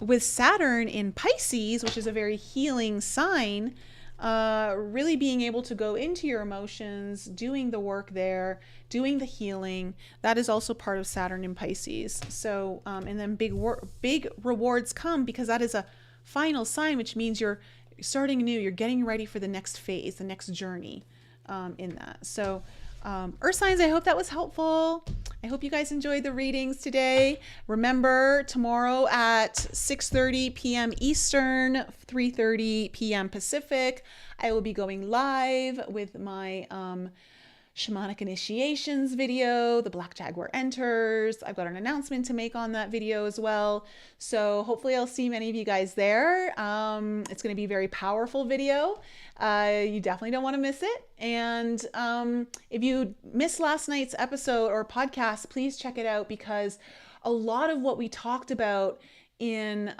with Saturn in Pisces, which is a very healing sign, really being able to go into your emotions, doing the work there, doing the healing, that is also part of Saturn in Pisces. So, and then big rewards come because that is a final sign, which means you're starting new, you're getting ready for the next phase, the next journey in that. So, Earth signs, I hope that was helpful. I hope you guys enjoyed the readings today. Remember, tomorrow at 6:30 p.m. Eastern, 3:30 p.m. Pacific, I will be going live with my shamanic initiations video, the Black Jaguar enters. I've got an announcement to make on that video as well. So hopefully I'll see many of you guys there. It's going to be a very powerful video. You definitely don't want to miss it. And if you missed last night's episode or podcast, please check it out, because a lot of what we talked about in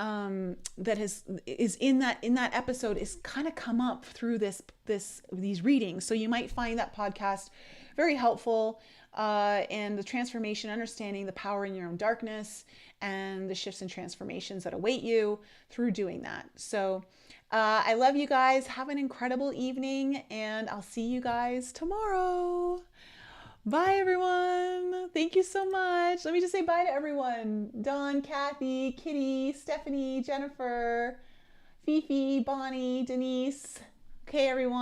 is in that episode is kind of come up through these readings. So you might find that podcast very helpful. and the transformation, understanding the power in your own darkness and the shifts and transformations that await you through doing that. So I love you guys. Have an incredible evening, and I'll see you guys tomorrow. Bye, everyone. Thank you so much. Let me just say bye to everyone. Dawn, Kathy, Kitty, Stephanie, Jennifer, Fifi, Bonnie, Denise. Okay, everyone.